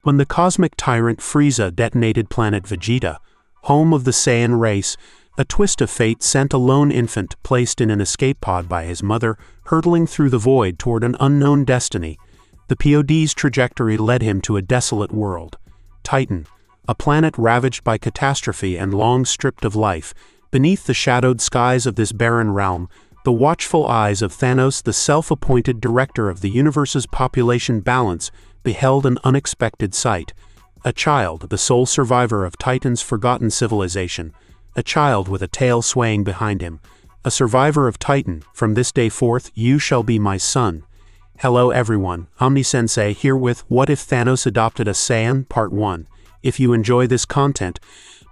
When the cosmic tyrant Frieza detonated Planet Vegeta, home of the Saiyan race, a twist of fate sent a lone infant placed in an escape pod by his mother, hurtling through the void toward an unknown destiny. The POD's trajectory led him to a desolate world. Titan, a planet ravaged by catastrophe and long stripped of life. Beneath the shadowed skies of this barren realm, the watchful eyes of Thanos, the self-appointed director of the universe's population balance, beheld an unexpected sight. A child, the sole survivor of Titan's forgotten civilization. A child with a tail swaying behind him. A survivor of Titan, from this day forth you shall be my son. Hello everyone, Omni-sensei here with What If Thanos Adopted a Saiyan Part 1. If you enjoy this content,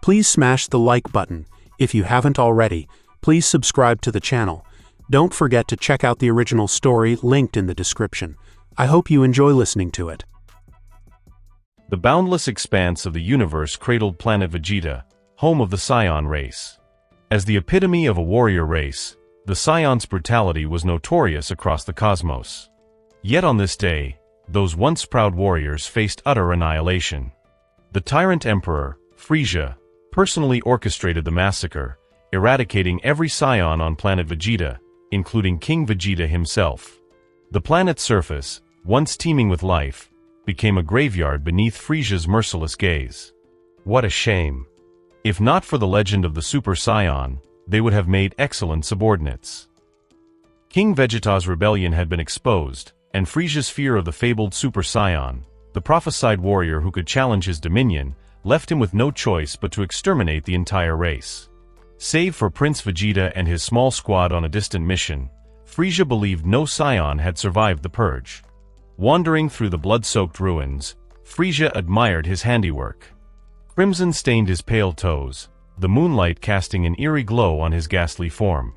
please smash the like button. If you haven't already, please subscribe to the channel. Don't forget to check out the original story linked in the description. I hope you enjoy listening to it. The boundless expanse of the universe cradled Planet Vegeta, home of the Saiyan race. As the epitome of a warrior race, the Saiyans' brutality was notorious across the cosmos. Yet on this day, those once proud warriors faced utter annihilation. The tyrant emperor, Frieza, personally orchestrated the massacre, eradicating every Saiyan on Planet Vegeta, including King Vegeta himself. The planet's surface, once teeming with life, became a graveyard beneath Frieza's merciless gaze. What a shame. If not for the legend of the Super Saiyan, they would have made excellent subordinates. King Vegeta's rebellion had been exposed, and Frieza's fear of the fabled Super Saiyan, the prophesied warrior who could challenge his dominion, left him with no choice but to exterminate the entire race. Save for Prince Vegeta and his small squad on a distant mission, Frieza believed no Saiyan had survived the purge. Wandering through the blood-soaked ruins, Frieza admired his handiwork. Crimson stained his pale toes, the moonlight casting an eerie glow on his ghastly form.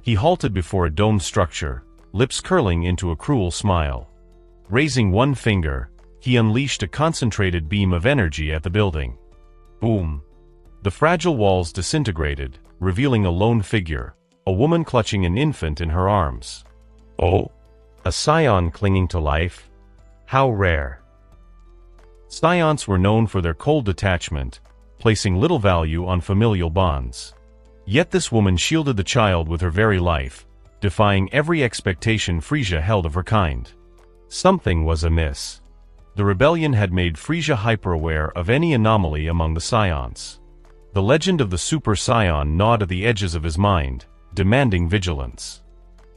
He halted before a domed structure, lips curling into a cruel smile. Raising one finger, he unleashed a concentrated beam of energy at the building. Boom! The fragile walls disintegrated, revealing a lone figure, a woman clutching an infant in her arms. Oh! A Saiyan clinging to life? How rare! Saiyans were known for their cold detachment, placing little value on familial bonds. Yet this woman shielded the child with her very life, defying every expectation Frieza held of her kind. Something was amiss. The rebellion had made Frieza hyper-aware of any anomaly among the Saiyans. The legend of the Super Saiyan gnawed at the edges of his mind, demanding vigilance.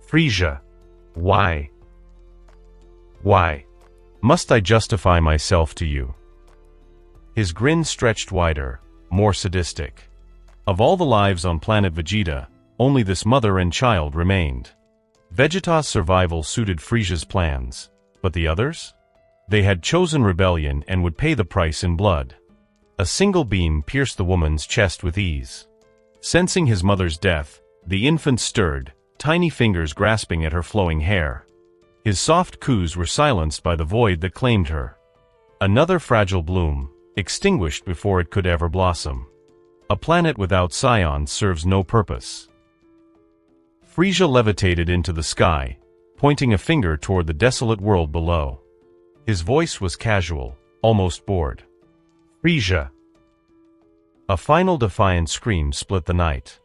Frieza, why? Why must I justify myself to you? His grin stretched wider, more sadistic. Of all the lives on Planet Vegeta, only this mother and child remained. Vegeta's survival suited Frieza's plans, but the others? They had chosen rebellion and would pay the price in blood. A single beam pierced the woman's chest with ease. Sensing his mother's death, the infant stirred, tiny fingers grasping at her flowing hair. His soft coos were silenced by the void that claimed her. Another fragile bloom, extinguished before it could ever blossom. A planet without Saiyans serves no purpose. Frieza levitated into the sky, pointing a finger toward the desolate world below. His voice was casual, almost bored. Frieza! A final defiant scream split the night.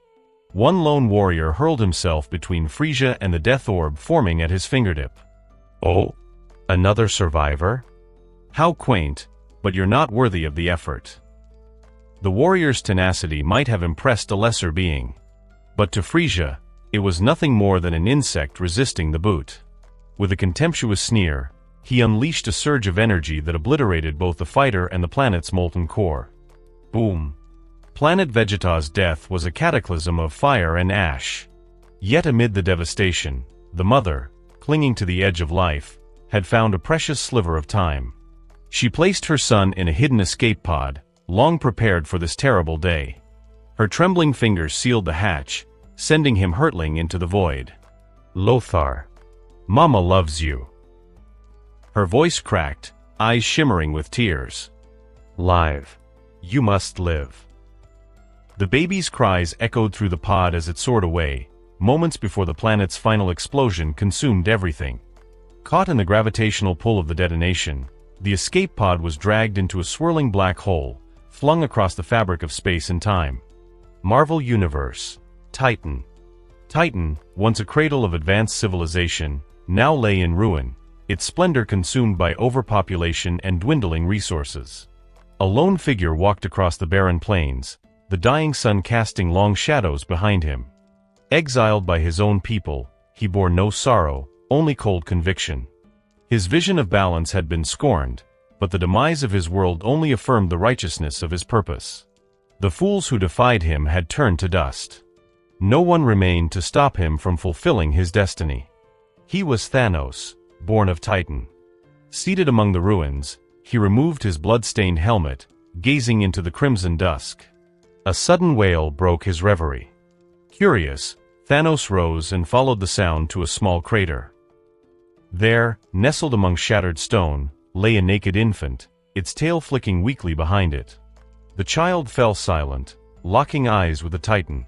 One lone warrior hurled himself between Frieza and the death orb forming at his fingertip. Oh? Another survivor? How quaint, but you're not worthy of the effort. The warrior's tenacity might have impressed a lesser being. But to Frieza, it was nothing more than an insect resisting the boot. With a contemptuous sneer, he unleashed a surge of energy that obliterated both the fighter and the planet's molten core. Boom! Planet Vegeta's death was a cataclysm of fire and ash. Yet amid the devastation, the mother, clinging to the edge of life, had found a precious sliver of time. She placed her son in a hidden escape pod, long prepared for this terrible day. Her trembling fingers sealed the hatch, sending him hurtling into the void. Lothar, Mama loves you. Her voice cracked, eyes shimmering with tears. Live. You must live. The baby's cries echoed through the pod as it soared away, moments before the planet's final explosion consumed everything. Caught in the gravitational pull of the detonation, the escape pod was dragged into a swirling black hole, flung across the fabric of space and time. Marvel Universe. Titan. Titan, once a cradle of advanced civilization, now lay in ruin, its splendor consumed by overpopulation and dwindling resources. A lone figure walked across the barren plains, the dying sun casting long shadows behind him. Exiled by his own people, he bore no sorrow, only cold conviction. His vision of balance had been scorned, but the demise of his world only affirmed the righteousness of his purpose. The fools who defied him had turned to dust. No one remained to stop him from fulfilling his destiny. He was Thanos, born of Titan. Seated among the ruins, he removed his blood-stained helmet, gazing into the crimson dusk. A sudden wail broke his reverie. Curious, Thanos rose and followed the sound to a small crater. There, nestled among shattered stone, lay a naked infant, its tail flicking weakly behind it. The child fell silent, locking eyes with the Titan.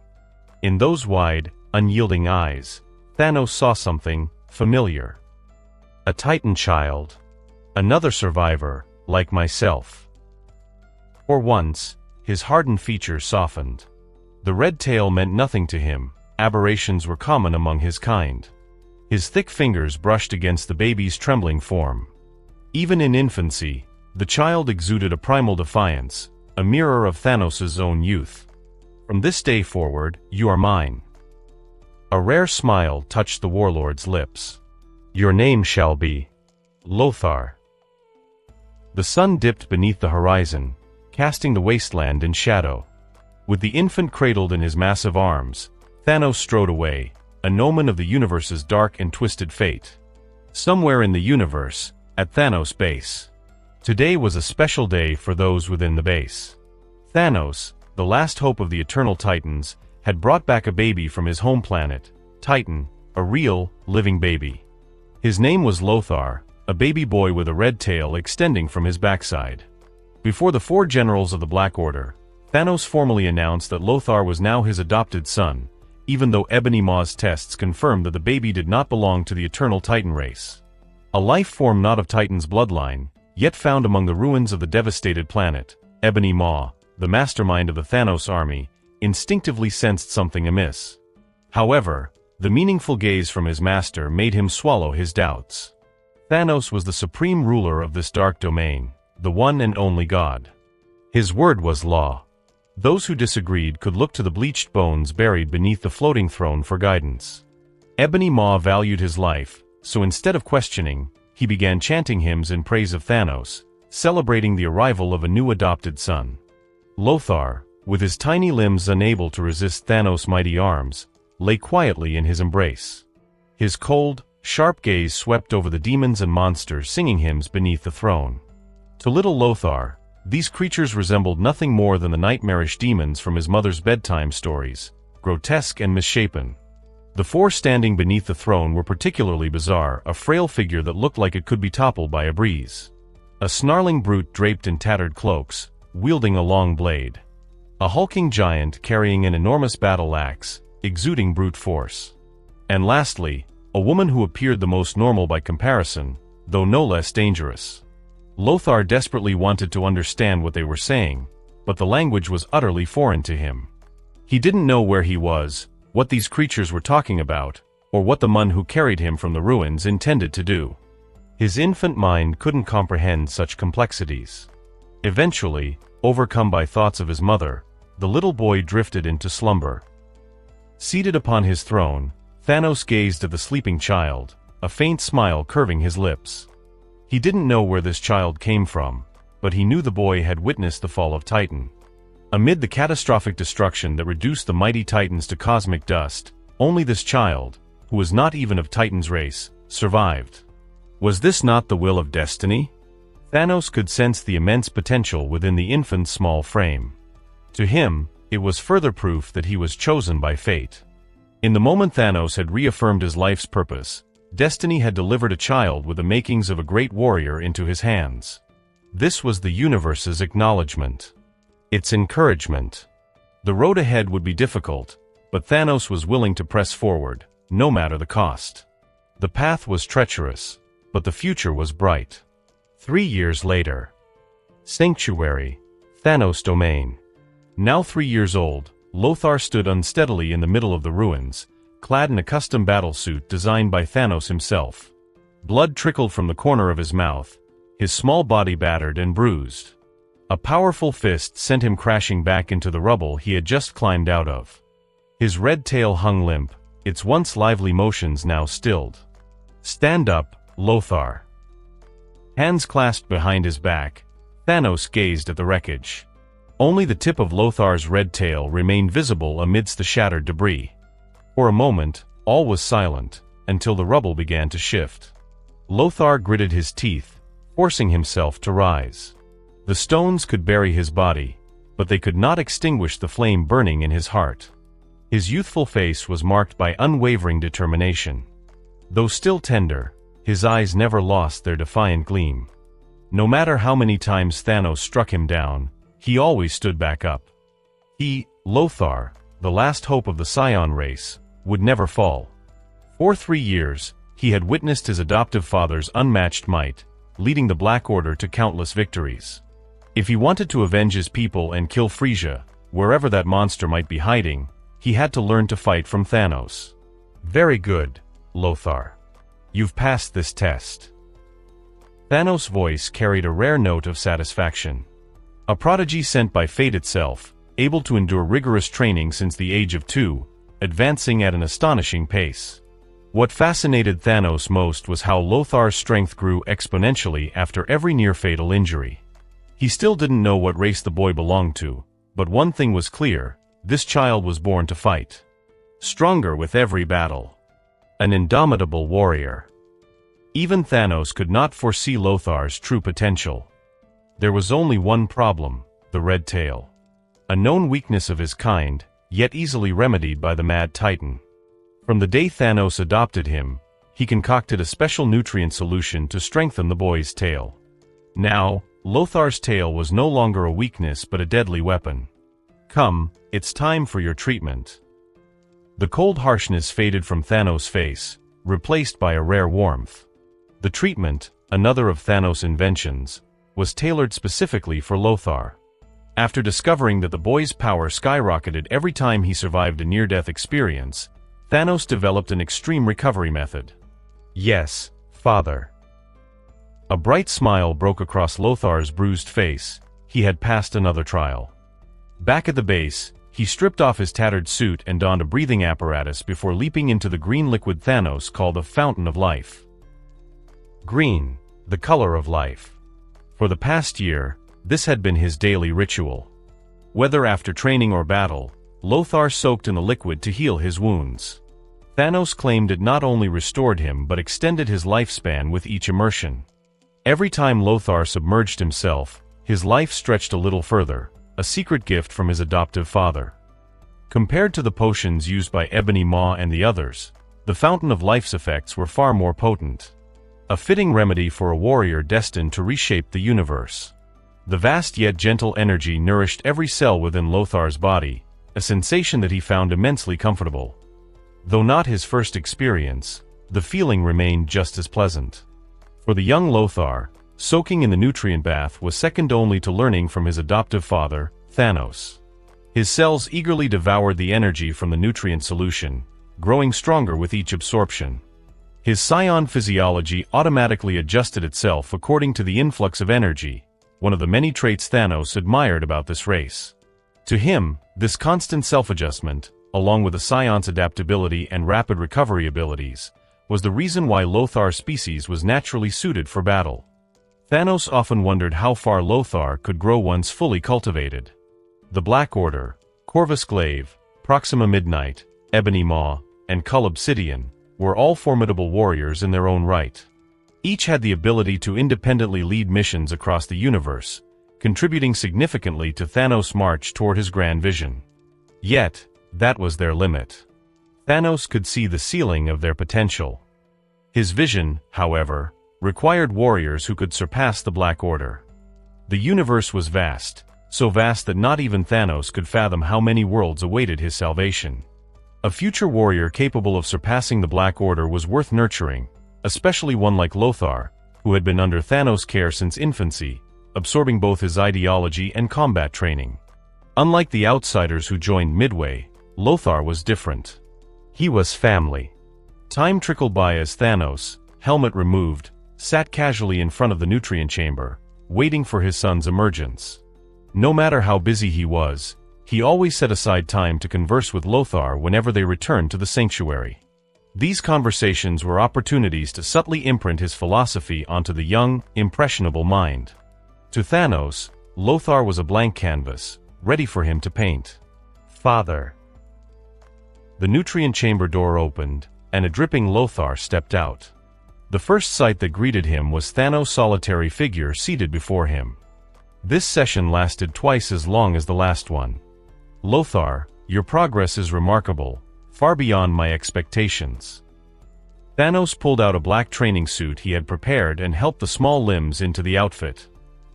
In those wide, unyielding eyes, Thanos saw something familiar. A Titan child. Another survivor, like myself. For once, his hardened features softened. The red tail meant nothing to him, aberrations were common among his kind. His thick fingers brushed against the baby's trembling form. Even in infancy, the child exuded a primal defiance, a mirror of Thanos' own youth. From this day forward, you are mine. A rare smile touched the warlord's lips. Your name shall be Lothar. The sun dipped beneath the horizon, casting the wasteland in shadow. With the infant cradled in his massive arms, Thanos strode away, an omen of the universe's dark and twisted fate. Somewhere in the universe, at Thanos' base. Today was a special day for those within the base. Thanos, the last hope of the Eternal Titans, had brought back a baby from his home planet, Titan, a real, living baby. His name was Lothar, a baby boy with a red tail extending from his backside. Before the four generals of the Black Order, Thanos formally announced that Lothar was now his adopted son, even though Ebony Maw's tests confirmed that the baby did not belong to the Eternal Titan race. A life form not of Titan's bloodline, yet found among the ruins of the devastated planet, Ebony Maw, the mastermind of the Thanos army, instinctively sensed something amiss. However, the meaningful gaze from his master made him swallow his doubts. Thanos was the supreme ruler of this dark domain, the one and only God. His word was law. Those who disagreed could look to the bleached bones buried beneath the floating throne for guidance. Ebony Maw valued his life, so instead of questioning, he began chanting hymns in praise of Thanos, celebrating the arrival of a new adopted son. Lothar, with his tiny limbs unable to resist Thanos' mighty arms, lay quietly in his embrace. His cold, sharp gaze swept over the demons and monsters singing hymns beneath the throne. To little Lothar, these creatures resembled nothing more than the nightmarish demons from his mother's bedtime stories, grotesque and misshapen. The four standing beneath the throne were particularly bizarre, a frail figure that looked like it could be toppled by a breeze. A snarling brute draped in tattered cloaks, wielding a long blade. A hulking giant carrying an enormous battle axe, exuding brute force. And lastly, a woman who appeared the most normal by comparison, though no less dangerous. Lothar desperately wanted to understand what they were saying, but the language was utterly foreign to him. He didn't know where he was, what these creatures were talking about, or what the Mun who carried him from the ruins intended to do. His infant mind couldn't comprehend such complexities. Eventually, overcome by thoughts of his mother, the little boy drifted into slumber. Seated upon his throne, Thanos gazed at the sleeping child, a faint smile curving his lips. He didn't know where this child came from, but he knew the boy had witnessed the fall of Titan. Amid the catastrophic destruction that reduced the mighty Titans to cosmic dust, only this child, who was not even of Titan's race, survived. Was this not the will of destiny? Thanos could sense the immense potential within the infant's small frame. To him, it was further proof that he was chosen by fate. In the moment Thanos had reaffirmed his life's purpose, destiny had delivered a child with the makings of a great warrior into his hands. This was the universe's acknowledgement. Its encouragement. The road ahead would be difficult, but Thanos was willing to press forward, no matter the cost. The path was treacherous, but the future was bright. 3 years later. Sanctuary, Thanos domain. Now 3 years old, Lothar stood unsteadily in the middle of the ruins, clad in a custom battlesuit designed by Thanos himself. Blood trickled from the corner of his mouth, his small body battered and bruised. A powerful fist sent him crashing back into the rubble he had just climbed out of. His red tail hung limp, its once lively motions now stilled. "Stand up, Lothar." Hands clasped behind his back, Thanos gazed at the wreckage. Only the tip of Lothar's red tail remained visible amidst the shattered debris. For a moment, all was silent, until the rubble began to shift. Lothar gritted his teeth, forcing himself to rise. The stones could bury his body, but they could not extinguish the flame burning in his heart. His youthful face was marked by unwavering determination. Though still tender, his eyes never lost their defiant gleam. No matter how many times Thanos struck him down, he always stood back up. He, Lothar, the last hope of the Saiyan race, would never fall. For 3 years, he had witnessed his adoptive father's unmatched might, leading the Black Order to countless victories. If he wanted to avenge his people and kill Frieza, wherever that monster might be hiding, he had to learn to fight from Thanos. "Very good, Lothar. You've passed this test." Thanos' voice carried a rare note of satisfaction. A prodigy sent by fate itself, able to endure rigorous training since the age of 2, advancing at an astonishing pace. What fascinated Thanos most was how Lothar's strength grew exponentially after every near-fatal injury. He still didn't know what race the boy belonged to, but one thing was clear: this child was born to fight. Stronger with every battle. An indomitable warrior. Even Thanos could not foresee Lothar's true potential. There was only one problem: the red tail. A known weakness of his kind, yet easily remedied by the Mad Titan. From the day Thanos adopted him, he concocted a special nutrient solution to strengthen the boy's tail. Now, Lothar's tail was no longer a weakness but a deadly weapon. "Come, it's time for your treatment." The cold harshness faded from Thanos' face, replaced by a rare warmth. The treatment, another of Thanos' inventions, was tailored specifically for Lothar. After discovering that the boy's power skyrocketed every time he survived a near-death experience, Thanos developed an extreme recovery method. "Yes, father." A bright smile broke across Lothar's bruised face. He had passed another trial. Back at the base, he stripped off his tattered suit and donned a breathing apparatus before leaping into the green liquid Thanos called a fountain of life. Green, the color of life. For the past year, this had been his daily ritual. Whether after training or battle, Lothar soaked in the liquid to heal his wounds. Thanos claimed it not only restored him but extended his lifespan with each immersion. Every time Lothar submerged himself, his life stretched a little further, a secret gift from his adoptive father. Compared to the potions used by Ebony Maw and the others, the Fountain of Life's effects were far more potent. A fitting remedy for a warrior destined to reshape the universe. The vast yet gentle energy nourished every cell within Lothar's body, a sensation that he found immensely comfortable. Though not his first experience, the feeling remained just as pleasant. For the young Lothar, soaking in the nutrient bath was second only to learning from his adoptive father, Thanos. His cells eagerly devoured the energy from the nutrient solution, growing stronger with each absorption. His Saiyan physiology automatically adjusted itself according to the influx of energy, one of the many traits Thanos admired about this race. To him, this constant self-adjustment, along with the Saiyan's adaptability and rapid recovery abilities, was the reason why Lothar's species was naturally suited for battle. Thanos often wondered how far Lothar could grow once fully cultivated. The Black Order, Corvus Glaive, Proxima Midnight, Ebony Maw, and Cull Obsidian, were all formidable warriors in their own right. Each had the ability to independently lead missions across the universe, contributing significantly to Thanos' march toward his grand vision. Yet, that was their limit. Thanos could see the ceiling of their potential. His vision, however, required warriors who could surpass the Black Order. The universe was vast, so vast that not even Thanos could fathom how many worlds awaited his salvation. A future warrior capable of surpassing the Black Order was worth nurturing, especially one like Lothar, who had been under Thanos' care since infancy, absorbing both his ideology and combat training. Unlike the outsiders who joined midway, Lothar was different. He was family. Time trickled by as Thanos, helmet removed, sat casually in front of the nutrient chamber, waiting for his son's emergence. No matter how busy he was, he always set aside time to converse with Lothar whenever they returned to the sanctuary. These conversations were opportunities to subtly imprint his philosophy onto the young, impressionable mind. To Thanos, Lothar was a blank canvas, ready for him to paint. Father. The nutrient chamber door opened, and a dripping Lothar stepped out. The first sight that greeted him was Thanos' solitary figure seated before him. This session lasted twice as long as the last one. Lothar, your progress is remarkable, far beyond my expectations. Thanos pulled out a black training suit he had prepared and helped the small limbs into the outfit.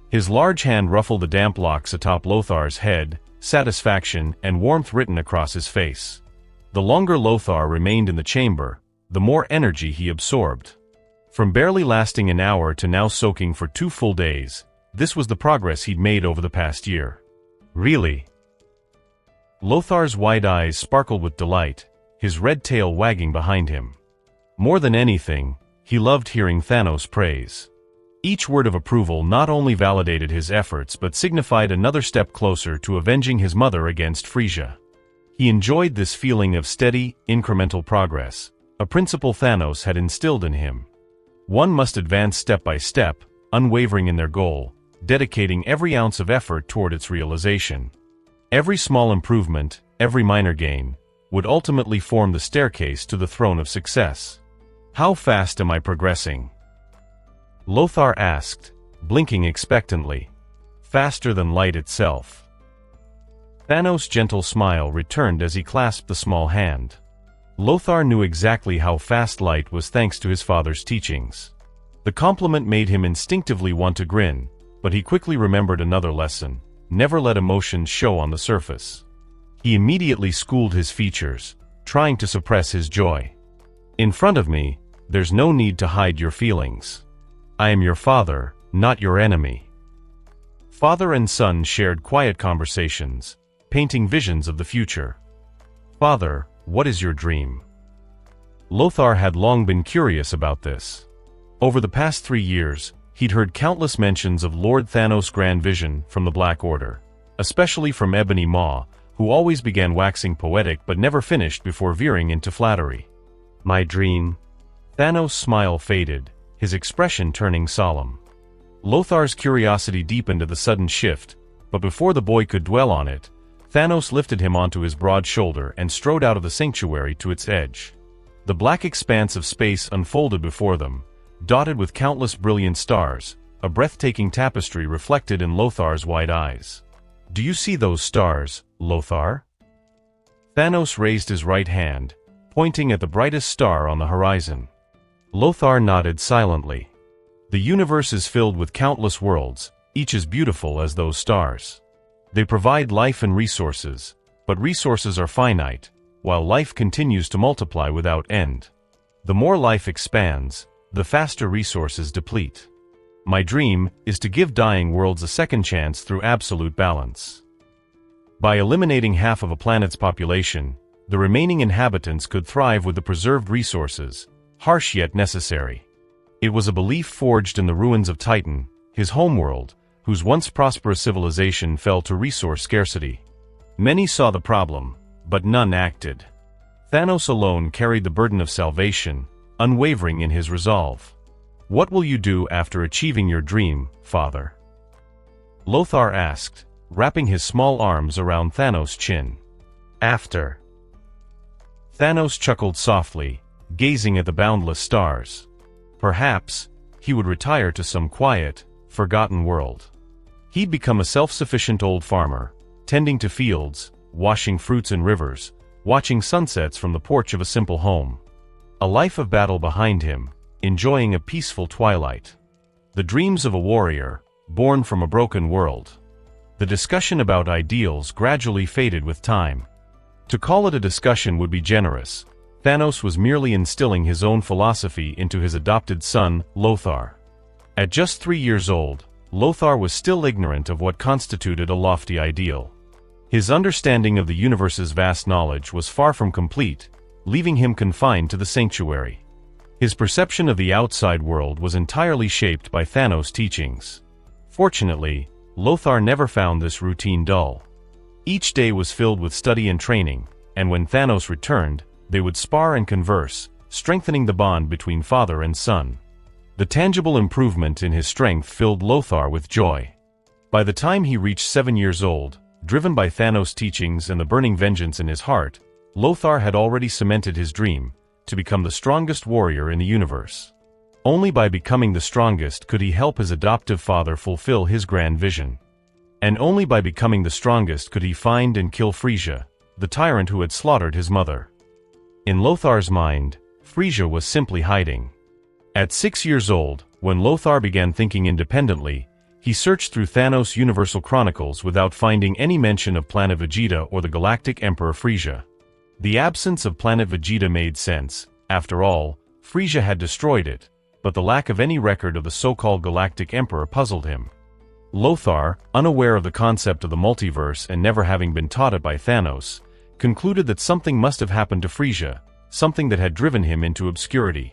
His large hand ruffled the damp locks atop Lothar's head, satisfaction and warmth written across his face. The longer Lothar remained in the chamber, the more energy he absorbed. From barely lasting an hour to now soaking for 2 full days, this was the progress he'd made over the past year. Really? Lothar's wide eyes sparkled with delight, his red tail wagging behind him. More than anything, he loved hearing Thanos' praise. Each word of approval not only validated his efforts but signified another step closer to avenging his mother against Frieza. He enjoyed this feeling of steady, incremental progress, a principle Thanos had instilled in him. One must advance step by step, unwavering in their goal, dedicating every ounce of effort toward its realization. Every small improvement, every minor gain, would ultimately form the staircase to the throne of success. How fast am I progressing? Lothar asked, blinking expectantly. Faster than light itself. Thanos' gentle smile returned as he clasped the small hand. Lothar knew exactly how fast light was thanks to his father's teachings. The compliment made him instinctively want to grin, but he quickly remembered another lesson: never let emotions show on the surface. He immediately schooled his features, trying to suppress his joy. In front of me, there's no need to hide your feelings. I am your father, not your enemy. Father and son shared quiet conversations, painting visions of the future. Father, what is your dream? Lothar had long been curious about this. Over the past 3 years, he'd heard countless mentions of Lord Thanos' grand vision from the Black Order, especially from Ebony Maw, who always began waxing poetic but never finished before veering into flattery. My dream? Thanos' smile faded, his expression turning solemn. Lothar's curiosity deepened at the sudden shift, but before the boy could dwell on it, Thanos lifted him onto his broad shoulder and strode out of the sanctuary to its edge. The black expanse of space unfolded before them, dotted with countless brilliant stars, a breathtaking tapestry reflected in Lothar's wide eyes. Do you see those stars, Lothar? Thanos raised his right hand, pointing at the brightest star on the horizon. Lothar nodded silently. The universe is filled with countless worlds, each as beautiful as those stars. They provide life and resources, but resources are finite, while life continues to multiply without end. The more life expands, the faster resources deplete. My dream is to give dying worlds a second chance through absolute balance. By eliminating half of a planet's population, the remaining inhabitants could thrive with the preserved resources, harsh yet necessary. It was a belief forged in the ruins of Titan, his homeworld, whose once prosperous civilization fell to resource scarcity. Many saw the problem, but none acted. Thanos alone carried the burden of salvation, unwavering in his resolve. What will you do after achieving your dream, father? Lothar asked, wrapping his small arms around Thanos' chin. After. Thanos chuckled softly, gazing at the boundless stars. Perhaps, he would retire to some quiet, forgotten world. He'd become a self-sufficient old farmer, tending to fields, washing fruits in rivers, watching sunsets from the porch of a simple home. A life of battle behind him, enjoying a peaceful twilight. The dreams of a warrior, born from a broken world. The discussion about ideals gradually faded with time. To call it a discussion would be generous. Thanos was merely instilling his own philosophy into his adopted son, Lothar. At just 3 years old, Lothar was still ignorant of what constituted a lofty ideal. His understanding of the universe's vast knowledge was far from complete, leaving him confined to the sanctuary. His perception of the outside world was entirely shaped by Thanos' teachings. Fortunately, Lothar never found this routine dull. Each day was filled with study and training, and when Thanos returned, they would spar and converse, strengthening the bond between father and son. The tangible improvement in his strength filled Lothar with joy. By the time he reached 7 years old, driven by Thanos' teachings and the burning vengeance in his heart, Lothar had already cemented his dream, to become the strongest warrior in the universe. Only by becoming the strongest could he help his adoptive father fulfill his grand vision. And only by becoming the strongest could he find and kill Frieza, the tyrant who had slaughtered his mother. In Lothar's mind, Frieza was simply hiding. At 6 years old, when Lothar began thinking independently, he searched through Thanos' Universal Chronicles without finding any mention of Planet Vegeta or the Galactic Emperor Frieza. The absence of Planet Vegeta made sense. After all, Frieza had destroyed it, but the lack of any record of the so-called Galactic Emperor puzzled him. Lothar, unaware of the concept of the multiverse and never having been taught it by Thanos, concluded that something must have happened to Frieza, something that had driven him into obscurity.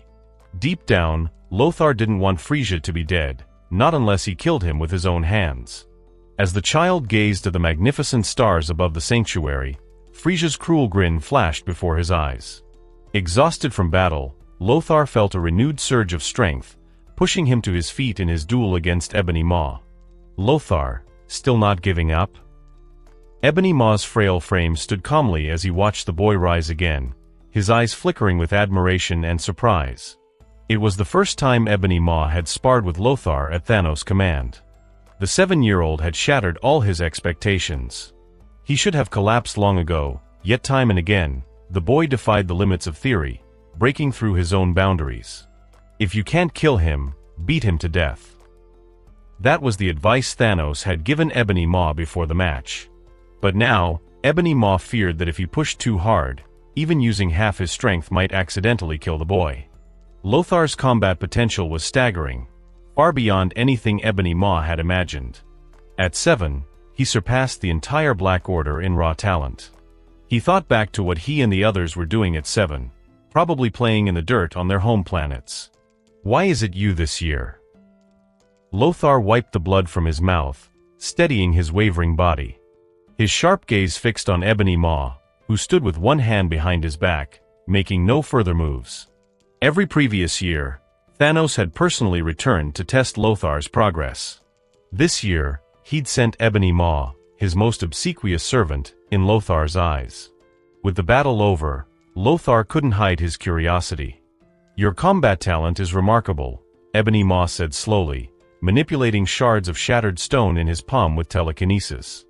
Deep down, Lothar didn't want Frieza to be dead, not unless he killed him with his own hands. As the child gazed at the magnificent stars above the sanctuary, Frieza's cruel grin flashed before his eyes. Exhausted from battle, Lothar felt a renewed surge of strength, pushing him to his feet in his duel against Ebony Maw. Lothar, still not giving up? Ebony Maw's frail frame stood calmly as he watched the boy rise again, his eyes flickering with admiration and surprise. It was the first time Ebony Maw had sparred with Lothar at Thanos' command. The 7-year-old had shattered all his expectations. He should have collapsed long ago, yet time and again, the boy defied the limits of theory, breaking through his own boundaries. If you can't kill him, beat him to death. That was the advice Thanos had given Ebony Maw before the match. But now, Ebony Maw feared that if he pushed too hard, even using half his strength might accidentally kill the boy. Lothar's combat potential was staggering, far beyond anything Ebony Maw had imagined. At 7, he surpassed the entire Black Order in raw talent. He thought back to what he and the others were doing at 7, probably playing in the dirt on their home planets. Why is it you this year? Lothar wiped the blood from his mouth, steadying his wavering body. His sharp gaze fixed on Ebony Maw, who stood with one hand behind his back, making no further moves. Every previous year, Thanos had personally returned to test Lothar's progress. This year, he'd sent Ebony Maw, his most obsequious servant, in Lothar's eyes. With the battle over, Lothar couldn't hide his curiosity. "Your combat talent is remarkable," Ebony Maw said slowly, manipulating shards of shattered stone in his palm with telekinesis.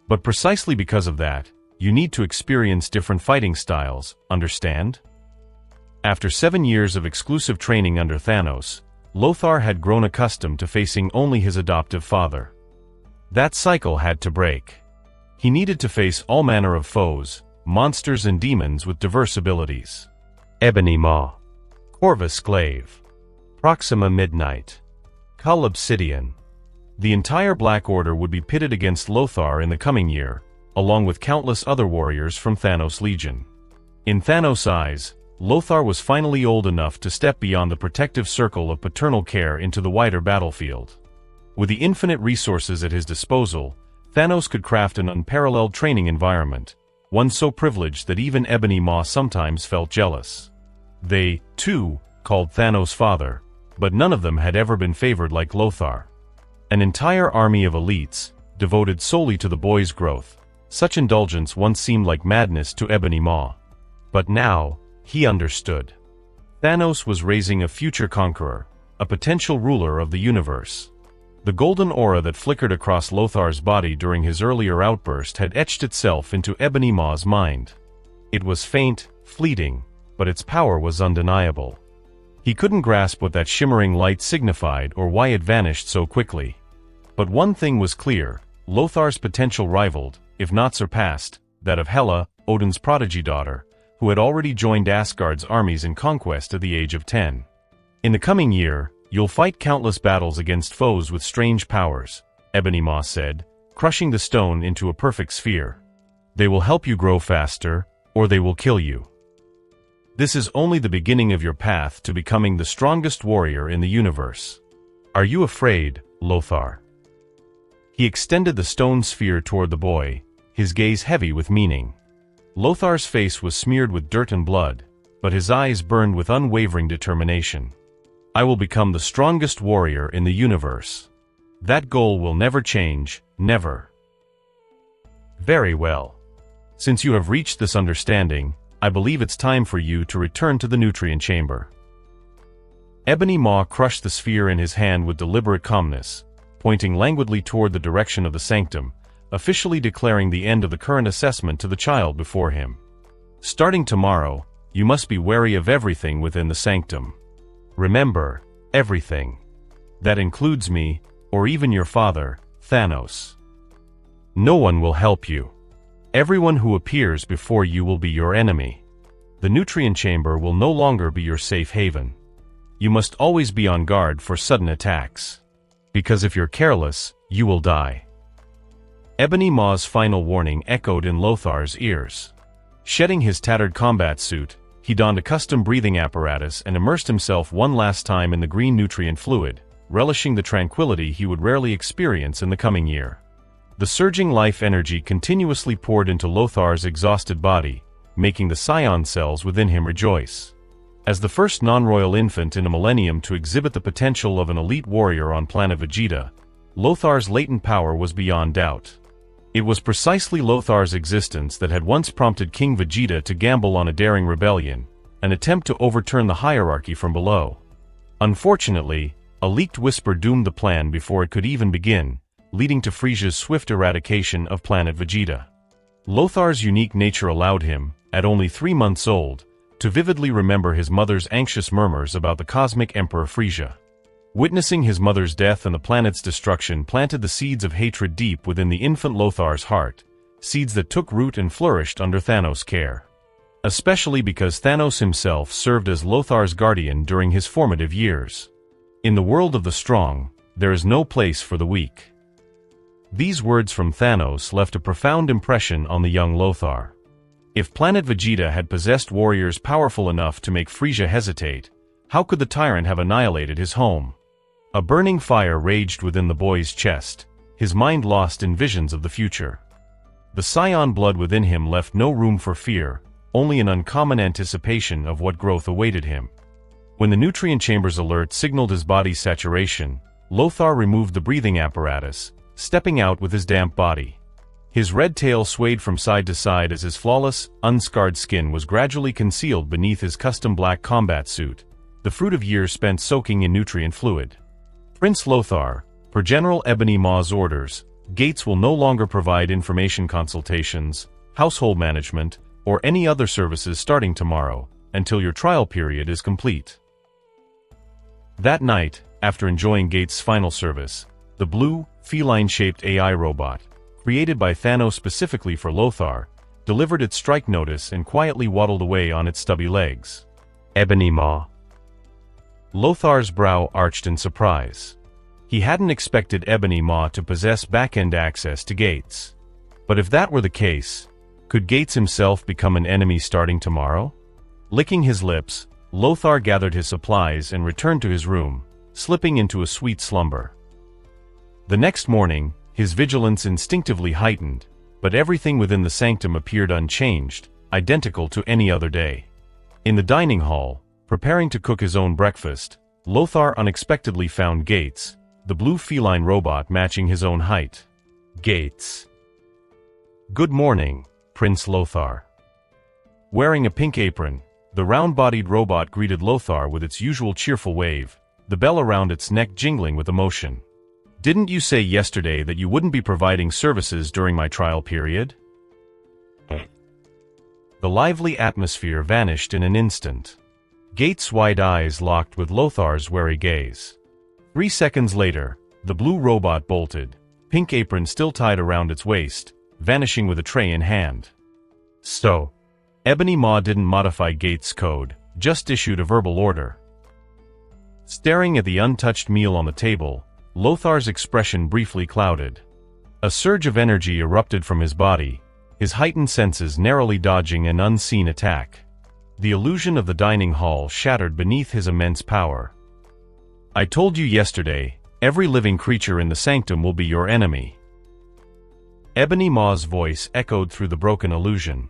"But precisely because of that, you need to experience different fighting styles, understand?" After 7 years of exclusive training under Thanos, Lothar had grown accustomed to facing only his adoptive father. That cycle had to break. He needed to face all manner of foes, monsters and demons with diverse abilities. Ebony Maw, Corvus Glaive, Proxima Midnight, Cull Obsidian. The entire Black Order would be pitted against Lothar in the coming year, along with countless other warriors from Thanos' Legion. In Thanos' eyes, Lothar was finally old enough to step beyond the protective circle of paternal care into the wider battlefield. With the infinite resources at his disposal, Thanos could craft an unparalleled training environment, one so privileged that even Ebony Maw sometimes felt jealous. They, too, called Thanos father, but none of them had ever been favored like Lothar. An entire army of elites, devoted solely to the boy's growth. Such indulgence once seemed like madness to Ebony Maw. But now, he understood. Thanos was raising a future conqueror, a potential ruler of the universe. The golden aura that flickered across Lothar's body during his earlier outburst had etched itself into Ebony Maw's mind. It was faint, fleeting, but its power was undeniable. He couldn't grasp what that shimmering light signified or why it vanished so quickly. But one thing was clear: Lothar's potential rivaled, if not surpassed, that of Hela, Odin's prodigy daughter, who had already joined Asgard's armies in conquest at the age of 10. In the coming year, you'll fight countless battles against foes with strange powers, Ebony Maw said, crushing the stone into a perfect sphere. They will help you grow faster, or they will kill you. This is only the beginning of your path to becoming the strongest warrior in the universe. Are you afraid, Lothar? He extended the stone sphere toward the boy, his gaze heavy with meaning. Lothar's face was smeared with dirt and blood, but his eyes burned with unwavering determination. I will become the strongest warrior in the universe. That goal will never change, never. Very well. Since you have reached this understanding, I believe it's time for you to return to the nutrient chamber. Ebony Maw crushed the sphere in his hand with deliberate calmness, pointing languidly toward the direction of the sanctum, officially declaring the end of the current assessment to the child before him. Starting tomorrow, you must be wary of everything within the sanctum. Remember, everything. That includes me, or even your father, Thanos. No one will help you. Everyone who appears before you will be your enemy. The nutrient chamber will no longer be your safe haven. You must always be on guard for sudden attacks. Because if you're careless, you will die. Ebony Maw's final warning echoed in Lothar's ears. Shedding his tattered combat suit, he donned a custom breathing apparatus and immersed himself one last time in the green nutrient fluid, relishing the tranquility he would rarely experience in the coming year. The surging life energy continuously poured into Lothar's exhausted body, making the Saiyan cells within him rejoice. As the first non-royal infant in a millennium to exhibit the potential of an elite warrior on Planet Vegeta, Lothar's latent power was beyond doubt. It was precisely Lothar's existence that had once prompted King Vegeta to gamble on a daring rebellion, an attempt to overturn the hierarchy from below. Unfortunately, a leaked whisper doomed the plan before it could even begin, leading to Frieza's swift eradication of Planet Vegeta. Lothar's unique nature allowed him, at only 3 months old, to vividly remember his mother's anxious murmurs about the cosmic Emperor Frieza. Witnessing his mother's death and the planet's destruction planted the seeds of hatred deep within the infant Lothar's heart, seeds that took root and flourished under Thanos' care. Especially because Thanos himself served as Lothar's guardian during his formative years. In the world of the strong, there is no place for the weak. These words from Thanos left a profound impression on the young Lothar. If Planet Vegeta had possessed warriors powerful enough to make Frieza hesitate, how could the tyrant have annihilated his home? A burning fire raged within the boy's chest, his mind lost in visions of the future. The Saiyan blood within him left no room for fear, only an uncommon anticipation of what growth awaited him. When the nutrient chamber's alert signaled his body's saturation, Lothar removed the breathing apparatus, stepping out with his damp body. His red tail swayed from side to side as his flawless, unscarred skin was gradually concealed beneath his custom black combat suit, the fruit of years spent soaking in nutrient fluid. Prince Lothar, per General Ebony Maw's orders, Gates will no longer provide information consultations, household management, or any other services starting tomorrow, until your trial period is complete. That night, after enjoying Gates' final service, the blue, feline-shaped AI robot, created by Thanos specifically for Lothar, delivered its strike notice and quietly waddled away on its stubby legs. Ebony Maw. Lothar's brow arched in surprise. He hadn't expected Ebony Maw to possess back-end access to Gates. But if that were the case, could Gates himself become an enemy starting tomorrow? Licking his lips, Lothar gathered his supplies and returned to his room, slipping into a sweet slumber. The next morning, his vigilance instinctively heightened, but everything within the sanctum appeared unchanged, identical to any other day. In the dining hall, preparing to cook his own breakfast, Lothar unexpectedly found Gates, the blue feline robot matching his own height. Gates. Good morning, Prince Lothar. Wearing a pink apron, the round-bodied robot greeted Lothar with its usual cheerful wave, the bell around its neck jingling with emotion. Didn't you say yesterday that you wouldn't be providing services during my trial period? The lively atmosphere vanished in an instant. Gates' wide eyes locked with Lothar's wary gaze. 3 seconds later, the blue robot bolted, pink apron still tied around its waist, vanishing with a tray in hand. So, Ebony Maw didn't modify Gates' code, just issued a verbal order. Staring at the untouched meal on the table, Lothar's expression briefly clouded. A surge of energy erupted from his body, his heightened senses narrowly dodging an unseen attack. The illusion of the dining hall shattered beneath his immense power. I told you yesterday, every living creature in the sanctum will be your enemy. Ebony Maw's voice echoed through the broken illusion.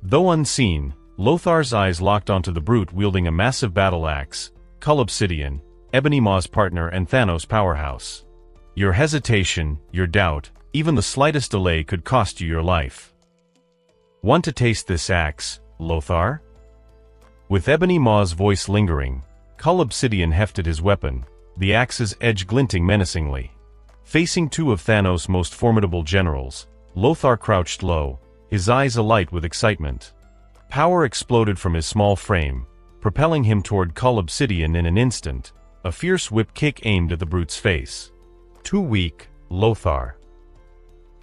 Though unseen, Lothar's eyes locked onto the brute wielding a massive battle axe, Cull Obsidian, Ebony Maw's partner and Thanos' powerhouse. Your hesitation, your doubt, even the slightest delay could cost you your life. Want to taste this axe, Lothar? With Ebony Maw's voice lingering, Cull Obsidian hefted his weapon, the axe's edge glinting menacingly. Facing two of Thanos' most formidable generals, Lothar crouched low, his eyes alight with excitement. Power exploded from his small frame, propelling him toward Cull Obsidian in an instant, a fierce whip kick aimed at the brute's face. Too weak, Lothar.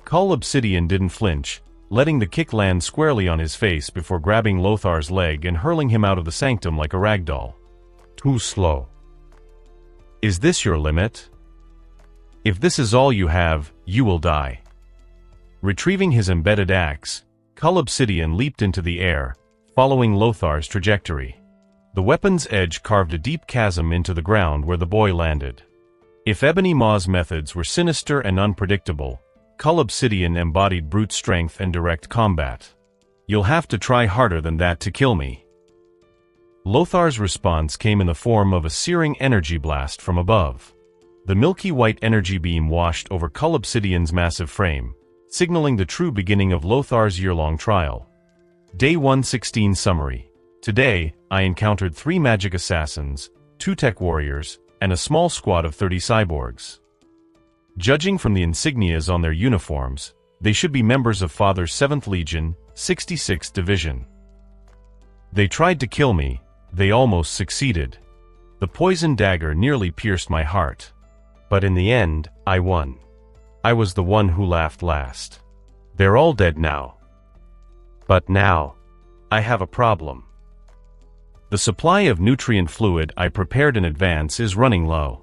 Cull Obsidian didn't flinch, letting the kick land squarely on his face before grabbing Lothar's leg and hurling him out of the sanctum like a ragdoll. Too slow. Is this your limit? If this is all you have, you will die. Retrieving his embedded axe, Cull Obsidian leaped into the air, following Lothar's trajectory. The weapon's edge carved a deep chasm into the ground where the boy landed. If Ebony Maw's methods were sinister and unpredictable, Cull Obsidian embodied brute strength and direct combat. You'll have to try harder than that to kill me. Lothar's response came in the form of a searing energy blast from above. The milky white energy beam washed over Cull Obsidian's massive frame, signaling the true beginning of Lothar's year-long trial. Day 116 Summary. Today, I encountered 3 magic assassins, 2 tech warriors, and a small squad of 30 cyborgs. Judging from the insignias on their uniforms, they should be members of Father's 7th Legion, 66th Division. They tried to kill me, they almost succeeded. The poison dagger nearly pierced my heart. But in the end, I won. I was the one who laughed last. They're all dead now. But now, I have a problem. The supply of nutrient fluid I prepared in advance is running low.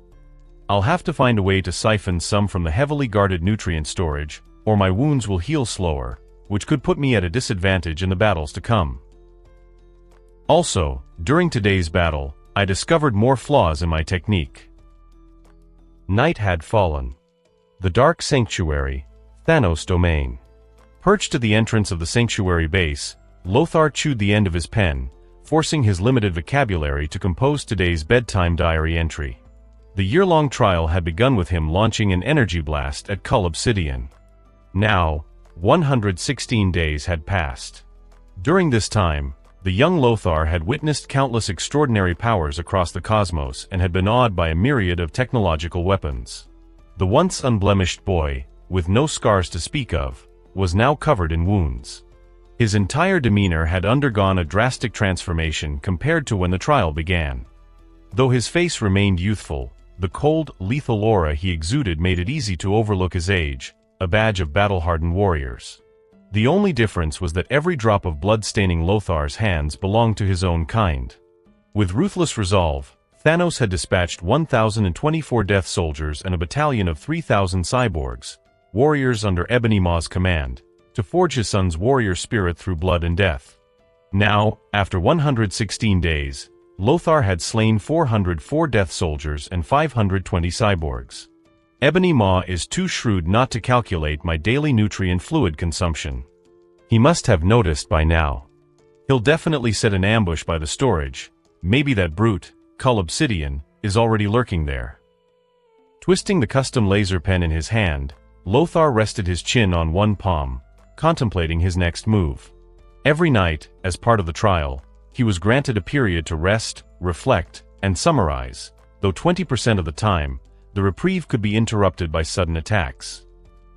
I'll have to find a way to siphon some from the heavily guarded nutrient storage, or my wounds will heal slower, which could put me at a disadvantage in the battles to come. Also, during today's battle, I discovered more flaws in my technique. Night had fallen. The Dark Sanctuary, Thanos' domain. Perched at the entrance of the sanctuary base, Lothar chewed the end of his pen, forcing his limited vocabulary to compose today's bedtime diary entry. The year-long trial had begun with him launching an energy blast at Cull Obsidian. Now, 116 days had passed. During this time, the young Lothar had witnessed countless extraordinary powers across the cosmos and had been awed by a myriad of technological weapons. The once unblemished boy, with no scars to speak of, was now covered in wounds. His entire demeanor had undergone a drastic transformation compared to when the trial began. Though his face remained youthful, the cold, lethal aura he exuded made it easy to overlook his age, a badge of battle-hardened warriors. The only difference was that every drop of blood staining Lothar's hands belonged to his own kind. With ruthless resolve, Thanos had dispatched 1,024 death soldiers and a battalion of 3,000 cyborgs, warriors under Ebony Maw's command, to forge his son's warrior spirit through blood and death. Now, after 116 days, Lothar had slain 404 death soldiers and 520 cyborgs. Ebony Maw is too shrewd not to calculate my daily nutrient fluid consumption. He must have noticed by now. He'll definitely set an ambush by the storage. Maybe that brute, Cull Obsidian, is already lurking there. Twisting the custom laser pen in his hand, Lothar rested his chin on one palm, contemplating his next move. Every night, as part of the trial, he was granted a period to rest, reflect, and summarize, though 20% of the time, the reprieve could be interrupted by sudden attacks.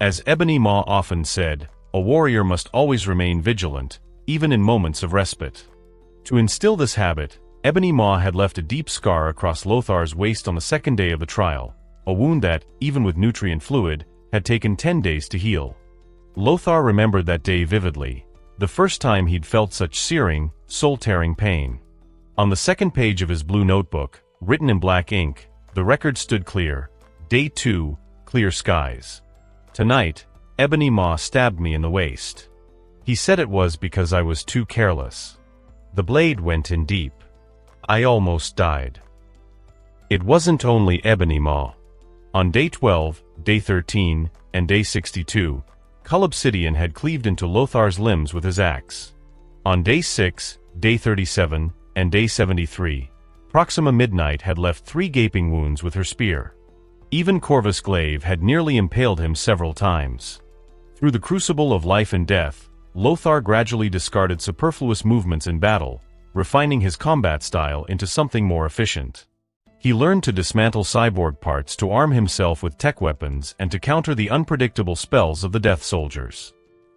As Ebony Maw often said, a warrior must always remain vigilant, even in moments of respite. To instill this habit, Ebony Maw had left a deep scar across Lothar's waist on the second day of the trial, a wound that, even with nutrient fluid, had taken 10 days to heal. Lothar remembered that day vividly, the first time he'd felt such searing, soul-tearing pain. On the second page of his blue notebook, written in black ink, the record stood clear. Day 2, clear skies. Tonight, Ebony Maw stabbed me in the waist. He said it was because I was too careless. The blade went in deep. I almost died. It wasn't only Ebony Maw. On day 12, day 13, and day 62, Cull Obsidian had cleaved into Lothar's limbs with his axe. On day 6, day 37, and day 73, Proxima Midnight had left 3 gaping wounds with her spear. Even Corvus Glaive had nearly impaled him several times. Through the crucible of life and death, Lothar gradually discarded superfluous movements in battle, refining his combat style into something more efficient. He learned to dismantle cyborg parts to arm himself with tech weapons and to counter the unpredictable spells of the Death Soldiers.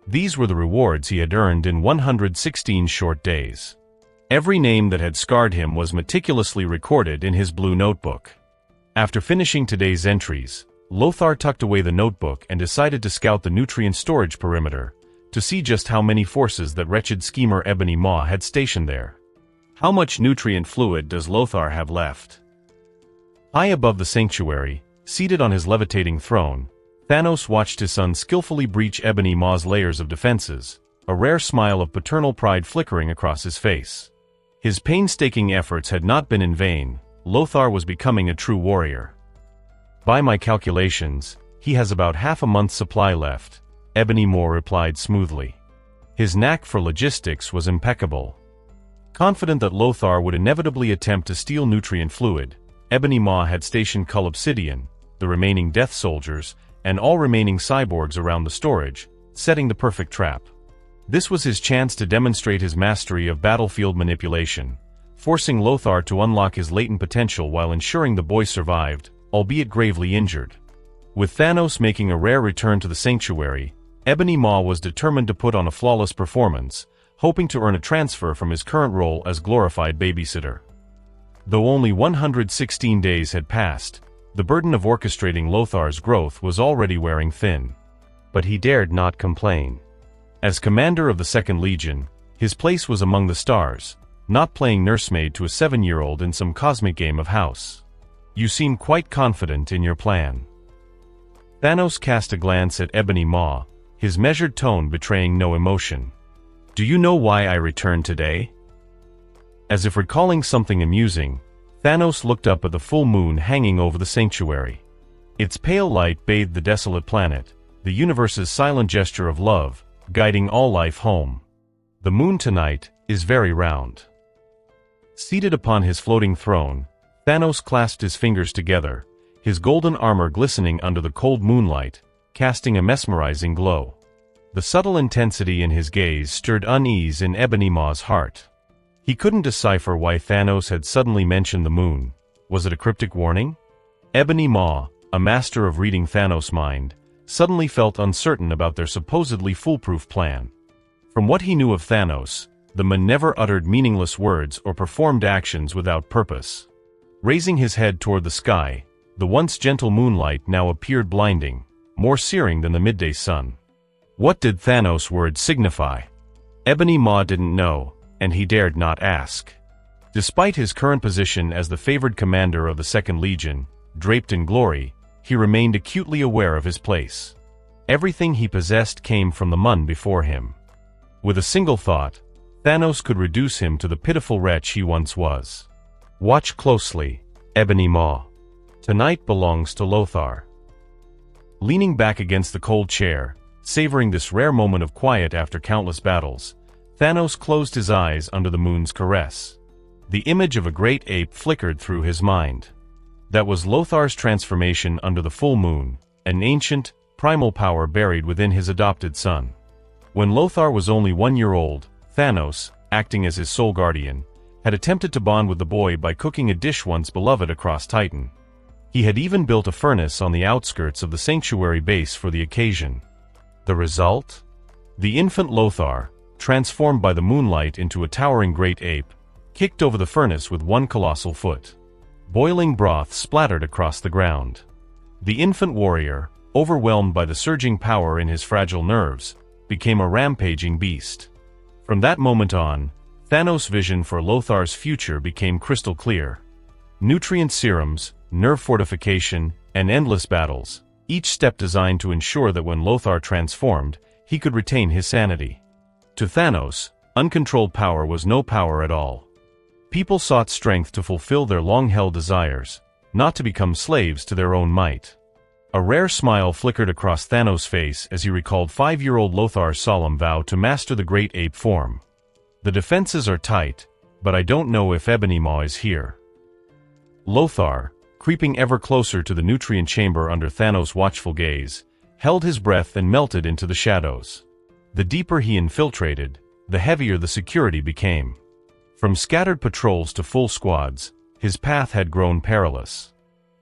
These were the rewards he had earned in 116 short days. Every name that had scarred him was meticulously recorded in his blue notebook. After finishing today's entries, Lothar tucked away the notebook and decided to scout the nutrient storage perimeter, to see just how many forces that wretched schemer Ebony Maw had stationed there. How much nutrient fluid does Lothar have left? High above the sanctuary, seated on his levitating throne, Thanos watched his son skillfully breach Ebony Maw's layers of defenses, a rare smile of paternal pride flickering across his face. His painstaking efforts had not been in vain. Lothar was becoming a true warrior. By my calculations, he has about half a month's supply left, Ebony Maw replied smoothly. His knack for logistics was impeccable. Confident that Lothar would inevitably attempt to steal nutrient fluid, Ebony Maw had stationed Cull Obsidian, the remaining Death Soldiers, and all remaining cyborgs around the storage, setting the perfect trap. This was his chance to demonstrate his mastery of battlefield manipulation, forcing Lothar to unlock his latent potential while ensuring the boy survived, albeit gravely injured. With Thanos making a rare return to the sanctuary, Ebony Maw was determined to put on a flawless performance, hoping to earn a transfer from his current role as glorified babysitter. Though only 116 days had passed, the burden of orchestrating Lothar's growth was already wearing thin. But he dared not complain. As commander of the 2nd Legion, his place was among the stars, not playing nursemaid to a 7-year-old in some cosmic game of house. You seem quite confident in your plan. Thanos cast a glance at Ebony Maw, his measured tone betraying no emotion. Do you know why I returned today? As if recalling something amusing, Thanos looked up at the full moon hanging over the sanctuary. Its pale light bathed the desolate planet, the universe's silent gesture of love, guiding all life home. The moon tonight is very round. Seated upon his floating throne, Thanos clasped his fingers together, his golden armor glistening under the cold moonlight, casting a mesmerizing glow. The subtle intensity in his gaze stirred unease in Ebony Maw's heart. He couldn't decipher why Thanos had suddenly mentioned the moon. Was it a cryptic warning? Ebony Maw, a master of reading Thanos' mind, suddenly felt uncertain about their supposedly foolproof plan. From what he knew of Thanos, the man never uttered meaningless words or performed actions without purpose. Raising his head toward the sky, the once gentle moonlight now appeared blinding, more searing than the midday sun. What did Thanos' words signify? Ebony Maw didn't know, and he dared not ask. Despite his current position as the favored commander of the 2nd Legion, draped in glory, he remained acutely aware of his place. Everything he possessed came from the Mun before him. With a single thought, Thanos could reduce him to the pitiful wretch he once was. Watch closely, Ebony Maw. Tonight belongs to Lothar. Leaning back against the cold chair, savoring this rare moment of quiet after countless battles, Thanos closed his eyes under the moon's caress. The image of a great ape flickered through his mind. That was Lothar's transformation under the full moon, an ancient, primal power buried within his adopted son. When Lothar was only 1 year old, Thanos, acting as his sole guardian, had attempted to bond with the boy by cooking a dish once beloved across Titan. He had even built a furnace on the outskirts of the sanctuary base for the occasion. The result? The infant Lothar, transformed by the moonlight into a towering great ape, kicked over the furnace with one colossal foot. Boiling broth splattered across the ground. The infant warrior, overwhelmed by the surging power in his fragile nerves, became a rampaging beast. From that moment on, Thanos' vision for Lothar's future became crystal clear. Nutrient serums, nerve fortification, and endless battles, each step designed to ensure that when Lothar transformed, he could retain his sanity. To Thanos, uncontrolled power was no power at all. People sought strength to fulfill their long-held desires, not to become slaves to their own might. A rare smile flickered across Thanos' face as he recalled 5-year-old Lothar's solemn vow to master the great ape form. The defenses are tight, but I don't know if Ebony Maw is here. Lothar, creeping ever closer to the nutrient chamber under Thanos' watchful gaze, held his breath and melted into the shadows. The deeper he infiltrated, the heavier the security became. From scattered patrols to full squads, his path had grown perilous.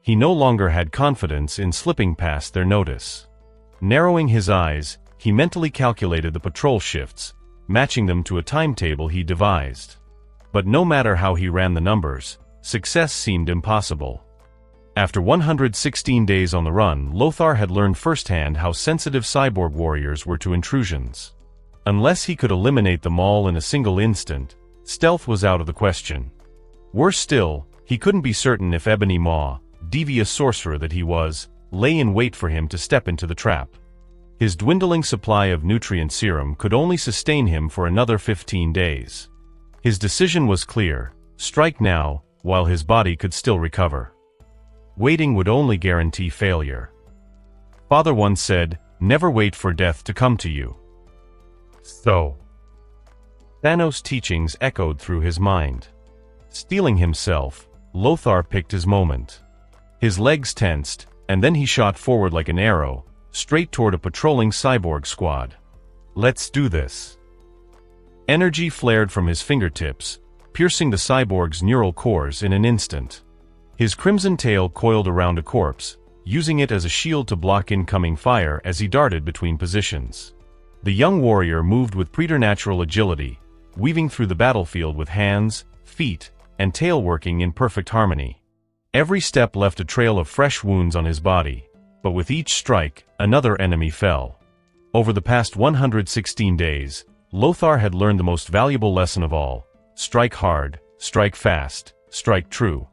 He no longer had confidence in slipping past their notice. Narrowing his eyes, he mentally calculated the patrol shifts, matching them to a timetable he devised. But no matter how he ran the numbers, success seemed impossible. After 116 days on the run, Lothar had learned firsthand how sensitive cyborg warriors were to intrusions. Unless he could eliminate them all in a single instant, stealth was out of the question. Worse still, he couldn't be certain if Ebony Maw, devious sorcerer that he was, lay in wait for him to step into the trap. His dwindling supply of nutrient serum could only sustain him for another 15 days. His decision was clear: strike now, while his body could still recover. Waiting would only guarantee failure. Father once said, "Never wait for death to come to you." So, Thanos' teachings echoed through his mind. Steeling himself, Lothar picked his moment. His legs tensed, and then he shot forward like an arrow, straight toward a patrolling cyborg squad. "Let's do this." Energy flared from his fingertips, piercing the cyborg's neural cores in an instant. His crimson tail coiled around a corpse, using it as a shield to block incoming fire as he darted between positions. The young warrior moved with preternatural agility, weaving through the battlefield with hands, feet, and tail working in perfect harmony. Every step left a trail of fresh wounds on his body, but with each strike, another enemy fell. Over the past 116 days, Lothar had learned the most valuable lesson of all: strike hard, strike fast, strike true.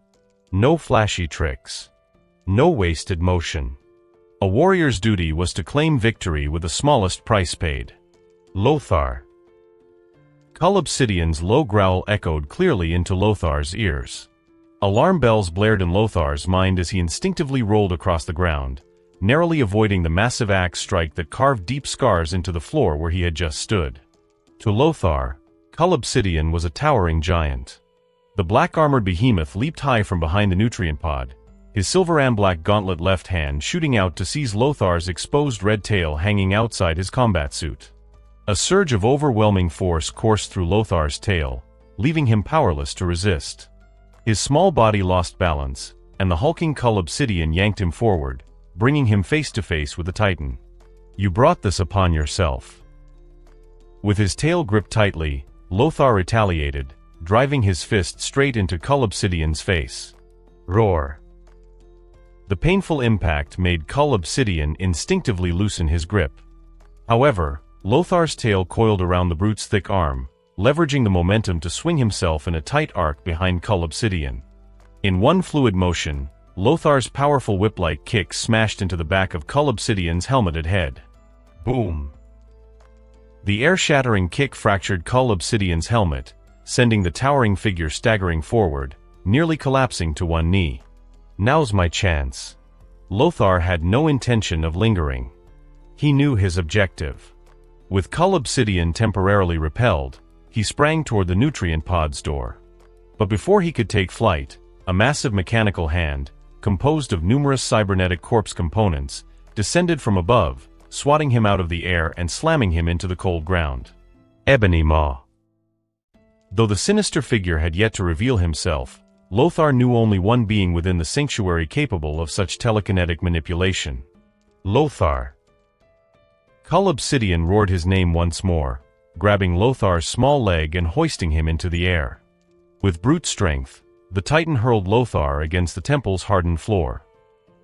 No flashy tricks. No wasted motion. A warrior's duty was to claim victory with the smallest price paid. Lothar. Cull Obsidian's low growl echoed clearly into Lothar's ears. Alarm bells blared in Lothar's mind as he instinctively rolled across the ground, narrowly avoiding the massive axe strike that carved deep scars into the floor where he had just stood. To Lothar, Cull Obsidian was a towering giant. The black-armored behemoth leaped high from behind the nutrient pod, his silver-and-black gauntlet left hand shooting out to seize Lothar's exposed red tail hanging outside his combat suit. A surge of overwhelming force coursed through Lothar's tail, leaving him powerless to resist. His small body lost balance, and the hulking Cull Obsidian yanked him forward, bringing him face to face with the Titan. "You brought this upon yourself." With his tail gripped tightly, Lothar retaliated, driving his fist straight into Cull Obsidian's face. Roar. The painful impact made Cull Obsidian instinctively loosen his grip. However, Lothar's tail coiled around the brute's thick arm, leveraging the momentum to swing himself in a tight arc behind Cull Obsidian. In one fluid motion, Lothar's powerful whip-like kick smashed into the back of Cull Obsidian's helmeted head. Boom! The air-shattering kick fractured Cull Obsidian's helmet, sending the towering figure staggering forward, nearly collapsing to one knee. Now's my chance. Lothar had no intention of lingering. He knew his objective. With Cull Obsidian temporarily repelled, he sprang toward the nutrient pod's door. But before he could take flight, a massive mechanical hand, composed of numerous cybernetic corpse components, descended from above, swatting him out of the air and slamming him into the cold ground. Ebony Maw. Though the sinister figure had yet to reveal himself, Lothar knew only one being within the sanctuary capable of such telekinetic manipulation. Lothar. Cull Obsidian roared his name once more, grabbing Lothar's small leg and hoisting him into the air. With brute strength, the Titan hurled Lothar against the temple's hardened floor.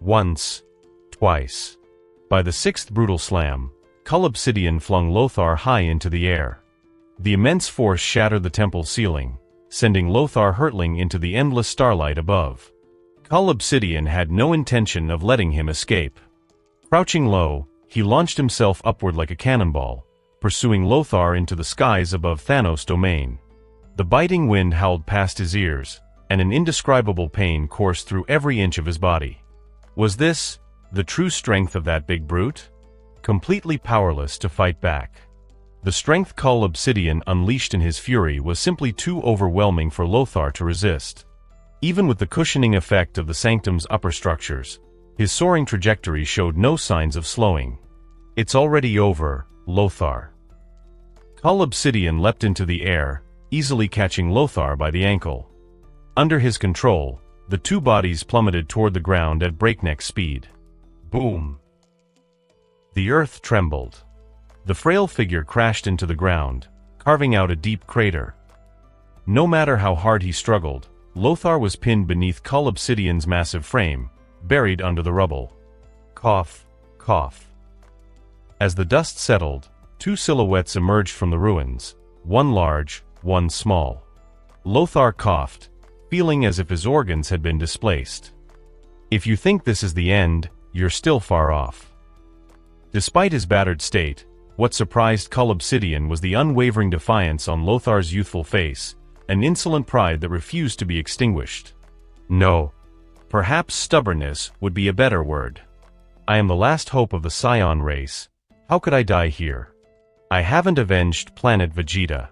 Once. Twice. By the sixth brutal slam, Cull Obsidian flung Lothar high into the air. The immense force shattered the temple ceiling, sending Lothar hurtling into the endless starlight above. Kull Obsidian had no intention of letting him escape. Crouching low, he launched himself upward like a cannonball, pursuing Lothar into the skies above Thanos' domain. The biting wind howled past his ears, and an indescribable pain coursed through every inch of his body. Was this the true strength of that big brute? Completely powerless to fight back. The strength Kull Obsidian unleashed in his fury was simply too overwhelming for Lothar to resist. Even with the cushioning effect of the Sanctum's upper structures, his soaring trajectory showed no signs of slowing. "It's already over, Lothar." Kull Obsidian leapt into the air, easily catching Lothar by the ankle. Under his control, the two bodies plummeted toward the ground at breakneck speed. Boom! The earth trembled. The frail figure crashed into the ground, carving out a deep crater. No matter how hard he struggled, Lothar was pinned beneath Kull Obsidian's massive frame, buried under the rubble. Cough, cough. As the dust settled, two silhouettes emerged from the ruins, one large, one small. Lothar coughed, feeling as if his organs had been displaced. If you think this is the end, you're still far off. Despite his battered state, what surprised Kull Obsidian was the unwavering defiance on Lothar's youthful face, an insolent pride that refused to be extinguished. No. Perhaps stubbornness would be a better word. I am the last hope of the Saiyan race. How could I die here? I haven't avenged Planet Vegeta.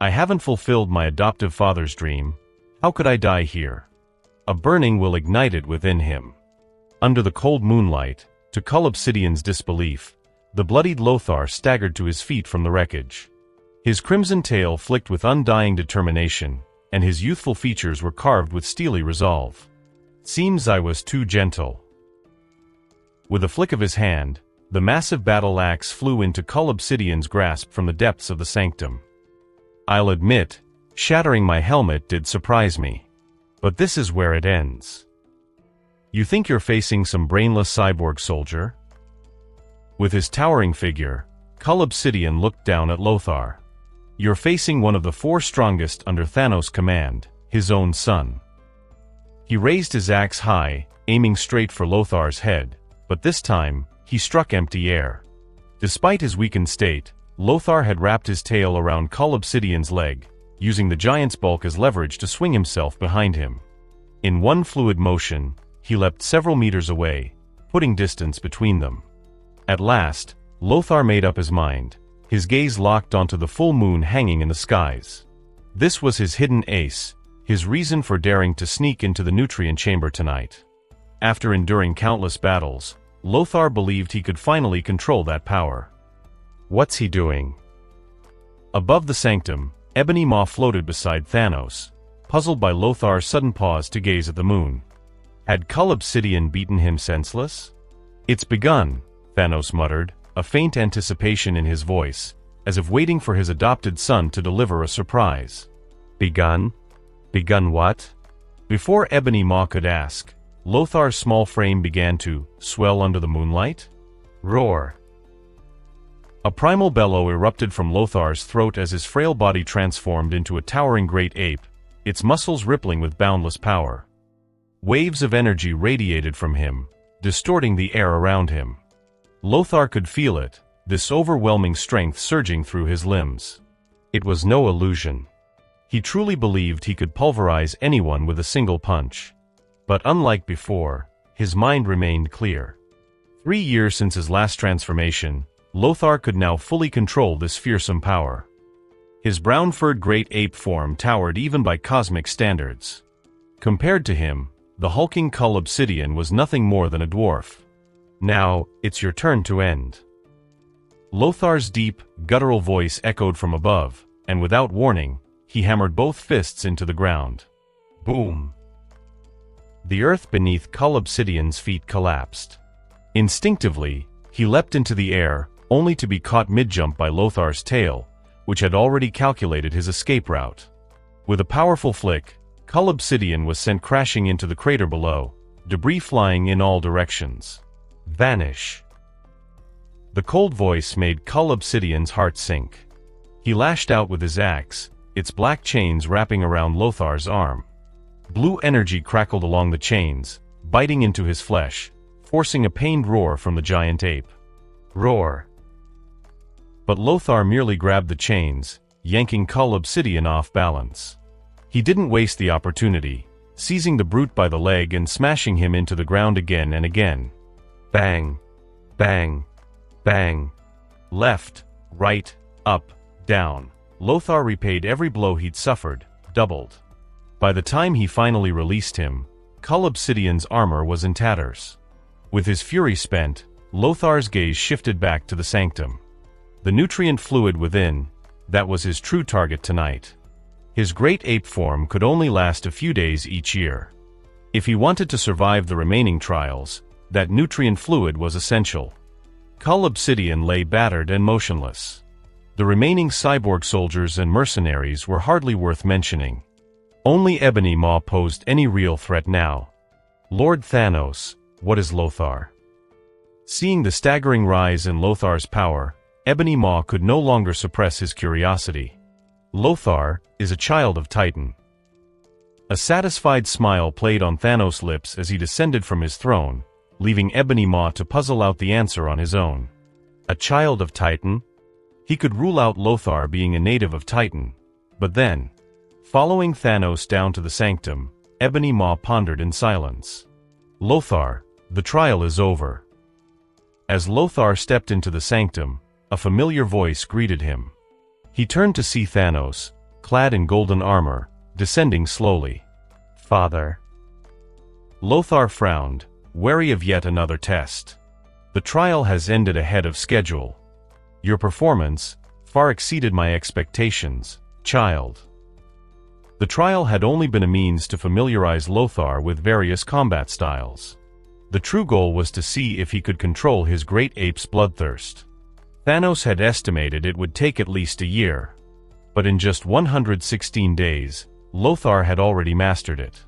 I haven't fulfilled my adoptive father's dream. How could I die here? A burning will ignite it within him. Under the cold moonlight, to Kull Obsidian's disbelief, the bloodied Lothar staggered to his feet from the wreckage. His crimson tail flicked with undying determination, and his youthful features were carved with steely resolve. "Seems I was too gentle." With a flick of his hand, the massive battle axe flew into Kull Obsidian's grasp from the depths of the sanctum. I'll admit, shattering my helmet did surprise me. But this is where it ends. You think you're facing some brainless cyborg soldier? With his towering figure, Kull Obsidian looked down at Lothar. You're facing one of the four strongest under Thanos' command, his own son. He raised his axe high, aiming straight for Lothar's head, but this time, he struck empty air. Despite his weakened state, Lothar had wrapped his tail around Kull Obsidian's leg, using the giant's bulk as leverage to swing himself behind him. In one fluid motion, he leapt several meters away, putting distance between them. At last, Lothar made up his mind, his gaze locked onto the full moon hanging in the skies. This was his hidden ace, his reason for daring to sneak into the nutrient chamber tonight. After enduring countless battles, Lothar believed he could finally control that power. What's he doing? Above the sanctum, Ebony Maw floated beside Thanos, puzzled by Lothar's sudden pause to gaze at the moon. Had Kull Obsidian beaten him senseless? "It's begun," Thanos muttered, a faint anticipation in his voice, as if waiting for his adopted son to deliver a surprise. Begun? Begun what? Before Ebony Maw could ask, Lothar's small frame began to swell under the moonlight. Roar. A primal bellow erupted from Lothar's throat as his frail body transformed into a towering great ape, its muscles rippling with boundless power. Waves of energy radiated from him, distorting the air around him. Lothar could feel it, this overwhelming strength surging through his limbs. It was no illusion. He truly believed he could pulverize anyone with a single punch. But unlike before, his mind remained clear. 3 years since his last transformation, Lothar could now fully control this fearsome power. His brown-furred great ape form towered even by cosmic standards. Compared to him, the hulking Kull Obsidian was nothing more than a dwarf. Now, it's your turn to end. Lothar's deep, guttural voice echoed from above, and without warning, he hammered both fists into the ground. Boom! The earth beneath Kull Obsidian's feet collapsed. Instinctively, he leapt into the air, only to be caught mid-jump by Lothar's tail, which had already calculated his escape route. With a powerful flick, Kull Obsidian was sent crashing into the crater below, debris flying in all directions. Vanish. The cold voice made Kull Obsidian's heart sink. He lashed out with his axe, its black chains wrapping around Lothar's arm. Blue energy crackled along the chains, biting into his flesh, forcing a pained roar from the giant ape. Roar! But Lothar merely grabbed the chains, yanking Kull Obsidian off balance. He didn't waste the opportunity, seizing the brute by the leg and smashing him into the ground again and again. Bang! Bang! Bang! Left, right, up, down. Lothar repaid every blow he'd suffered, doubled. By the time he finally released him, Kull Obsidian's armor was in tatters. With his fury spent, Lothar's gaze shifted back to the sanctum. The nutrient fluid within, that was his true target tonight. His great ape form could only last a few days each year. If he wanted to survive the remaining trials, that nutrient fluid was essential. Kull Obsidian lay battered and motionless. The remaining cyborg soldiers and mercenaries were hardly worth mentioning. Only Ebony Maw posed any real threat now. Lord Thanos, what is Lothar? Seeing the staggering rise in Lothar's power, Ebony Maw could no longer suppress his curiosity. Lothar is a child of Titan. A satisfied smile played on Thanos' lips as he descended from his throne, leaving Ebony Maw to puzzle out the answer on his own. A child of Titan? He could rule out Lothar being a native of Titan, but then, following Thanos down to the sanctum, Ebony Maw pondered in silence. Lothar, the trial is over. As Lothar stepped into the sanctum, a familiar voice greeted him. He turned to see Thanos, clad in golden armor, descending slowly. Father. Lothar frowned, wary of yet another test. The trial has ended ahead of schedule. Your performance far exceeded my expectations, child. The trial had only been a means to familiarize Lothar with various combat styles. The true goal was to see if he could control his great ape's bloodthirst. Thanos had estimated it would take at least a year. But in just 116 days, Lothar had already mastered it.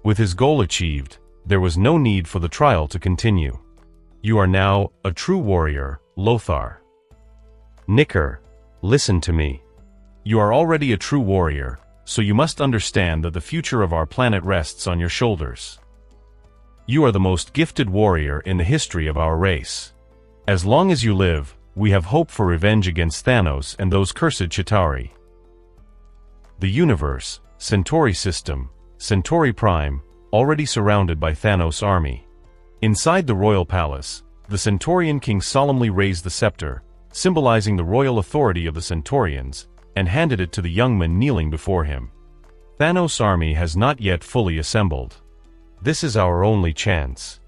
With his goal achieved, there was no need for the trial to continue. You are now a true warrior, Lothar. Nicker, listen to me. You are already a true warrior, so you must understand that the future of our planet rests on your shoulders. You are the most gifted warrior in the history of our race. As long as you live, we have hope for revenge against Thanos and those cursed Chitauri. The universe, Centauri system, Centauri Prime, already surrounded by Thanos' army. Inside the royal palace, the Centaurian king solemnly raised the scepter, symbolizing the royal authority of the Centaurians, and handed it to the young man kneeling before him. Thanos' army has not yet fully assembled. This is our only chance.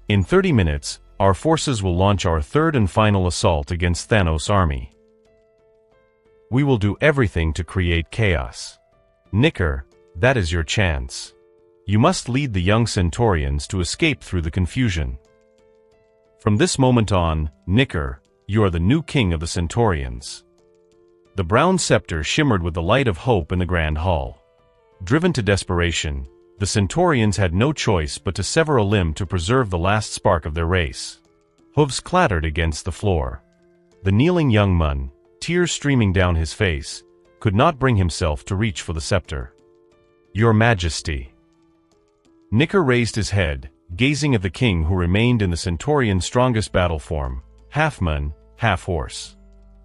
In 30 minutes, our forces will launch our third and final assault against Thanos' army. We will do everything to create chaos. Nicker, that is your chance. You must lead the young Centaurians to escape through the confusion. From this moment on, Nicker, you are the new king of the Centaurians. The brown scepter shimmered with the light of hope in the grand hall. Driven to desperation, the Centaurians had no choice but to sever a limb to preserve the last spark of their race. Hooves clattered against the floor. The kneeling young man, tears streaming down his face, could not bring himself to reach for the scepter. Your Majesty. Nicker raised his head, gazing at the king who remained in the Centaurian's strongest battle form, half man, half horse.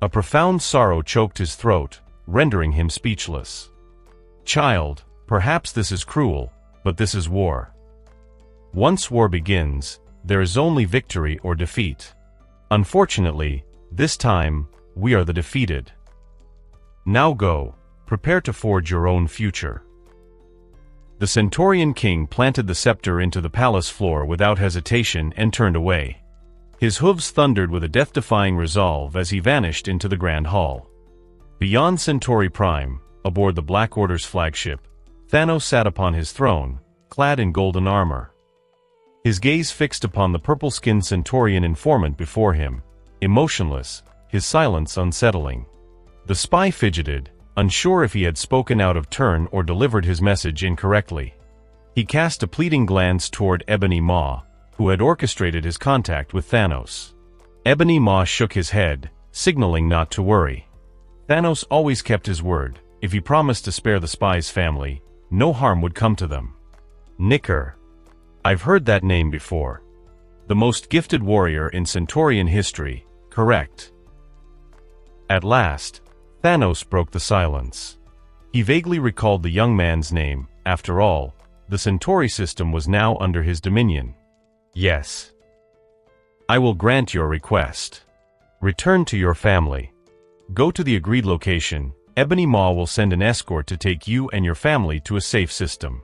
A profound sorrow choked his throat, rendering him speechless. Child, perhaps this is cruel, but this is war. Once war begins, there is only victory or defeat. Unfortunately, this time, we are the defeated. Now go, prepare to forge your own future. The Centaurian king planted the scepter into the palace floor without hesitation and turned away. His hooves thundered with a death-defying resolve as he vanished into the grand hall. Beyond Centauri Prime, aboard the Black Order's flagship, Thanos sat upon his throne, clad in golden armor. His gaze fixed upon the purple-skinned Centaurian informant before him, emotionless, his silence unsettling. The spy fidgeted, unsure if he had spoken out of turn or delivered his message incorrectly. He cast a pleading glance toward Ebony Maw, who had orchestrated his contact with Thanos. Ebony Maw shook his head, signaling not to worry. Thanos always kept his word. If he promised to spare the spy's family, no harm would come to them. Nicker. I've heard that name before. The most gifted warrior in Centaurian history, correct? At last, Thanos broke the silence. He vaguely recalled the young man's name. After all, the Centauri system was now under his dominion. Yes. I will grant your request. Return to your family. Go to the agreed location. Ebony Maw will send an escort to take you and your family to a safe system.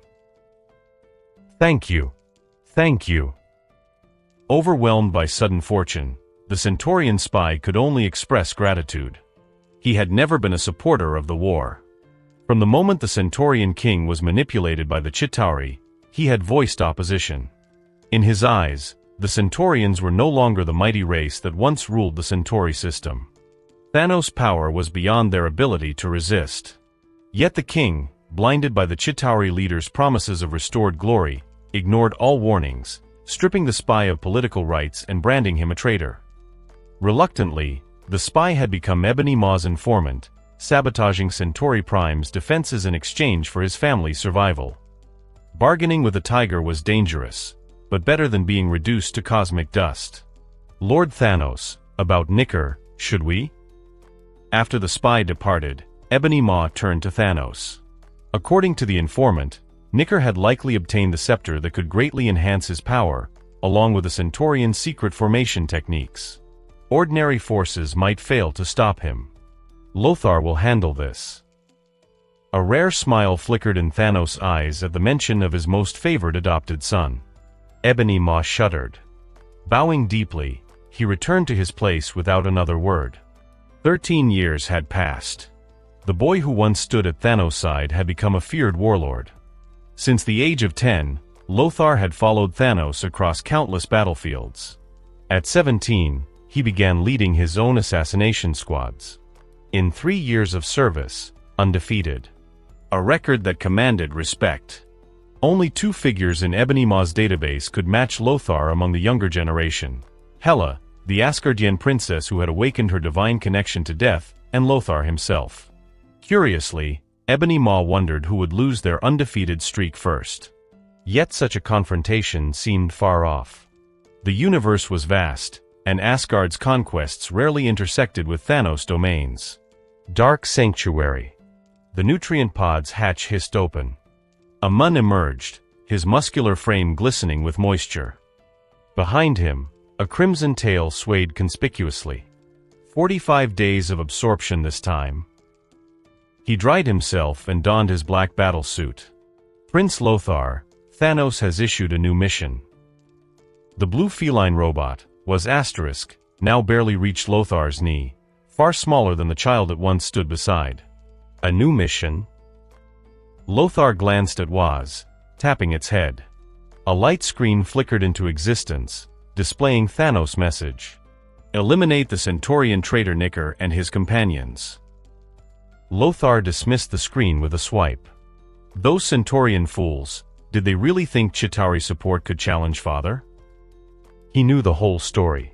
Thank you. Thank you. Overwhelmed by sudden fortune, the Centaurian spy could only express gratitude. He had never been a supporter of the war. From the moment the Centaurian king was manipulated by the Chitauri, he had voiced opposition. In his eyes, the Centaurians were no longer the mighty race that once ruled the Centauri system. Thanos' power was beyond their ability to resist. Yet the king, blinded by the Chitauri leader's promises of restored glory, ignored all warnings, stripping the spy of political rights and branding him a traitor. Reluctantly, the spy had become Ebony Maw's informant, sabotaging Centauri Prime's defenses in exchange for his family's survival. Bargaining with a tiger was dangerous, but better than being reduced to cosmic dust. Lord Thanos, about Nicker, should we? After the spy departed, Ebony Maw turned to Thanos. According to the informant, Nicker had likely obtained the scepter that could greatly enhance his power, along with the Centaurian secret formation techniques. Ordinary forces might fail to stop him. Lothar will handle this. A rare smile flickered in Thanos' eyes at the mention of his most favored adopted son. Ebony Maw shuddered. Bowing deeply, he returned to his place without another word. 13 years had passed. The boy who once stood at Thanos' side had become a feared warlord. Since the age of 10, Lothar had followed Thanos across countless battlefields. At 17, he began leading his own assassination squads. In 3 years of service, undefeated. A record that commanded respect. Only 2 figures in Ebony Maw's database could match Lothar among the younger generation. Hela, the Asgardian princess who had awakened her divine connection to death, and Lothar himself. Curiously, Ebony Maw wondered who would lose their undefeated streak first. Yet such a confrontation seemed far off. The universe was vast, and Asgard's conquests rarely intersected with Thanos' domains. Dark Sanctuary. The nutrient pod's hatch hissed open. A Mun emerged, his muscular frame glistening with moisture. Behind him, a crimson tail swayed conspicuously. 45 days of absorption this time. He dried himself and donned his black battle suit. Prince Lothar, Thanos has issued a new mission. The blue feline robot was Asterisk, now barely reached Lothar's knee, far smaller than the child it once stood beside. A new mission? Lothar glanced at Waz, tapping its head. A light screen flickered into existence, displaying Thanos' message. Eliminate the Centaurian traitor Nicker and his companions. Lothar dismissed the screen with a swipe. Those Centaurian fools, did they really think Chitauri support could challenge Father? He knew the whole story.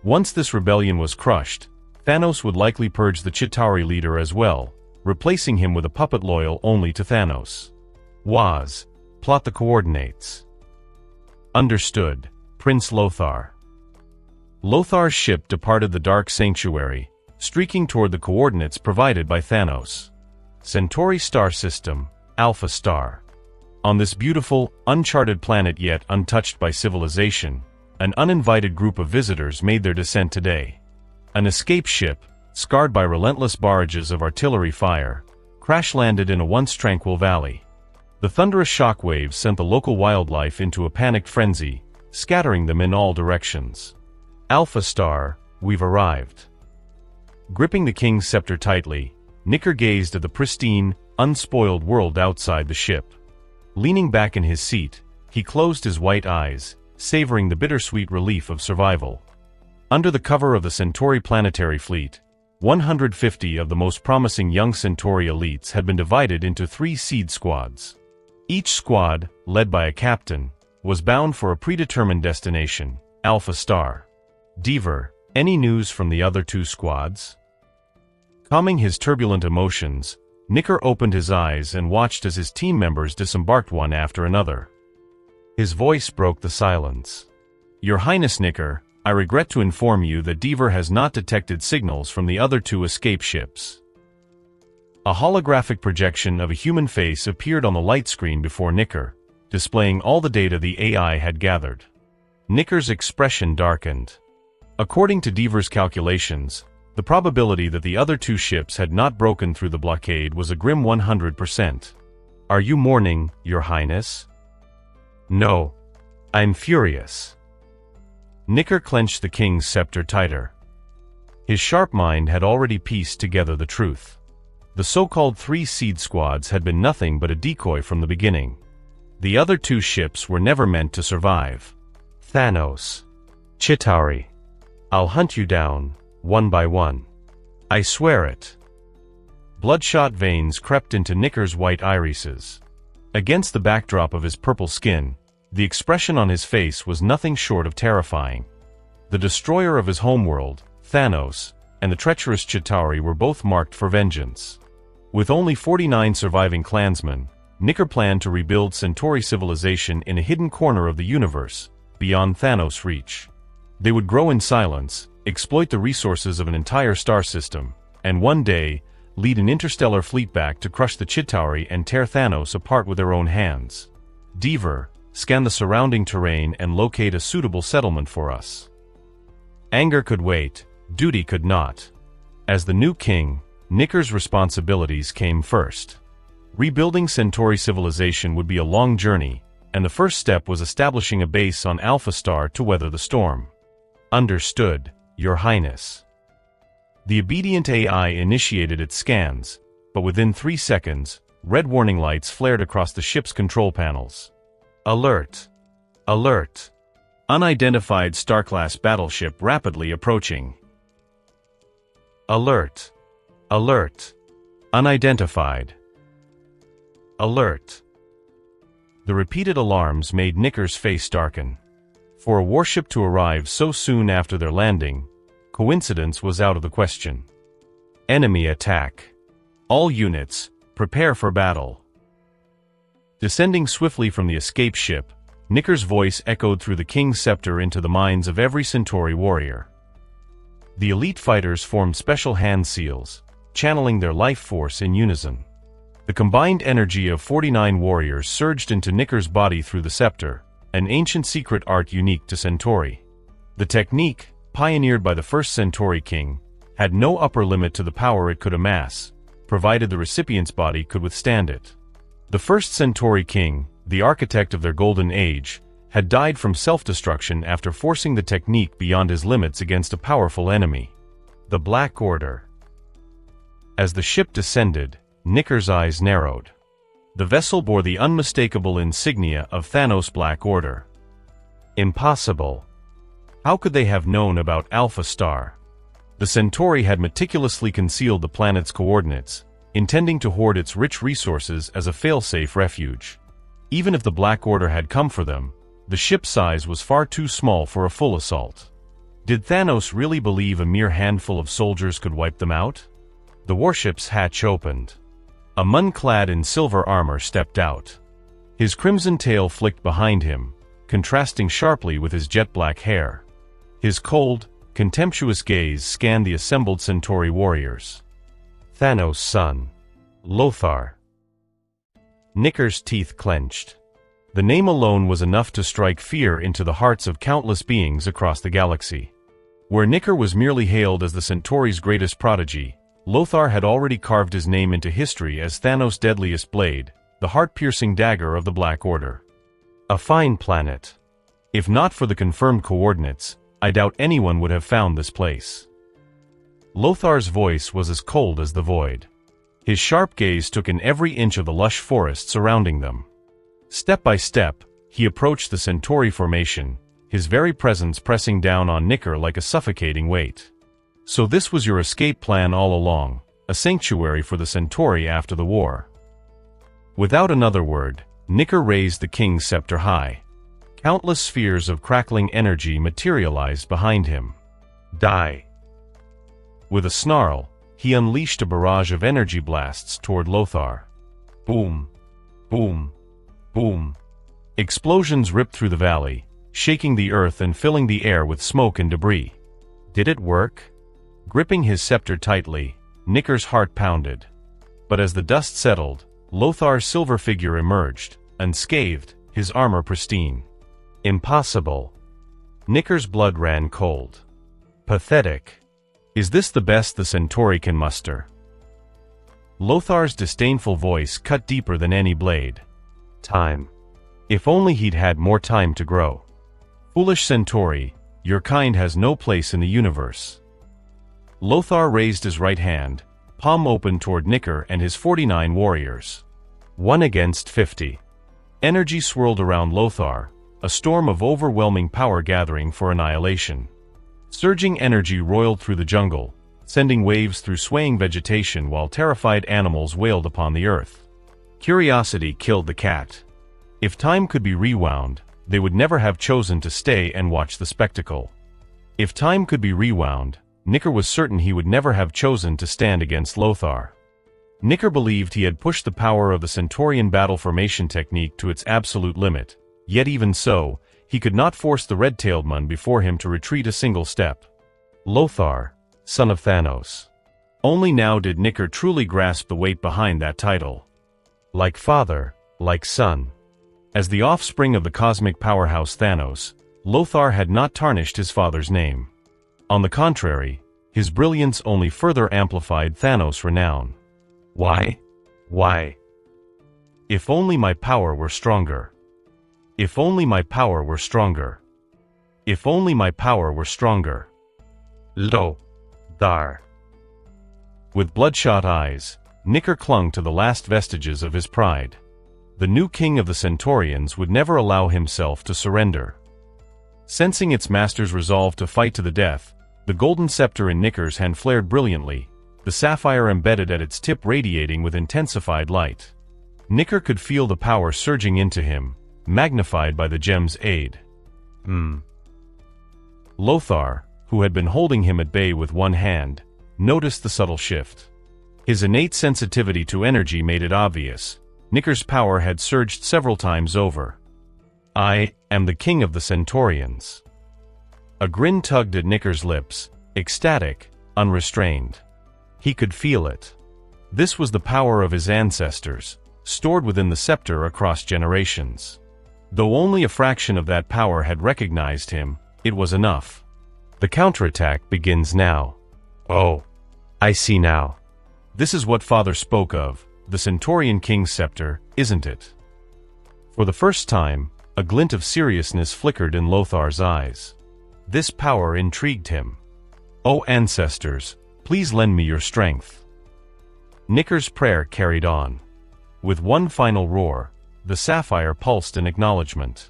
Once this rebellion was crushed, Thanos would likely purge the Chitauri leader as well, replacing him with a puppet loyal only to Thanos. Waz, plot the coordinates. Understood, Prince Lothar. Lothar's ship departed the Dark Sanctuary, streaking toward the coordinates provided by Thanos. Centauri star system, Alpha Star. On this beautiful, uncharted planet yet untouched by civilization, an uninvited group of visitors made their descent today. An escape ship, scarred by relentless barrages of artillery fire, crash-landed in a once tranquil valley. The thunderous shockwaves sent the local wildlife into a panicked frenzy, scattering them in all directions. Alpha Star, we've arrived. Gripping the king's scepter tightly, Nicker gazed at the pristine, unspoiled world outside the ship. Leaning back in his seat, he closed his white eyes, savoring the bittersweet relief of survival. Under the cover of the Centauri planetary fleet, 150 of the most promising young Centauri elites had been divided into 3 seed squads. Each squad, led by a captain, was bound for a predetermined destination, Alpha Star. Deaver, any news from the other 2 squads? Calming his turbulent emotions, Nicker opened his eyes and watched as his team members disembarked one after another. His voice broke the silence. "Your Highness Nicker, I regret to inform you that Deaver has not detected signals from the other two escape ships." A holographic projection of a human face appeared on the light screen before Nicker, displaying all the data the AI had gathered. Nicker's expression darkened. According to Deaver's calculations, the probability that the other two ships had not broken through the blockade was a grim 100%. "Are you mourning, Your Highness?" "No. I'm furious." Nicker clenched the king's scepter tighter. His sharp mind had already pieced together the truth. The so-called 3 seed squads had been nothing but a decoy from the beginning. The other two ships were never meant to survive. "Thanos. Chitauri. I'll hunt you down, one by one. I swear it." Bloodshot veins crept into Nicker's white irises. Against the backdrop of his purple skin, the expression on his face was nothing short of terrifying. The destroyer of his homeworld, Thanos, and the treacherous Chitauri were both marked for vengeance. With only 49 surviving clansmen, Nicker planned to rebuild Centauri civilization in a hidden corner of the universe, beyond Thanos' reach. They would grow in silence, exploit the resources of an entire star system, and one day, lead an interstellar fleet back to crush the Chitauri and tear Thanos apart with their own hands. Deaver, scan the surrounding terrain and locate a suitable settlement for us. Anger could wait, duty could not. As the new king, Nicker's responsibilities came first. Rebuilding Centauri civilization would be a long journey, and the first step was establishing a base on Alpha Star to weather the storm. "Understood, Your Highness." The obedient AI initiated its scans, but within 3 seconds, red warning lights flared across the ship's control panels. "Alert! Alert! Unidentified Star-class battleship rapidly approaching. Alert! Alert! Unidentified. Alert!" The repeated alarms made Nicker's face darken. For a warship to arrive so soon after their landing, coincidence was out of the question. "Enemy attack. All units, prepare for battle." Descending swiftly from the escape ship, Nicker's voice echoed through the king's scepter into the minds of every Centauri warrior. The elite fighters formed special hand seals, channeling their life force in unison. The combined energy of 49 warriors surged into Nicker's body through the scepter, an ancient secret art unique to Centauri. The technique, pioneered by the first Centauri king, had no upper limit to the power it could amass, provided the recipient's body could withstand it. The first Centauri king, the architect of their golden age, had died from self-destruction after forcing the technique beyond his limits against a powerful enemy. The Black Order. As the ship descended, Nicker's eyes narrowed. The vessel bore the unmistakable insignia of Thanos' Black Order. Impossible. How could they have known about Alpha Star? The Centauri had meticulously concealed the planet's coordinates, intending to hoard its rich resources as a fail-safe refuge. Even if the Black Order had come for them, the ship's size was far too small for a full assault. Did Thanos really believe a mere handful of soldiers could wipe them out? The warship's hatch opened. A Mun clad in silver armor stepped out. His crimson tail flicked behind him, contrasting sharply with his jet-black hair. His cold, contemptuous gaze scanned the assembled Centauri warriors. Thanos' son. Lothar. Nicker's teeth clenched. The name alone was enough to strike fear into the hearts of countless beings across the galaxy. Where Nicker was merely hailed as the Centauri's greatest prodigy, Lothar had already carved his name into history as Thanos' deadliest blade, the heart-piercing dagger of the Black Order. A fine planet. If not for the confirmed coordinates, I doubt anyone would have found this place. Lothar's voice was as cold as the void. His sharp gaze took in every inch of the lush forest surrounding them. Step by step, he approached the Centauri formation, his very presence pressing down on Nicker like a suffocating weight. So this was your escape plan all along, a sanctuary for the Centauri after the war. Without another word, Nicker raised the king's scepter high. Countless spheres of crackling energy materialized behind him. Die. With a snarl, he unleashed a barrage of energy blasts toward Lothar. Boom! Boom! Boom! Explosions ripped through the valley, shaking the earth and filling the air with smoke and debris. Did it work? Gripping his scepter tightly, Nicker's heart pounded. But as the dust settled, Lothar's silver figure emerged, unscathed, his armor pristine. Impossible. Nicker's blood ran cold. Pathetic. Is this the best the Centauri can muster? Lothar's disdainful voice cut deeper than any blade. Time. If only he'd had more time to grow. Foolish Centauri, your kind has no place in the universe. Lothar raised his right hand, palm open toward Nicker and his 49 warriors. 1 against 50. Energy swirled around Lothar, a storm of overwhelming power gathering for annihilation. Surging energy roiled through the jungle, sending waves through swaying vegetation while terrified animals wailed upon the earth. Curiosity killed the cat. If time could be rewound, they would never have chosen to stay and watch the spectacle. If time could be rewound, Nicker was certain he would never have chosen to stand against Lothar. Nicker believed he had pushed the power of the Centaurian battle formation technique to its absolute limit, yet even so, he could not force the red-tailed man before him to retreat a single step. Lothar, son of Thanos. Only now did Nicker truly grasp the weight behind that title. Like father, like son. As the offspring of the cosmic powerhouse Thanos, Lothar had not tarnished his father's name. On the contrary, his brilliance only further amplified Thanos' renown. Why? Why? If only my power were stronger. If only my power were stronger. If only my power were stronger. Lo-Thar. With bloodshot eyes, Nicker clung to the last vestiges of his pride. The new king of the Centaurians would never allow himself to surrender. Sensing its master's resolve to fight to the death, the golden scepter in Nicker's hand flared brilliantly, the sapphire embedded at its tip radiating with intensified light. Nicker could feel the power surging into him, magnified by the gem's aid. Lothar, who had been holding him at bay with one hand, noticed the subtle shift. His innate sensitivity to energy made it obvious. Nicker's power had surged several times over. I am the king of the Centaurians. A grin tugged at Nicker's lips, ecstatic, unrestrained. He could feel it. This was the power of his ancestors, stored within the scepter across generations. Though only a fraction of that power had recognized him, it was enough. The counterattack begins now. Oh, I see now. This is what Father spoke of, the Centaurian King's scepter, isn't it? For the first time, a glint of seriousness flickered in Lothar's eyes. This power intrigued him. Oh ancestors, please lend me your strength. Nicker's prayer carried on. With one final roar, the sapphire pulsed in acknowledgement.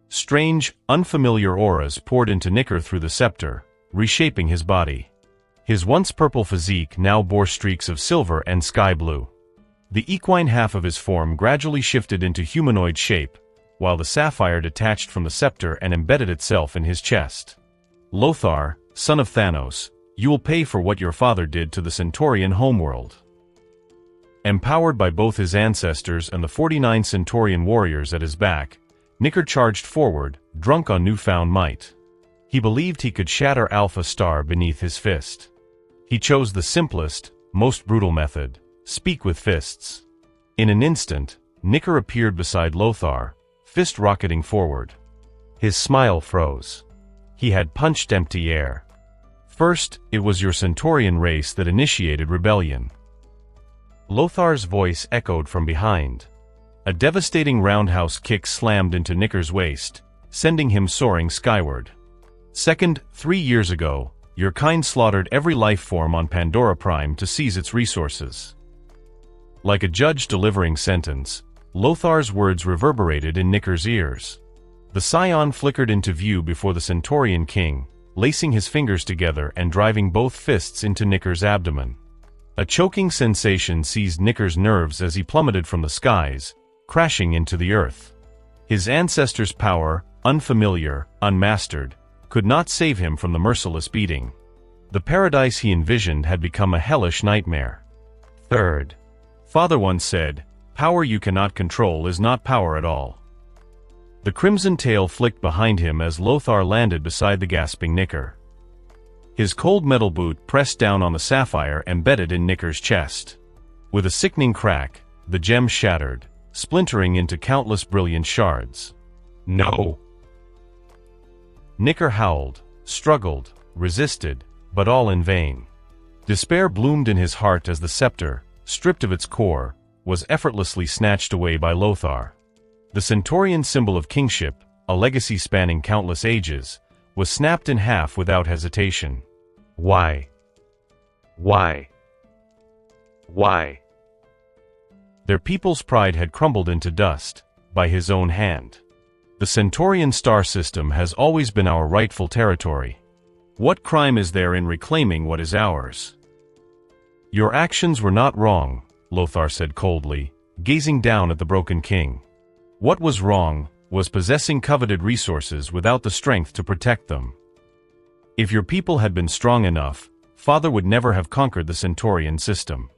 Strange, unfamiliar auras poured into Nicker through the scepter, reshaping his body. His once purple physique now bore streaks of silver and sky blue. The equine half of his form gradually shifted into humanoid shape, while the sapphire detached from the scepter and embedded itself in his chest. Lothar, son of Thanos, you will pay for what your father did to the Centaurian homeworld. Empowered by both his ancestors and the 49 Centaurian warriors at his back, Nicker charged forward, drunk on newfound might. He believed he could shatter Alpha Star beneath his fist. He chose the simplest, most brutal method: speak with fists. In an instant, Nicker appeared beside Lothar, fist rocketing forward. His smile froze. He had punched empty air. First, it was your Centaurian race that initiated rebellion. Lothar's voice echoed from behind. A devastating roundhouse kick slammed into Nicker's waist, sending him soaring skyward. Second, 3 years ago, your kind slaughtered every life form on Pandora Prime to seize its resources. Like a judge delivering sentence, Lothar's words reverberated in Nicker's ears. The Saiyan flickered into view before the Centaurian king, lacing his fingers together and driving both fists into Nicker's abdomen. A choking sensation seized Nicker's nerves as he plummeted from the skies, crashing into the earth. His ancestors' power, unfamiliar, unmastered, could not save him from the merciless beating. The paradise he envisioned had become a hellish nightmare. Third, Father once said, "Power you cannot control is not power at all." The crimson tail flicked behind him as Lothar landed beside the gasping Nicker. His cold metal boot pressed down on the sapphire embedded in Nicker's chest. With a sickening crack, the gem shattered, splintering into countless brilliant shards. "No!" Nicker howled, struggled, resisted, but all in vain. Despair bloomed in his heart as the scepter, stripped of its core, was effortlessly snatched away by Lothar. The Centaurian symbol of kingship, a legacy spanning countless ages, was snapped in half without hesitation. Why? Why? Why? Their people's pride had crumbled into dust, by his own hand. The Centaurian star system has always been our rightful territory. What crime is there in reclaiming what is ours? Your actions were not wrong, Lothar said coldly, gazing down at the broken king. What was wrong was possessing coveted resources without the strength to protect them. If your people had been strong enough, Father would never have conquered the Centaurian system.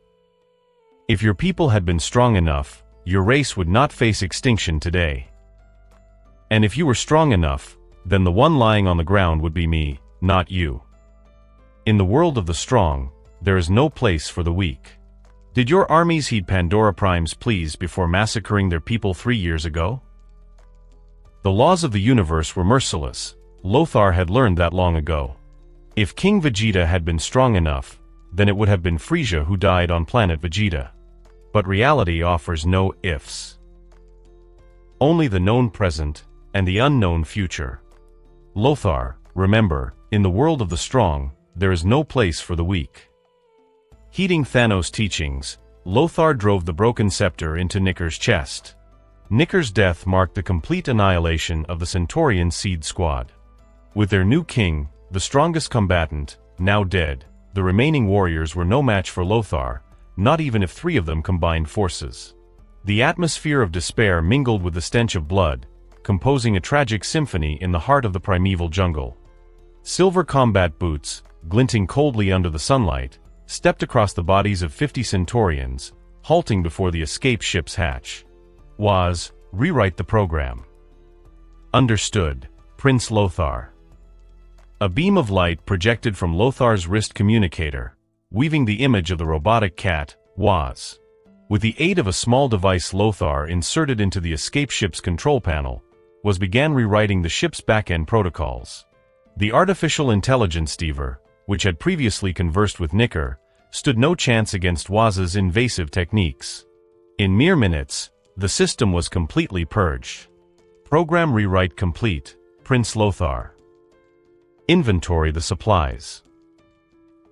If your people had been strong enough, your race would not face extinction today. And if you were strong enough, then the one lying on the ground would be me, not you. In the world of the strong, there is no place for the weak. Did your armies heed Pandora Prime's pleas before massacring their people 3 years ago? The laws of the universe were merciless. Lothar had learned that long ago. If King Vegeta had been strong enough, then it would have been Frieza who died on Planet Vegeta. But reality offers no ifs. Only the known present and the unknown future. Lothar, remember, in the world of the strong, there is no place for the weak. Heeding Thanos' teachings, Lothar drove the broken scepter into Nicker's chest. Nicker's death marked the complete annihilation of the Centaurian Seed Squad. With their new king, the strongest combatant, now dead, the remaining warriors were no match for Lothar, not even if 3 of them combined forces. The atmosphere of despair mingled with the stench of blood, composing a tragic symphony in the heart of the primeval jungle. Silver combat boots, glinting coldly under the sunlight, stepped across the bodies of 50 Centaurians, halting before the escape ship's hatch. Rewrite the program. Understood, Prince Lothar. A beam of light projected from Lothar's wrist communicator, weaving the image of the robotic cat, Waz. With the aid of a small device Lothar inserted into the escape ship's control panel, began rewriting the ship's back-end protocols. The artificial intelligence Stever, which had previously conversed with Nicker, stood no chance against Waz's invasive techniques. In mere minutes, the system was completely purged. Program rewrite complete, Prince Lothar. Inventory the supplies.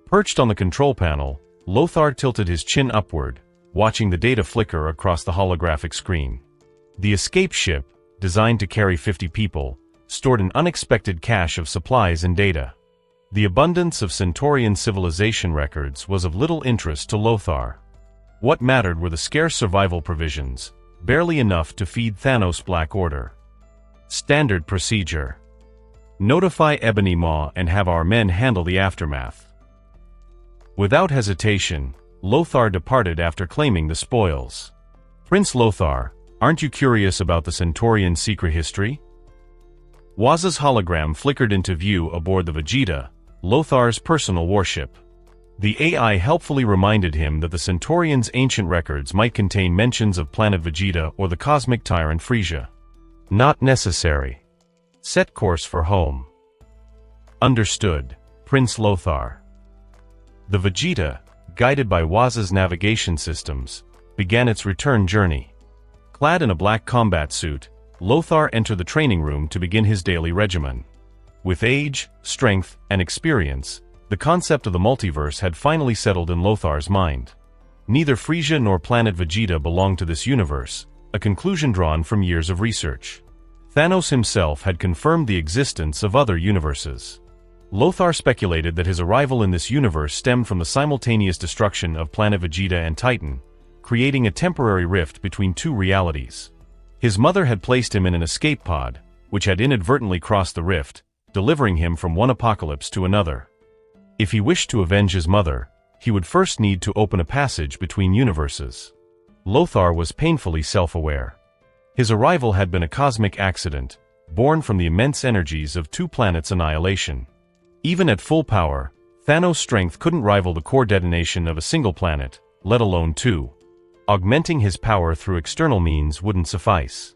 Perched on the control panel, Lothar tilted his chin upward, watching the data flicker across the holographic screen. The escape ship, designed to carry 50 people, stored an unexpected cache of supplies and data. The abundance of Centaurian civilization records was of little interest to Lothar. What mattered were the scarce survival provisions, barely enough to feed Thanos' Black Order. Standard procedure. Notify Ebony Maw and have our men handle the aftermath. Without hesitation, Lothar departed after claiming the spoils. Prince Lothar, aren't you curious about the Centaurian secret history? Waz's hologram flickered into view aboard the Vegeta, Lothar's personal warship. The AI helpfully reminded him that the Centaurians' ancient records might contain mentions of Planet Vegeta or the cosmic tyrant Frieza. Not necessary. Set course for home. Understood, Prince Lothar. The Vegeta, guided by Waz's navigation systems, began its return journey. Clad in a black combat suit, Lothar entered the training room to begin his daily regimen. With age, strength, and experience, the concept of the multiverse had finally settled in Lothar's mind. Neither Frieza nor Planet Vegeta belonged to this universe, a conclusion drawn from years of research. Thanos himself had confirmed the existence of other universes. Lothar speculated that his arrival in this universe stemmed from the simultaneous destruction of Planet Vegeta and Titan, creating a temporary rift between 2 realities. His mother had placed him in an escape pod, which had inadvertently crossed the rift, delivering him from one apocalypse to another. If he wished to avenge his mother, he would first need to open a passage between universes. Lothar was painfully self-aware. His arrival had been a cosmic accident, born from the immense energies of two planets' annihilation. Even at full power, Thanos' strength couldn't rival the core detonation of a single planet, let alone two. Augmenting his power through external means wouldn't suffice.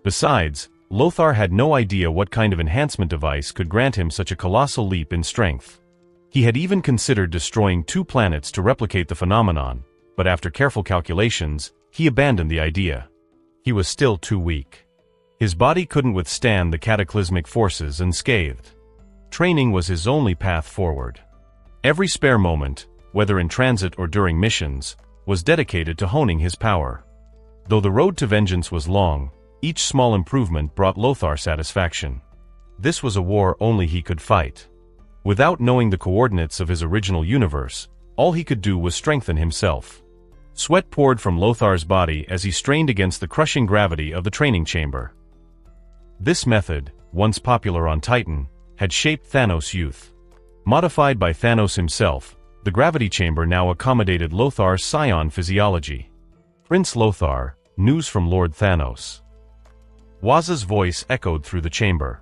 Besides, Lothar had no idea what kind of enhancement device could grant him such a colossal leap in strength. He had even considered destroying two planets to replicate the phenomenon, but after careful calculations, he abandoned the idea. He was still too weak. His body couldn't withstand the cataclysmic forces unscathed. Training was his only path forward. Every spare moment, whether in transit or during missions, was dedicated to honing his power. Though the road to vengeance was long, each small improvement brought Lothar satisfaction. This was a war only he could fight. Without knowing the coordinates of his original universe, all he could do was strengthen himself. Sweat poured from Lothar's body as he strained against the crushing gravity of the training chamber. This method, once popular on Titan, had shaped Thanos' youth. Modified by Thanos himself, the gravity chamber now accommodated Lothar's Saiyan physiology. Prince Lothar, news from Lord Thanos. Waza's voice echoed through the chamber.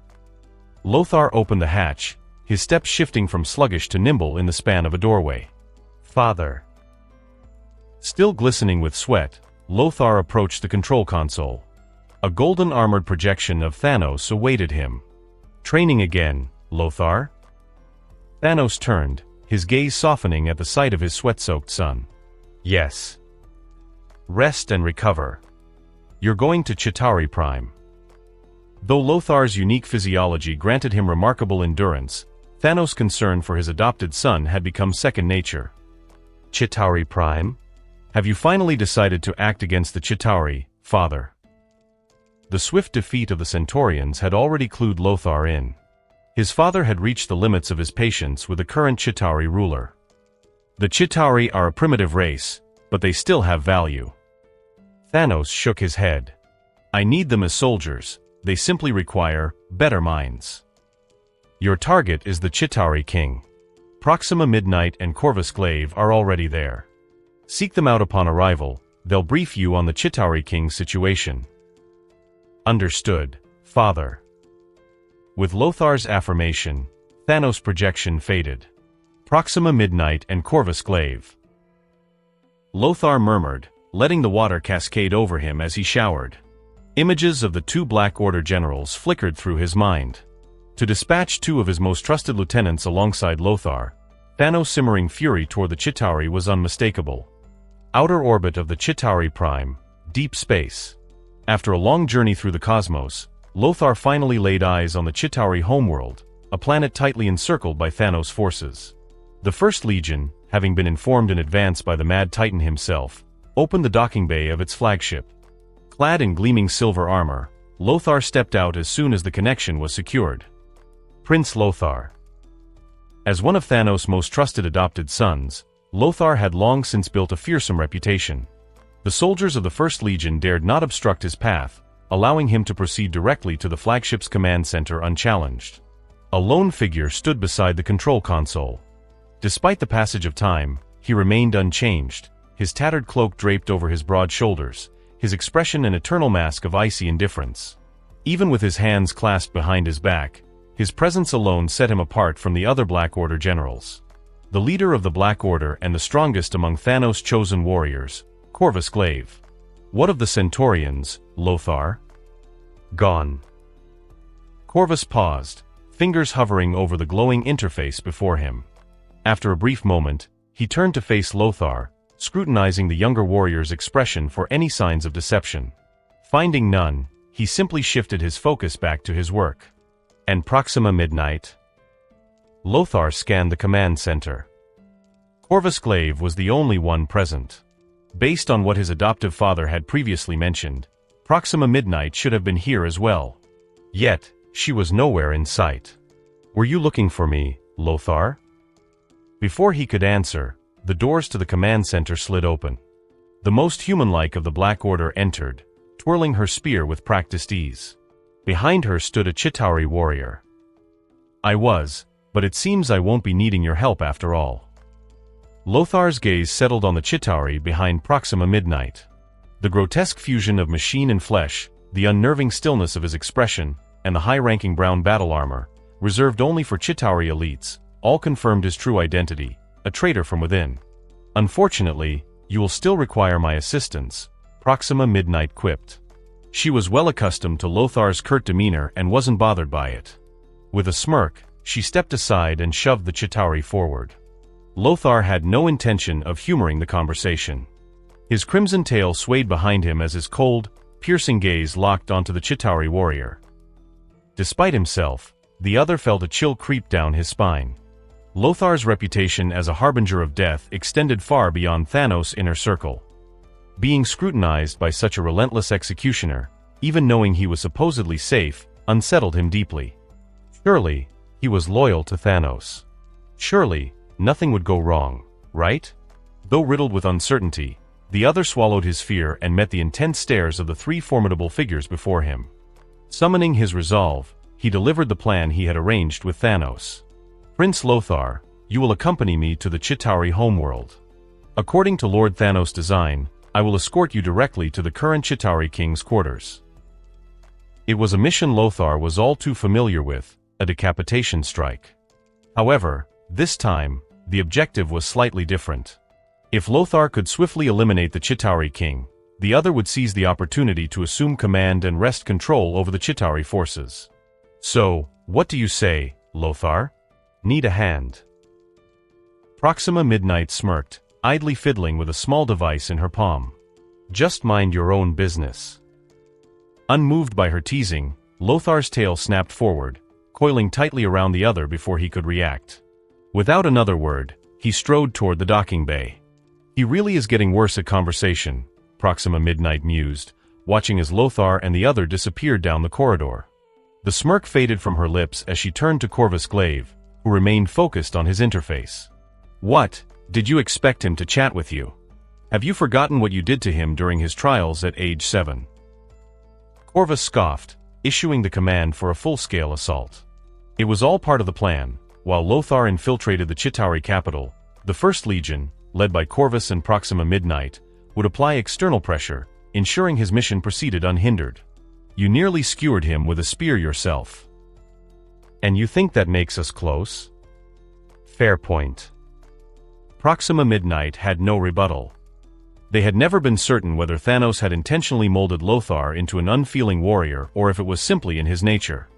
Lothar opened the hatch, his steps shifting from sluggish to nimble in the span of a doorway. Father. Still glistening with sweat, Lothar approached the control console. A golden armored projection of Thanos awaited him. Training again, Lothar? Thanos turned, his gaze softening at the sight of his sweat-soaked son. Yes. Rest and recover. You're going to Chitauri Prime. Though Lothar's unique physiology granted him remarkable endurance, Thanos' concern for his adopted son had become second nature. Chitauri Prime? Have you finally decided to act against the Chitauri, father? The swift defeat of the Centaurians had already clued Lothar in. His father had reached the limits of his patience with the current Chitauri ruler. The Chitauri are a primitive race, but they still have value. Thanos shook his head. I need them as soldiers, they simply require better minds. Your target is the Chitauri King. Proxima Midnight and Corvus Glaive are already there. Seek them out upon arrival, they'll brief you on the Chitauri King's situation. Understood, father. With Lothar's affirmation, Thanos' projection faded. Proxima Midnight and Corvus Glaive. Lothar murmured, letting the water cascade over him as he showered. Images of the two Black Order generals flickered through his mind. To dispatch two of his most trusted lieutenants alongside Lothar, Thanos' simmering fury toward the Chitauri was unmistakable. Outer orbit of the Chitauri Prime, deep space. After a long journey through the cosmos, Lothar finally laid eyes on the Chitauri homeworld, a planet tightly encircled by Thanos' forces. The First Legion, having been informed in advance by the Mad Titan himself, opened the docking bay of its flagship. Clad in gleaming silver armor, Lothar stepped out as soon as the connection was secured. Prince Lothar. As one of Thanos' most trusted adopted sons, Lothar had long since built a fearsome reputation. The soldiers of the First Legion dared not obstruct his path, allowing him to proceed directly to the flagship's command center unchallenged. A lone figure stood beside the control console. Despite the passage of time, he remained unchanged, his tattered cloak draped over his broad shoulders, his expression an eternal mask of icy indifference. Even with his hands clasped behind his back, his presence alone set him apart from the other Black Order generals. The leader of the Black Order and the strongest among Thanos' chosen warriors, Corvus Glaive. What of the Centaurians, Lothar? Gone. Corvus paused, fingers hovering over the glowing interface before him. After a brief moment, he turned to face Lothar, scrutinizing the younger warrior's expression for any signs of deception. Finding none, he simply shifted his focus back to his work. And Proxima Midnight? Lothar scanned the command center. Corvus Glaive was the only one present. Based on what his adoptive father had previously mentioned, Proxima Midnight should have been here as well. Yet, she was nowhere in sight. Were you looking for me, Lothar? Before he could answer, the doors to the command center slid open. The most human-like of the Black Order entered, twirling her spear with practiced ease. Behind her stood a Chitauri warrior. I was, but it seems I won't be needing your help after all. Lothar's gaze settled on the Chitauri behind Proxima Midnight. The grotesque fusion of machine and flesh, the unnerving stillness of his expression, and the high-ranking brown battle armor, reserved only for Chitauri elites, all confirmed his true identity, a traitor from within. Unfortunately, you will still require my assistance, Proxima Midnight quipped. She was well accustomed to Lothar's curt demeanor and wasn't bothered by it. With a smirk, she stepped aside and shoved the Chitauri forward. Lothar had no intention of humoring the conversation. His crimson tail swayed behind him as his cold, piercing gaze locked onto the Chitauri warrior. Despite himself, the other felt a chill creep down his spine. Lothar's reputation as a harbinger of death extended far beyond Thanos' inner circle. Being scrutinized by such a relentless executioner, even knowing he was supposedly safe, unsettled him deeply. Surely, he was loyal to Thanos. Surely, nothing would go wrong, right? Though riddled with uncertainty, the other swallowed his fear and met the intense stares of the three formidable figures before him. Summoning his resolve, he delivered the plan he had arranged with Thanos. Prince Lothar, you will accompany me to the Chitauri homeworld. According to Lord Thanos' design, I will escort you directly to the current Chitauri king's quarters. It was a mission Lothar was all too familiar with, a decapitation strike. However, this time, the objective was slightly different. If Lothar could swiftly eliminate the Chitauri king, the other would seize the opportunity to assume command and wrest control over the Chitauri forces. So, what do you say, Lothar? Need a hand? Proxima Midnight smirked, idly fiddling with a small device in her palm. Just mind your own business. Unmoved by her teasing, Lothar's tail snapped forward, coiling tightly around the other before he could react. Without another word, he strode toward the docking bay. He really is getting worse at conversation, Proxima Midnight mused, watching as Lothar and the other disappeared down the corridor. The smirk faded from her lips as she turned to Corvus Glaive, who remained focused on his interface. What, did you expect him to chat with you? Have you forgotten what you did to him during his trials at age 7? Corvus scoffed, issuing the command for a full-scale assault. It was all part of the plan. While Lothar infiltrated the Chitauri capital, the First Legion, led by Corvus and Proxima Midnight, would apply external pressure, ensuring his mission proceeded unhindered. You nearly skewered him with a spear yourself. And you think that makes us close? Fair point. Proxima Midnight had no rebuttal. They had never been certain whether Thanos had intentionally molded Lothar into an unfeeling warrior or if it was simply in his nature.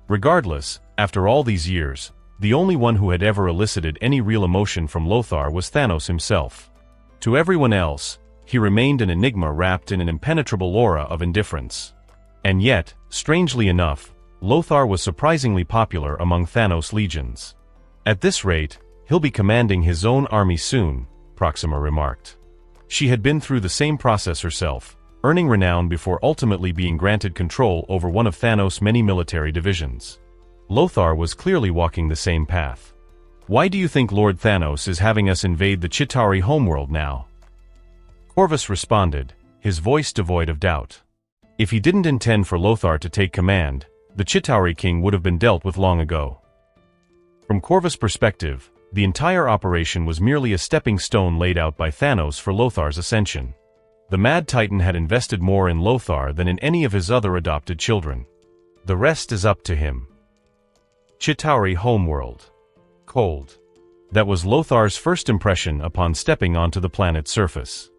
Regardless, after all these years, the only one who had ever elicited any real emotion from Lothar was Thanos himself. To everyone else, he remained an enigma wrapped in an impenetrable aura of indifference. And yet, strangely enough, Lothar was surprisingly popular among Thanos' legions. At this rate, he'll be commanding his own army soon, Proxima remarked. She had been through the same process herself, earning renown before ultimately being granted control over one of Thanos' many military divisions. Lothar was clearly walking the same path. Why do you think Lord Thanos is having us invade the Chitauri homeworld now? Corvus responded, his voice devoid of doubt. If he didn't intend for Lothar to take command, the Chitauri king would have been dealt with long ago. From Corvus' perspective, the entire operation was merely a stepping stone laid out by Thanos for Lothar's ascension. The Mad Titan had invested more in Lothar than in any of his other adopted children. The rest is up to him. Chitauri homeworld. Cold. That was Lothar's first impression upon stepping onto the planet's surface.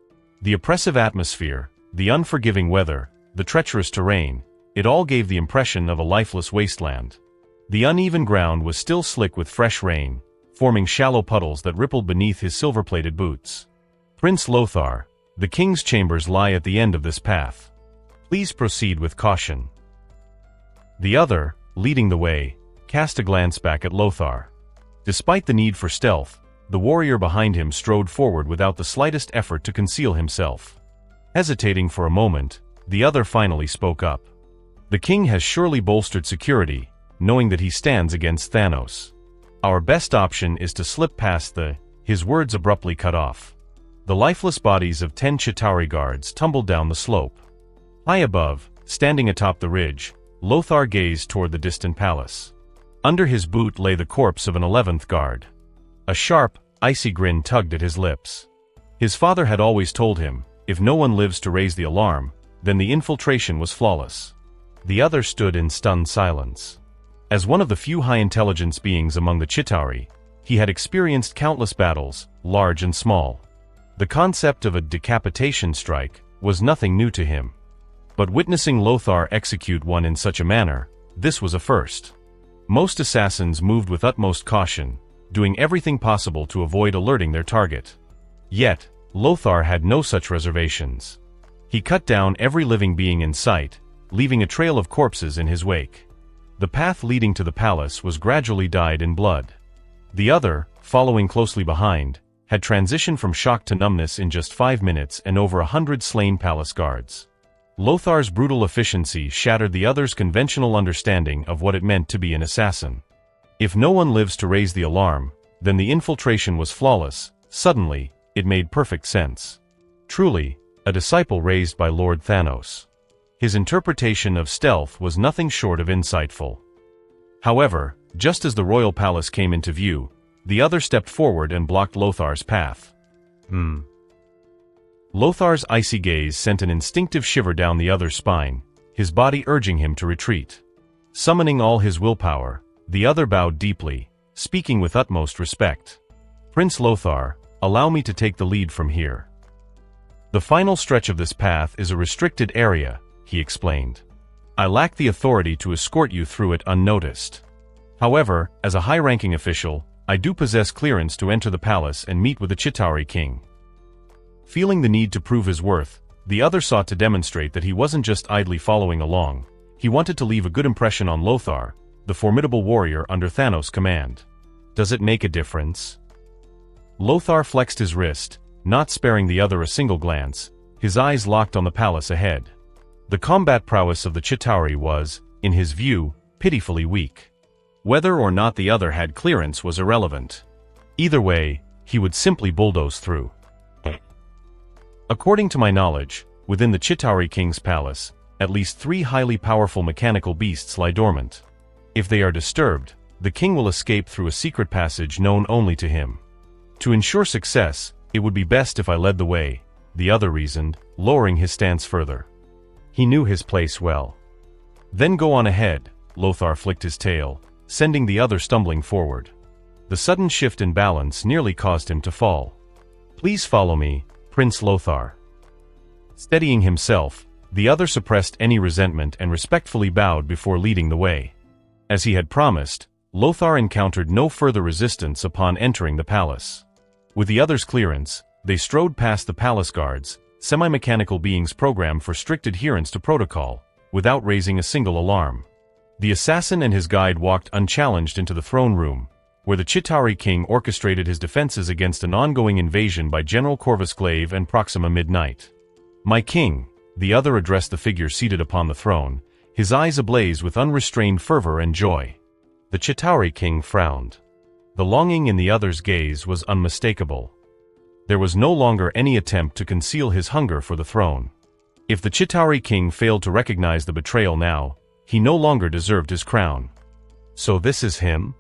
The oppressive atmosphere, the unforgiving weather, the treacherous terrain, it all gave the impression of a lifeless wasteland. The uneven ground was still slick with fresh rain, forming shallow puddles that rippled beneath his silver-plated boots. Prince Lothar, the king's chambers lie at the end of this path. Please proceed with caution. The other, leading the way, cast a glance back at Lothar. Despite the need for stealth, the warrior behind him strode forward without the slightest effort to conceal himself. Hesitating for a moment, the other finally spoke up. The king has surely bolstered security, knowing that he stands against Thanos. Our best option is to slip past his words abruptly cut off. The lifeless bodies of 10 Chitauri guards tumbled down the slope. High above, standing atop the ridge, Lothar gazed toward the distant palace. Under his boot lay the corpse of an 11th guard. A sharp, icy grin tugged at his lips. His father had always told him, if no one lives to raise the alarm, then the infiltration was flawless. The other stood in stunned silence. As one of the few high-intelligence beings among the Chitauri, he had experienced countless battles, large and small. The concept of a decapitation strike was nothing new to him. But witnessing Lothar execute one in such a manner, this was a first. Most assassins moved with utmost caution, doing everything possible to avoid alerting their target. Yet, Lothar had no such reservations. He cut down every living being in sight, leaving a trail of corpses in his wake. The path leading to the palace was gradually dyed in blood. The other, following closely behind, had transitioned from shock to numbness in just 5 minutes and over 100 slain palace guards. Lothar's brutal efficiency shattered the other's conventional understanding of what it meant to be an assassin. If no one lives to raise the alarm, then the infiltration was flawless. Suddenly, it made perfect sense. Truly, a disciple raised by Lord Thanos. His interpretation of stealth was nothing short of insightful. However, just as the royal palace came into view, the other stepped forward and blocked Lothar's path. Lothar's icy gaze sent an instinctive shiver down the other's spine, his body urging him to retreat. Summoning all his willpower, the other bowed deeply, speaking with utmost respect. "Prince Lothar, allow me to take the lead from here. The final stretch of this path is a restricted area," he explained. "I lack the authority to escort you through it unnoticed. However, as a high-ranking official, I do possess clearance to enter the palace and meet with the Chitauri king." Feeling the need to prove his worth, the other sought to demonstrate that he wasn't just idly following along. He wanted to leave a good impression on Lothar, the formidable warrior under Thanos' command. "Does it make a difference?" Lothar flexed his wrist, not sparing the other a single glance, his eyes locked on the palace ahead. The combat prowess of the Chitauri was, in his view, pitifully weak. Whether or not the other had clearance was irrelevant. Either way, he would simply bulldoze through. According to my knowledge, within the Chitauri king's palace, at least 3 highly powerful mechanical beasts lie dormant. If they are disturbed, the king will escape through a secret passage known only to him. To ensure success, it would be best if I led the way, the other reasoned, lowering his stance further. He knew his place well. "Then go on ahead," Lothar flicked his tail, sending the other stumbling forward. The sudden shift in balance nearly caused him to fall. "Please follow me, Prince Lothar." Steadying himself, the other suppressed any resentment and respectfully bowed before leading the way. As he had promised, Lothar encountered no further resistance upon entering the palace. With the other's clearance, they strode past the palace guards, semi-mechanical beings programmed for strict adherence to protocol, without raising a single alarm. The assassin and his guide walked unchallenged into the throne room, where the Chitauri king orchestrated his defenses against an ongoing invasion by General Corvus Glaive and Proxima Midnight. "My king," the other addressed the figure seated upon the throne, his eyes ablaze with unrestrained fervor and joy. The Chitauri king frowned. The longing in the other's gaze was unmistakable. There was no longer any attempt to conceal his hunger for the throne. If the Chitauri king failed to recognize the betrayal now, he no longer deserved his crown. "So this is him?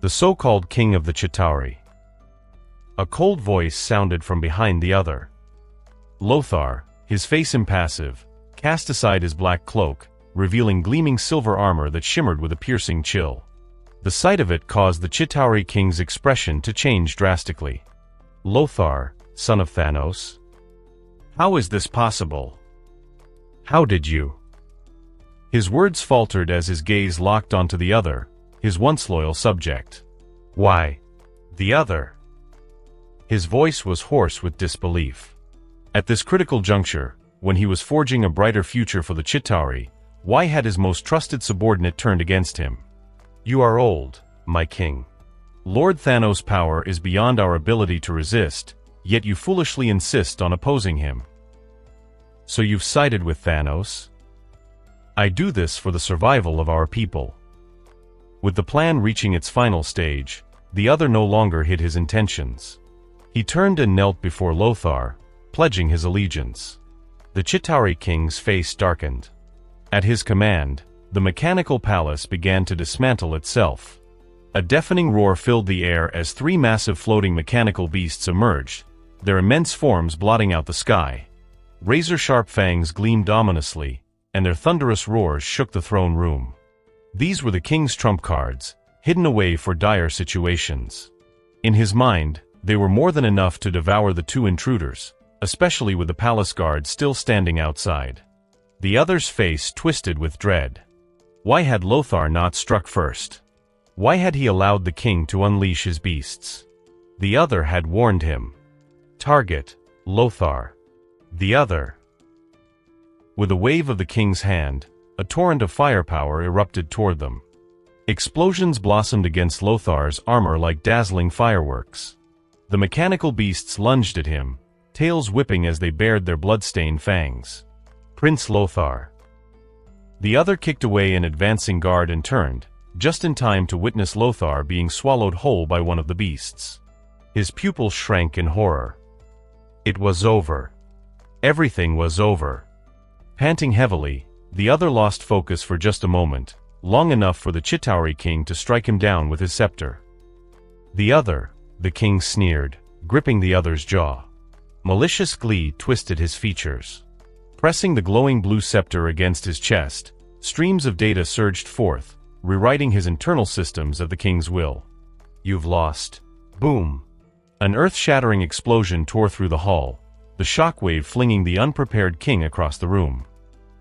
The so-called king of the Chitauri?" A cold voice sounded from behind the other. Lothar, his face impassive, cast aside his black cloak, revealing gleaming silver armor that shimmered with a piercing chill. The sight of it caused the Chitauri king's expression to change drastically. "Lothar, son of Thanos? How is this possible? How did you?" His words faltered as his gaze locked onto the other, his once loyal subject. "Why? The other?" His voice was hoarse with disbelief. At this critical juncture, when he was forging a brighter future for the Chitauri, why had his most trusted subordinate turned against him? "You are old, my king. Lord Thanos' power is beyond our ability to resist, yet you foolishly insist on opposing him. So you've sided with Thanos? I do this for the survival of our people." With the plan reaching its final stage, the other no longer hid his intentions. He turned and knelt before Lothar, pledging his allegiance. The Chitauri king's face darkened. At his command, the mechanical palace began to dismantle itself. A deafening roar filled the air as three massive floating mechanical beasts emerged, their immense forms blotting out the sky. Razor-sharp fangs gleamed ominously, and their thunderous roars shook the throne room. These were the king's trump cards, hidden away for dire situations. In his mind, they were more than enough to devour the two intruders, especially with the palace guard still standing outside. The other's face twisted with dread. Why had Lothar not struck first? Why had he allowed the king to unleash his beasts? The other had warned him. Target, Lothar. The other. With a wave of the king's hand, a torrent of firepower erupted toward them. Explosions blossomed against Lothar's armor like dazzling fireworks. The mechanical beasts lunged at him, tails whipping as they bared their blood-stained fangs. Prince Lothar. The other kicked away an advancing guard and turned, just in time to witness Lothar being swallowed whole by one of the beasts. His pupils shrank in horror. It was over. Everything was over. Panting heavily, the other lost focus for just a moment, long enough for the Chitauri king to strike him down with his scepter. The king sneered, gripping the other's jaw. Malicious glee twisted his features. Pressing the glowing blue scepter against his chest, streams of data surged forth, rewriting his internal systems at the king's will. You've lost. Boom. An earth-shattering explosion tore through the hall, the shockwave flinging the unprepared king across the room.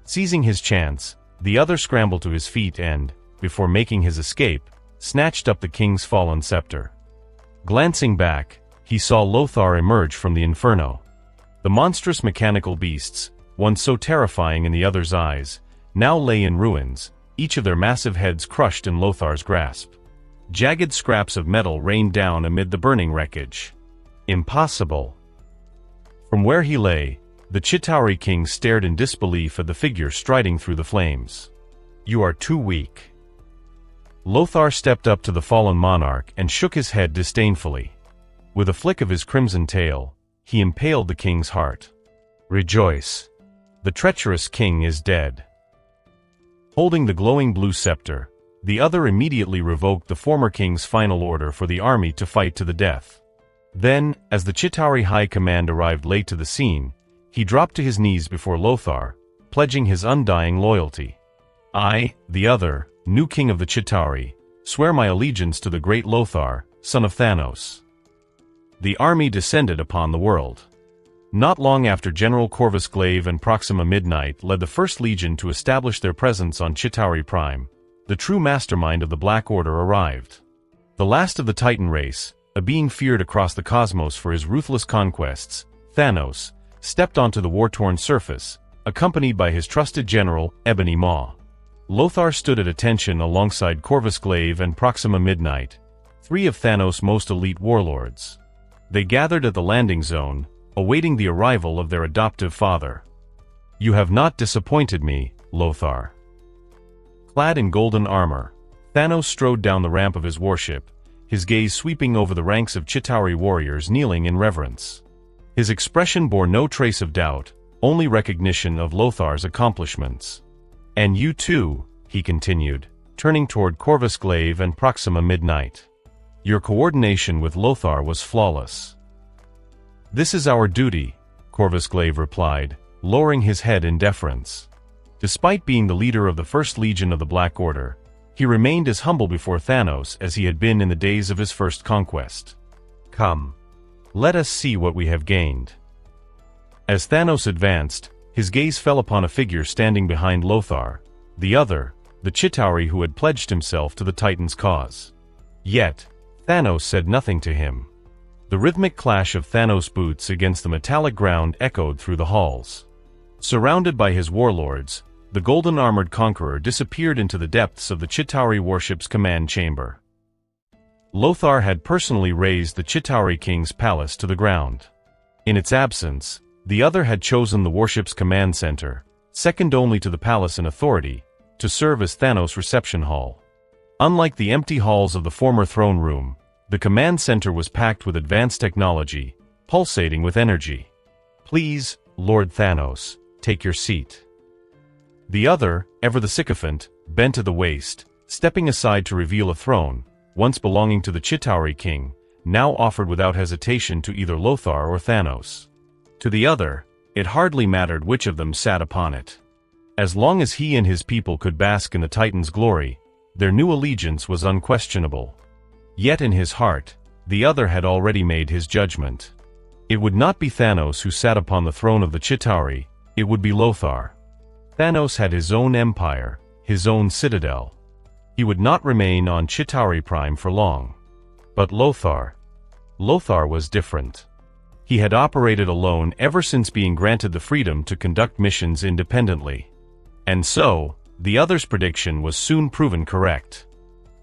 Seizing his chance, the other scrambled to his feet and, before making his escape, snatched up the king's fallen scepter. Glancing back, he saw Lothar emerge from the inferno. The monstrous mechanical beasts, once so terrifying in the other's eyes, now lay in ruins, each of their massive heads crushed in Lothar's grasp. Jagged scraps of metal rained down amid the burning wreckage. Impossible. From where he lay, the Chitauri king stared in disbelief at the figure striding through the flames. You are too weak. Lothar stepped up to the fallen monarch and shook his head disdainfully. With a flick of his crimson tail, he impaled the king's heart. Rejoice. The treacherous king is dead. Holding the glowing blue scepter, the other immediately revoked the former king's final order for the army to fight to the death. Then, as the Chitauri High Command arrived late to the scene, he dropped to his knees before Lothar, pledging his undying loyalty. I, the other, new king of the Chitauri, swear my allegiance to the great Lothar, son of Thanos. The army descended upon the world. Not long after General Corvus Glaive and Proxima Midnight led the First Legion to establish their presence on Chitauri Prime, the true mastermind of the Black Order arrived. The last of the Titan race, a being feared across the cosmos for his ruthless conquests, Thanos, stepped onto the war-torn surface, accompanied by his trusted general, Ebony Maw. Lothar stood at attention alongside Corvus Glaive and Proxima Midnight, three of Thanos' most elite warlords. They gathered at the landing zone, awaiting the arrival of their adoptive father. You have not disappointed me, Lothar. Clad in golden armor, Thanos strode down the ramp of his warship, his gaze sweeping over the ranks of Chitauri warriors kneeling in reverence. His expression bore no trace of doubt, only recognition of Lothar's accomplishments. And you too, he continued, turning toward Corvus Glaive and Proxima Midnight. Your coordination with Lothar was flawless. This is our duty, Corvus Glaive replied, lowering his head in deference. Despite being the leader of the First Legion of the Black Order, he remained as humble before Thanos as he had been in the days of his first conquest. Come. Let us see what we have gained. As Thanos advanced, his gaze fell upon a figure standing behind Lothar, the other, the Chitauri who had pledged himself to the Titan's cause. Yet, Thanos said nothing to him. The rhythmic clash of Thanos' boots against the metallic ground echoed through the halls. Surrounded by his warlords, the golden-armored conqueror disappeared into the depths of the Chitauri warship's command chamber. Lothar had personally razed the Chitauri king's palace to the ground. In its absence, the other had chosen the warship's command center, second only to the palace in authority, to serve as Thanos' reception hall. Unlike the empty halls of the former throne room, the command center was packed with advanced technology, pulsating with energy. Please, Lord Thanos, take your seat. The other, ever the sycophant, bent to the waist, stepping aside to reveal a throne, once belonging to the Chitauri king, now offered without hesitation to either Lothar or Thanos. To the other, it hardly mattered which of them sat upon it. As long as he and his people could bask in the Titan's glory, their new allegiance was unquestionable. Yet in his heart, the other had already made his judgment. It would not be Thanos who sat upon the throne of the Chitauri, it would be Lothar. Thanos had his own empire, his own citadel. He would not remain on Chitauri Prime for long. But Lothar was different. He had operated alone ever since being granted the freedom to conduct missions independently. And so, the other's prediction was soon proven correct.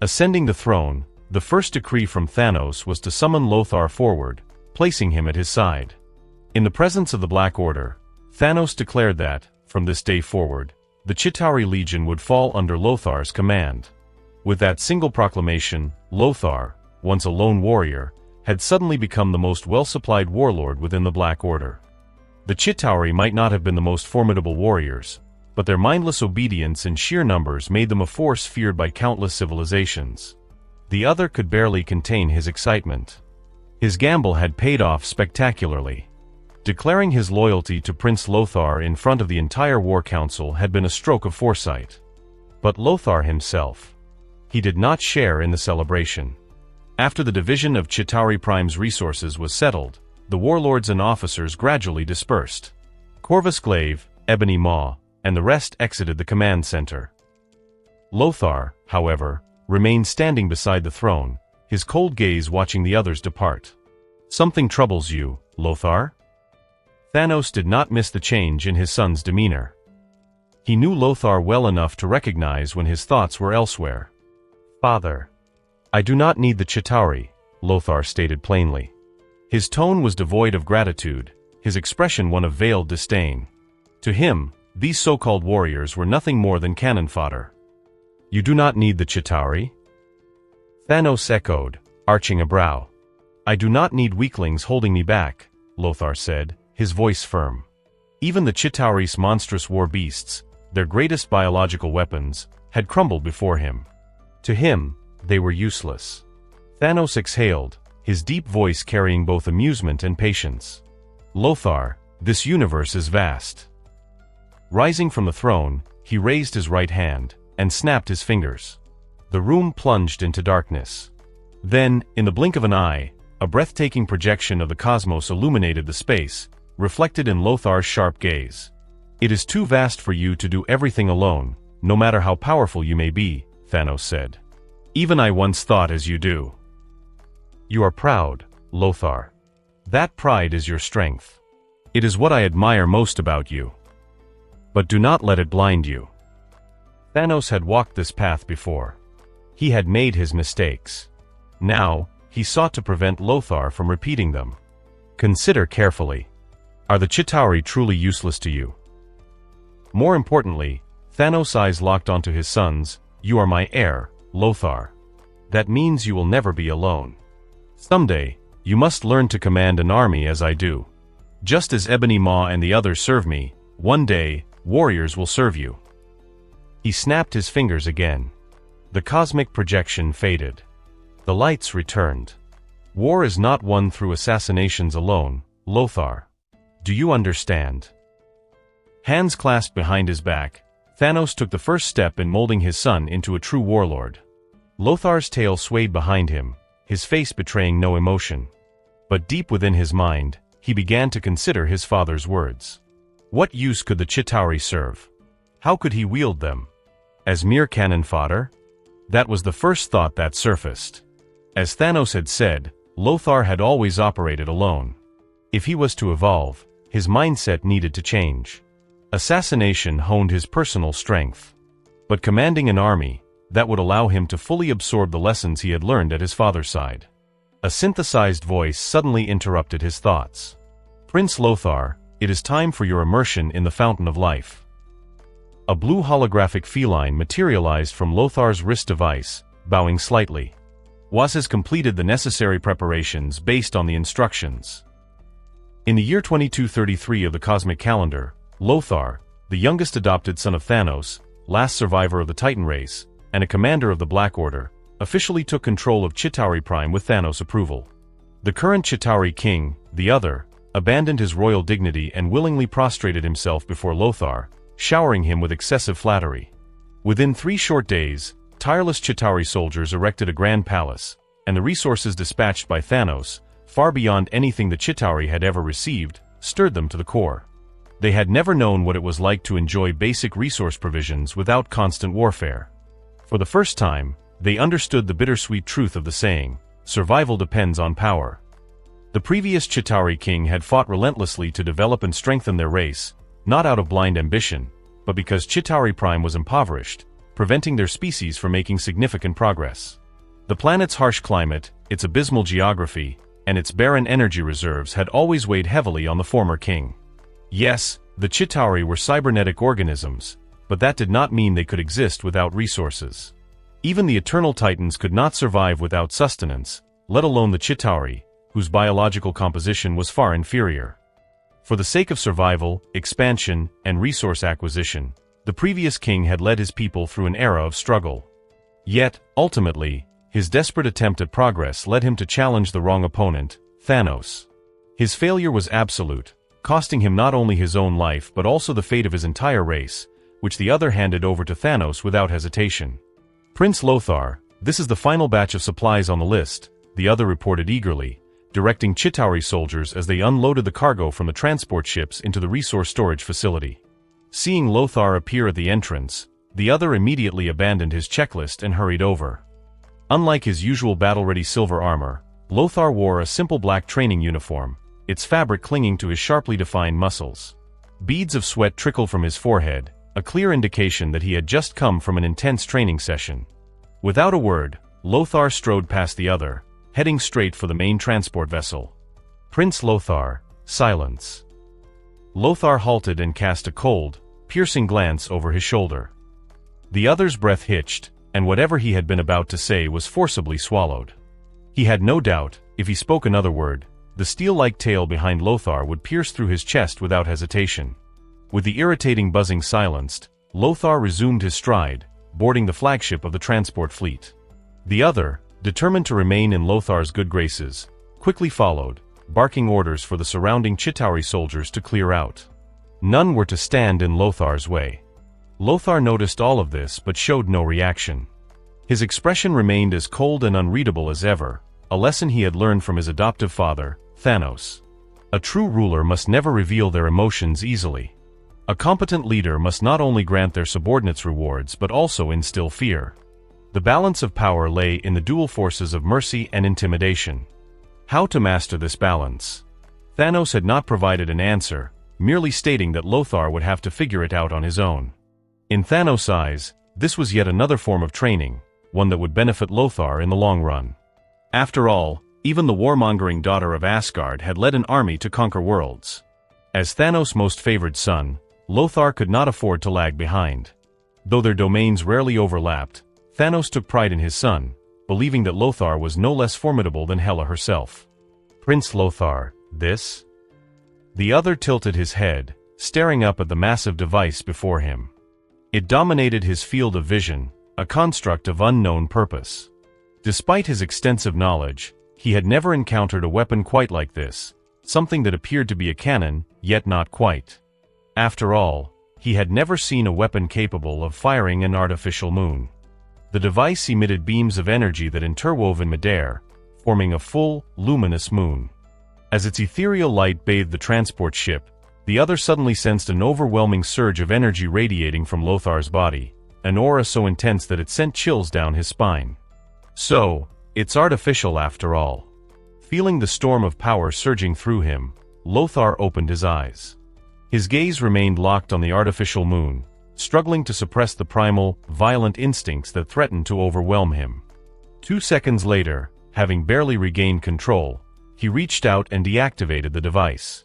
Ascending the throne, the first decree from Thanos was to summon Lothar forward, placing him at his side. In the presence of the Black Order, Thanos declared that, from this day forward, the Chitauri Legion would fall under Lothar's command. With that single proclamation, Lothar, once a lone warrior, had suddenly become the most well-supplied warlord within the Black Order. The Chitauri might not have been the most formidable warriors, but their mindless obedience and sheer numbers made them a force feared by countless civilizations. The other could barely contain his excitement. His gamble had paid off spectacularly. Declaring his loyalty to Prince Lothar in front of the entire War Council had been a stroke of foresight. But Lothar himself, he did not share in the celebration. After the division of Chitauri Prime's resources was settled, the warlords and officers gradually dispersed. Corvus Glaive, Ebony Maw, and the rest exited the command center. Lothar, however, remained standing beside the throne, his cold gaze watching the others depart. "Something troubles you, Lothar?" Thanos did not miss the change in his son's demeanor. He knew Lothar well enough to recognize when his thoughts were elsewhere. "Father, I do not need the Chitauri," Lothar stated plainly. His tone was devoid of gratitude, his expression one of veiled disdain. To him, these so-called warriors were nothing more than cannon fodder. "You do not need the Chitauri?" Thanos echoed, arching a brow. "I do not need weaklings holding me back," Lothar said, his voice firm. Even the Chitauri's monstrous war beasts, their greatest biological weapons, had crumbled before him. To him, they were useless. Thanos exhaled, his deep voice carrying both amusement and patience. "Lothar, this universe is vast." Rising from the throne, he raised his right hand, and snapped his fingers. The room plunged into darkness. Then, in the blink of an eye, a breathtaking projection of the cosmos illuminated the space, reflected in Lothar's sharp gaze. "It is too vast for you to do everything alone, no matter how powerful you may be," Thanos said. "Even I once thought as you do." "You are proud, Lothar. That pride is your strength. It is what I admire most about you. But do not let it blind you." Thanos had walked this path before. He had made his mistakes. Now, he sought to prevent Lothar from repeating them. "Consider carefully. Are the Chitauri truly useless to you?" More importantly, Thanos' eyes locked onto his son's. "You are my heir, Lothar. That means you will never be alone. Someday, you must learn to command an army as I do. Just as Ebony Maw and the others serve me, one day, warriors will serve you." He snapped his fingers again. The cosmic projection faded. The lights returned. "War is not won through assassinations alone, Lothar. Do you understand?" Hands clasped behind his back, Thanos took the first step in molding his son into a true warlord. Lothar's tail swayed behind him, his face betraying no emotion. But deep within his mind, he began to consider his father's words. What use could the Chitauri serve? How could he wield them? As mere cannon fodder? That was the first thought that surfaced. As Thanos had said, Lothar had always operated alone. If he was to evolve, his mindset needed to change. Assassination honed his personal strength. But commanding an army, that would allow him to fully absorb the lessons he had learned at his father's side. A synthesized voice suddenly interrupted his thoughts. "Prince Lothar, it is time for your immersion in the fountain of life." A blue holographic feline materialized from Lothar's wrist device, bowing slightly. Was has completed the necessary preparations based on the instructions. In the year 2233 of the cosmic calendar, Lothar, the youngest adopted son of Thanos, last survivor of the Titan race, and a commander of the Black Order, officially took control of Chitauri Prime with Thanos' approval. The current Chitauri king, the other, abandoned his royal dignity and willingly prostrated himself before Lothar, showering him with excessive flattery. Within 3 short days, tireless Chitauri soldiers erected a grand palace, and the resources dispatched by Thanos, far beyond anything the Chitauri had ever received, stirred them to the core. They had never known what it was like to enjoy basic resource provisions without constant warfare. For the first time, they understood the bittersweet truth of the saying, survival depends on power. The previous Chitauri king had fought relentlessly to develop and strengthen their race, not out of blind ambition, but because Chitauri Prime was impoverished, preventing their species from making significant progress. The planet's harsh climate, its abysmal geography, and its barren energy reserves had always weighed heavily on the former king. Yes, the Chitauri were cybernetic organisms, but that did not mean they could exist without resources. Even the Eternal Titans could not survive without sustenance, let alone the Chitauri, whose biological composition was far inferior. For the sake of survival, expansion, and resource acquisition, the previous king had led his people through an era of struggle. Yet, ultimately, his desperate attempt at progress led him to challenge the wrong opponent, Thanos. His failure was absolute, costing him not only his own life but also the fate of his entire race, which the other handed over to Thanos without hesitation. Prince Lothar, this is the final batch of supplies on the list, the other reported eagerly, directing Chitauri soldiers as they unloaded the cargo from the transport ships into the resource storage facility. Seeing Lothar appear at the entrance, the other immediately abandoned his checklist and hurried over. Unlike his usual battle-ready silver armor, Lothar wore a simple black training uniform, its fabric clinging to his sharply defined muscles. Beads of sweat trickled from his forehead, a clear indication that he had just come from an intense training session. Without a word, Lothar strode past the other, heading straight for the main transport vessel. Prince Lothar, silence. Lothar halted and cast a cold, piercing glance over his shoulder. The other's breath hitched, and whatever he had been about to say was forcibly swallowed. He had no doubt, if he spoke another word, the steel-like tail behind Lothar would pierce through his chest without hesitation. With the irritating buzzing silenced, Lothar resumed his stride, boarding the flagship of the transport fleet. The other, determined to remain in Lothar's good graces, quickly followed, barking orders for the surrounding Chitauri soldiers to clear out. None were to stand in Lothar's way. Lothar noticed all of this but showed no reaction. His expression remained as cold and unreadable as ever, a lesson he had learned from his adoptive father, Thanos. A true ruler must never reveal their emotions easily. A competent leader must not only grant their subordinates rewards but also instill fear. The balance of power lay in the dual forces of mercy and intimidation. How to master this balance? Thanos had not provided an answer, merely stating that Lothar would have to figure it out on his own. In Thanos' eyes, this was yet another form of training, one that would benefit Lothar in the long run. After all, even the warmongering daughter of Asgard had led an army to conquer worlds. As Thanos' most favored son, Lothar could not afford to lag behind. Though their domains rarely overlapped, Thanos took pride in his son, believing that Lothar was no less formidable than Hela herself. Prince Lothar, this? The other tilted his head, staring up at the massive device before him. It dominated his field of vision, a construct of unknown purpose. Despite his extensive knowledge, he had never encountered a weapon quite like this, something that appeared to be a cannon, yet not quite. After all, he had never seen a weapon capable of firing an artificial moon. The device emitted beams of energy that interwove in midair, forming a full, luminous moon. As its ethereal light bathed the transport ship, the other suddenly sensed an overwhelming surge of energy radiating from Lothar's body, an aura so intense that it sent chills down his spine. So, it's artificial after all. Feeling the storm of power surging through him, Lothar opened his eyes. His gaze remained locked on the artificial moon, struggling to suppress the primal, violent instincts that threatened to overwhelm him. 2 seconds later, having barely regained control, he reached out and deactivated the device.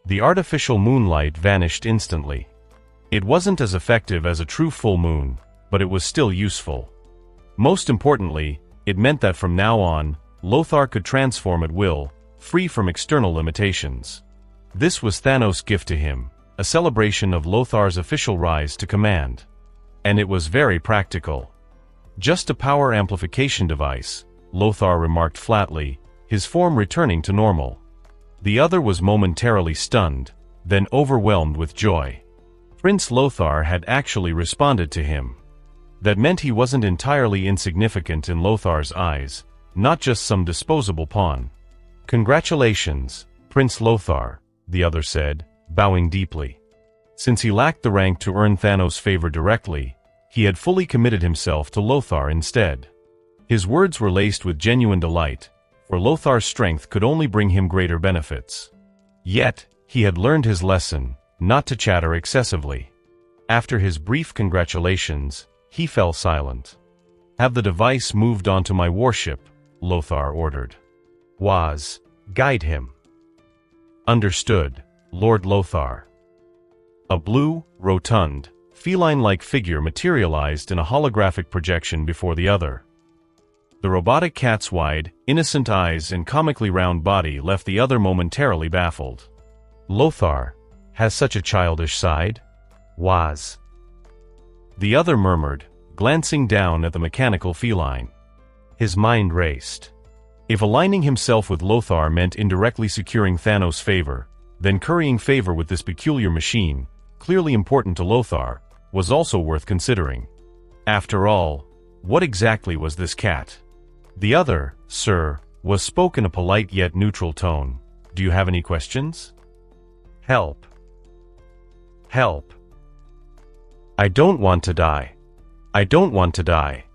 The artificial moonlight vanished instantly. It wasn't as effective as a true full moon, but it was still useful. Most importantly, it meant that from now on, Lothar could transform at will, free from external limitations. This was Thanos' gift to him, a celebration of Lothar's official rise to command. And it was very practical. Just a power amplification device, Lothar remarked flatly, his form returning to normal. The other was momentarily stunned, then overwhelmed with joy. Prince Lothar had actually responded to him. That meant he wasn't entirely insignificant in Lothar's eyes, not just some disposable pawn. "Congratulations, Prince Lothar," the other said, bowing deeply. Since he lacked the rank to earn Thanos' favor directly, he had fully committed himself to Lothar instead. His words were laced with genuine delight, for Lothar's strength could only bring him greater benefits. Yet, he had learned his lesson, not to chatter excessively. After his brief congratulations, he fell silent. "Have the device moved onto my warship," Lothar ordered. "Was, guide him." "Understood, Lord Lothar." A blue, rotund, feline-like figure materialized in a holographic projection before the other. The robotic cat's wide, innocent eyes and comically round body left the other momentarily baffled. "Lothar has such a childish side?" "Was," the other murmured, glancing down at the mechanical feline. His mind raced. If aligning himself with Lothar meant indirectly securing Thanos' favor, then currying favor with this peculiar machine, clearly important to Lothar, was also worth considering. After all, what exactly was this cat? The other, "Sir," was spoken in a polite yet neutral tone. "Do you have any questions?" "Help. Help. I don't want to die. I don't want to die."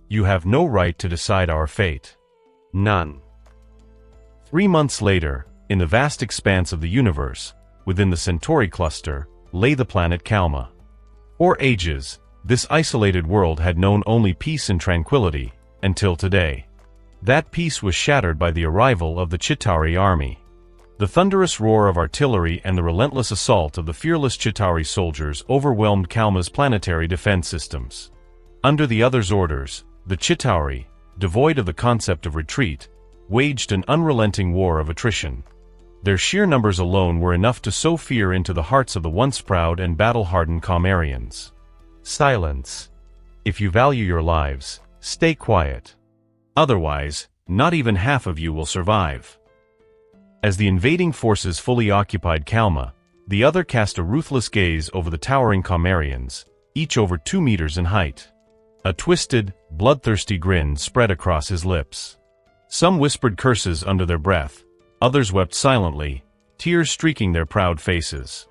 "You have no right to decide our fate." "None." 3 months later, in the vast expanse of the universe, within the Centauri cluster, lay the planet Kalma. For ages, this isolated world had known only peace and tranquility, until today. That peace was shattered by the arrival of the Chitauri army. The thunderous roar of artillery and the relentless assault of the fearless Chitauri soldiers overwhelmed Kalma's planetary defense systems. Under the other's orders, the Chitauri, devoid of the concept of retreat, waged an unrelenting war of attrition. Their sheer numbers alone were enough to sow fear into the hearts of the once proud and battle-hardened Kalmarians. "Silence. If you value your lives, stay quiet. Otherwise, not even half of you will survive." As the invading forces fully occupied Kalma, the other cast a ruthless gaze over the towering Kalmarians, each over 2 meters in height. A twisted, bloodthirsty grin spread across his lips. Some whispered curses under their breath, others wept silently, tears streaking their proud faces.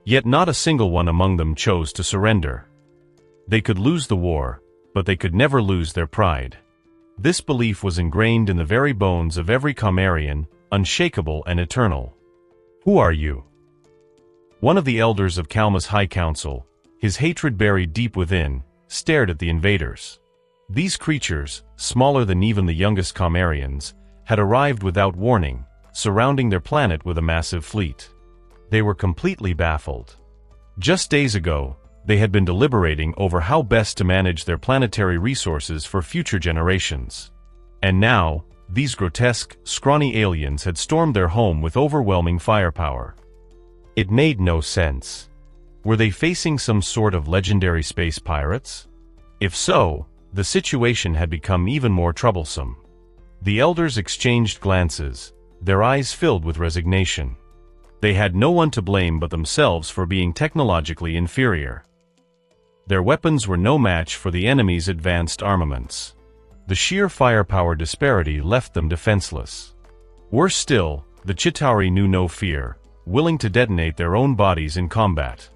Yet not a single one among them chose to surrender. They could lose the war, but they could never lose their pride. This belief was ingrained in the very bones of every Kalmarian, unshakable and eternal. "Who are you?" One of the elders of Kalma's High Council, his hatred buried deep within, stared at the invaders. These creatures, smaller than even the youngest Kalmarians, had arrived without warning, surrounding their planet with a massive fleet. They were completely baffled. Just days ago, they had been deliberating over how best to manage their planetary resources for future generations. And now, these grotesque, scrawny aliens had stormed their home with overwhelming firepower. It made no sense. Were they facing some sort of legendary space pirates? If so, the situation had become even more troublesome. The elders exchanged glances, their eyes filled with resignation. They had no one to blame but themselves for being technologically inferior. Their weapons were no match for the enemy's advanced armaments. The sheer firepower disparity left them defenseless. Worse still, the Chitauri knew no fear, willing to detonate their own bodies in combat.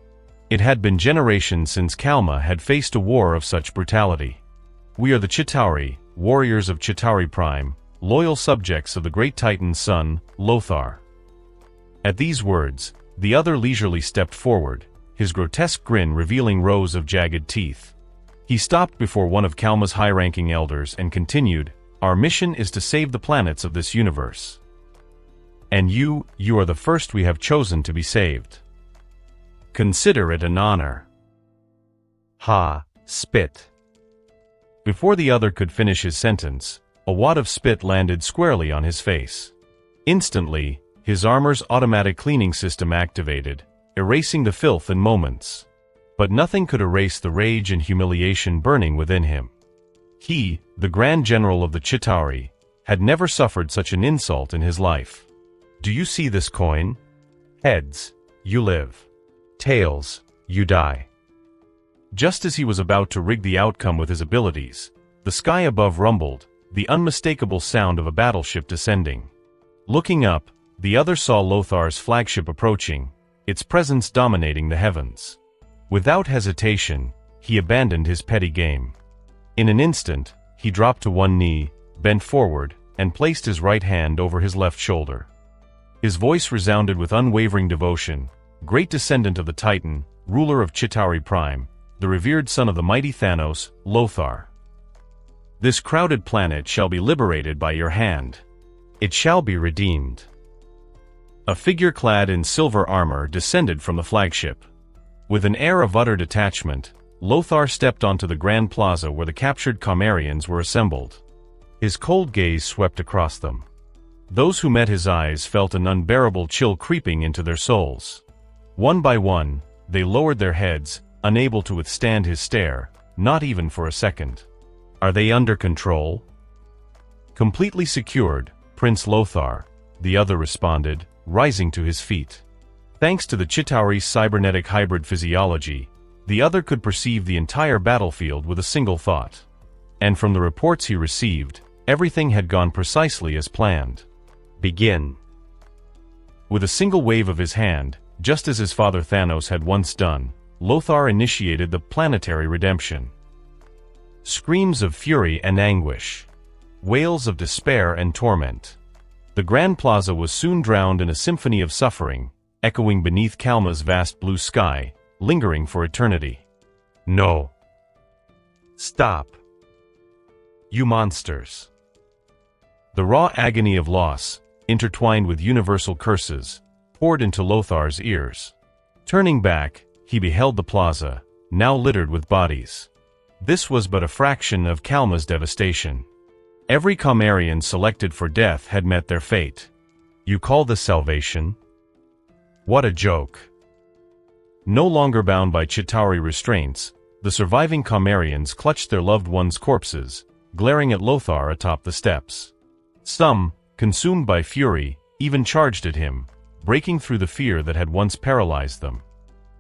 It had been generations since Kalma had faced a war of such brutality. "We are the Chitauri, warriors of Chitauri Prime, loyal subjects of the great Titan's son, Lothar." At these words, the other leisurely stepped forward, his grotesque grin revealing rows of jagged teeth. He stopped before one of Kalma's high-ranking elders and continued, "Our mission is to save the planets of this universe. And you are the first we have chosen to be saved. Consider it an honor." "Ha, spit." Before the other could finish his sentence, a wad of spit landed squarely on his face. Instantly, his armor's automatic cleaning system activated, erasing the filth in moments. But nothing could erase the rage and humiliation burning within him. He, the Grand General of the Chitauri, had never suffered such an insult in his life. Do you see this coin? Heads, you live. Tails, you die. Just as he was about to rig the outcome with his abilities, the sky above rumbled, the unmistakable sound of a battleship descending. Looking up, the other saw Lothar's flagship approaching, its presence dominating the heavens. Without hesitation, he abandoned his petty game. In an instant, he dropped to one knee, bent forward, and placed his right hand over his left shoulder. His voice resounded with unwavering devotion. Great descendant of the Titan, ruler of Chitauri Prime, the revered son of the mighty Thanos, Lothar. This crowded planet shall be liberated by your hand. It shall be redeemed. A figure clad in silver armor descended from the flagship. With an air of utter detachment, Lothar stepped onto the grand plaza where the captured Kamarians were assembled. His cold gaze swept across them. Those who met his eyes felt an unbearable chill creeping into their souls. One by one, they lowered their heads, unable to withstand his stare, not even for a second. Are they under control? Completely secured, Prince Lothar, the other responded, rising to his feet. Thanks to the Chitauri's cybernetic hybrid physiology, the other could perceive the entire battlefield with a single thought. And from the reports he received, everything had gone precisely as planned. Begin. With a single wave of his hand, just as his father Thanos had once done, Lothar initiated the planetary redemption. Screams of fury and anguish. Wails of despair and torment. The Grand Plaza was soon drowned in a symphony of suffering, echoing beneath Kalma's vast blue sky, lingering for eternity. No. Stop. You monsters. The raw agony of loss, intertwined with universal curses, poured into Lothar's ears. Turning back, he beheld the plaza, now littered with bodies. This was but a fraction of Kalma's devastation. Every Kamarian selected for death had met their fate. You call this salvation? What a joke. No longer bound by Chitauri restraints, the surviving Kamarians clutched their loved ones' corpses, glaring at Lothar atop the steps. Some, consumed by fury, even charged at him, breaking through the fear that had once paralyzed them.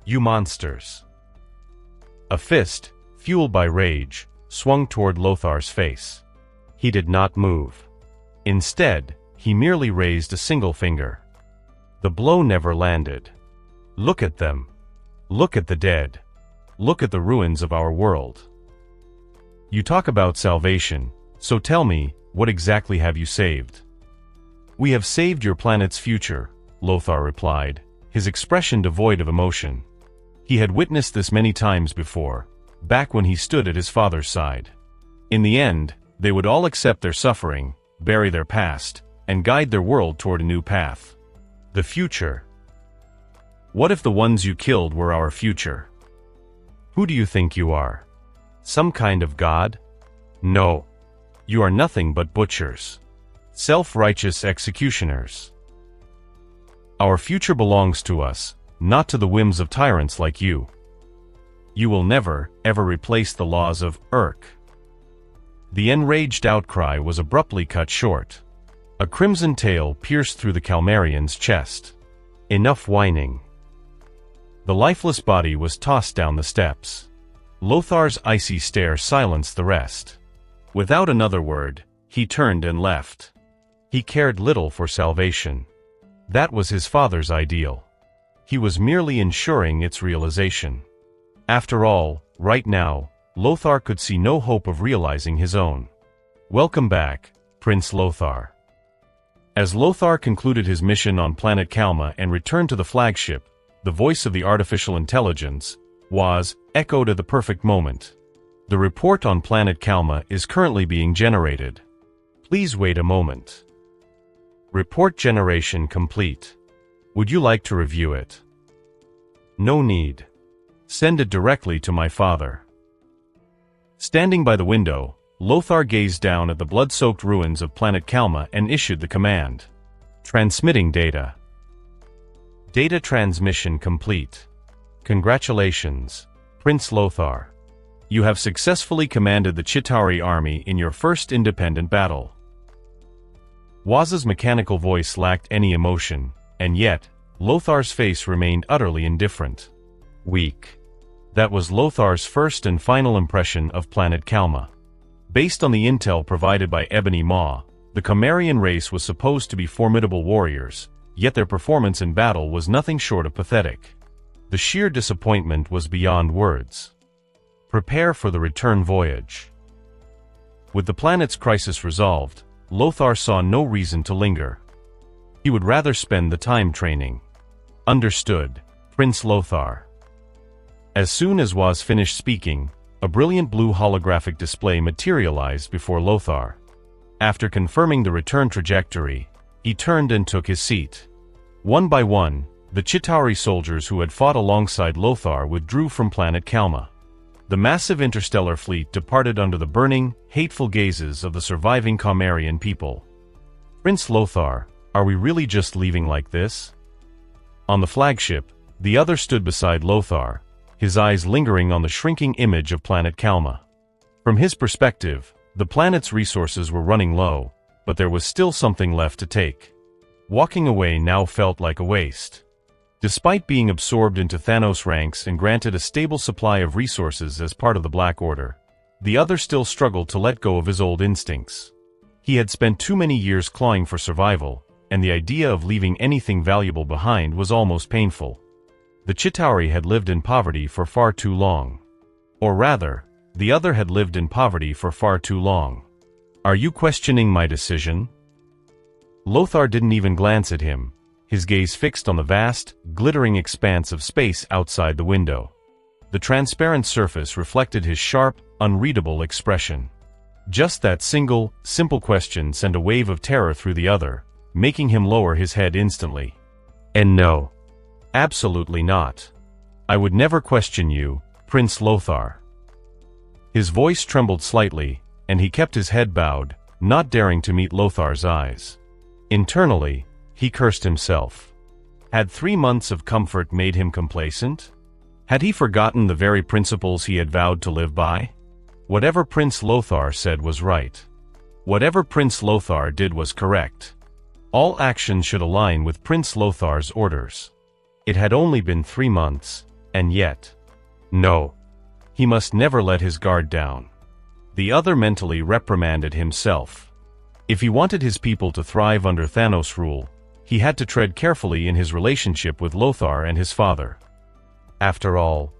You monsters. A fist, fueled by rage, swung toward Lothar's face. He did not move. Instead, he merely raised a single finger. The blow never landed. Look at them. Look at the dead. Look at the ruins of our world. You talk about salvation, so tell me, what exactly have you saved? We have saved your planet's future, Lothar replied, his expression devoid of emotion. He had witnessed this many times before, back when he stood at his father's side. In the end, they would all accept their suffering, bury their past, and guide their world toward a new path. The future. What if the ones you killed were our future? Who do you think you are? Some kind of god? No. You are nothing but butchers. Self-righteous executioners. Our future belongs to us, not to the whims of tyrants like you. You will never, ever replace the laws of Urk. The enraged outcry was abruptly cut short. A crimson tail pierced through the Kalmarian's chest. Enough whining. The lifeless body was tossed down the steps. Lothar's icy stare silenced the rest. Without another word, he turned and left. He cared little for salvation. That was his father's ideal. He was merely ensuring its realization. After all, right now, Lothar could see no hope of realizing his own. Welcome back, Prince Lothar. As Lothar concluded his mission on planet Kalma and returned to the flagship, the voice of the artificial intelligence was echoed at the perfect moment. The report on planet Kalma is currently being generated. Please wait a moment. Report generation complete. Would you like to review it? No need. Send it directly to my father. Standing by the window, Lothar gazed down at the blood-soaked ruins of planet Kalma and issued the command. Transmitting data. Data transmission complete. Congratulations, Prince Lothar. You have successfully commanded the Chitauri army in your first independent battle. Waz's mechanical voice lacked any emotion, and yet, Lothar's face remained utterly indifferent. Weak. That was Lothar's first and final impression of Planet Kalma. Based on the intel provided by Ebony Maw, the Kamarian race was supposed to be formidable warriors, yet their performance in battle was nothing short of pathetic. The sheer disappointment was beyond words. Prepare for the return voyage. With the planet's crisis resolved, Lothar saw no reason to linger. He would rather spend the time training. Understood, Prince Lothar. As soon as Waz finished speaking, a brilliant blue holographic display materialized before Lothar. After confirming the return trajectory, he turned and took his seat. One by one, the Chitauri soldiers who had fought alongside Lothar withdrew from Planet Kalma. The massive interstellar fleet departed under the burning, hateful gazes of the surviving Kamarian people. Prince Lothar, are we really just leaving like this? On the flagship, the other stood beside Lothar, his eyes lingering on the shrinking image of Planet Kalma. From his perspective, the planet's resources were running low, but there was still something left to take. Walking away now felt like a waste. Despite being absorbed into Thanos ranks and granted a stable supply of resources as part of the Black Order, the other still struggled to let go of his old instincts. He had spent too many years clawing for survival, and the idea of leaving anything valuable behind was almost painful. The Chitauri had lived in poverty for far too long. Or rather, the other had lived in poverty for far too long. Are you questioning my decision? Lothar didn't even glance at him, his gaze fixed on the vast, glittering expanse of space outside the window. The transparent surface reflected his sharp, unreadable expression. Just that single, simple question sent a wave of terror through the other, making him lower his head instantly. And no. Absolutely not. I would never question you, Prince Lothar. His voice trembled slightly, and he kept his head bowed, not daring to meet Lothar's eyes. Internally, he cursed himself. Had 3 months of comfort made him complacent? Had he forgotten the very principles he had vowed to live by? Whatever Prince Lothar said was right. Whatever Prince Lothar did was correct. All actions should align with Prince Lothar's orders. It had only been 3 months, and yet... No. He must never let his guard down. The other mentally reprimanded himself. If he wanted his people to thrive under Thanos' rule, he had to tread carefully in his relationship with Lothar and his father. After all,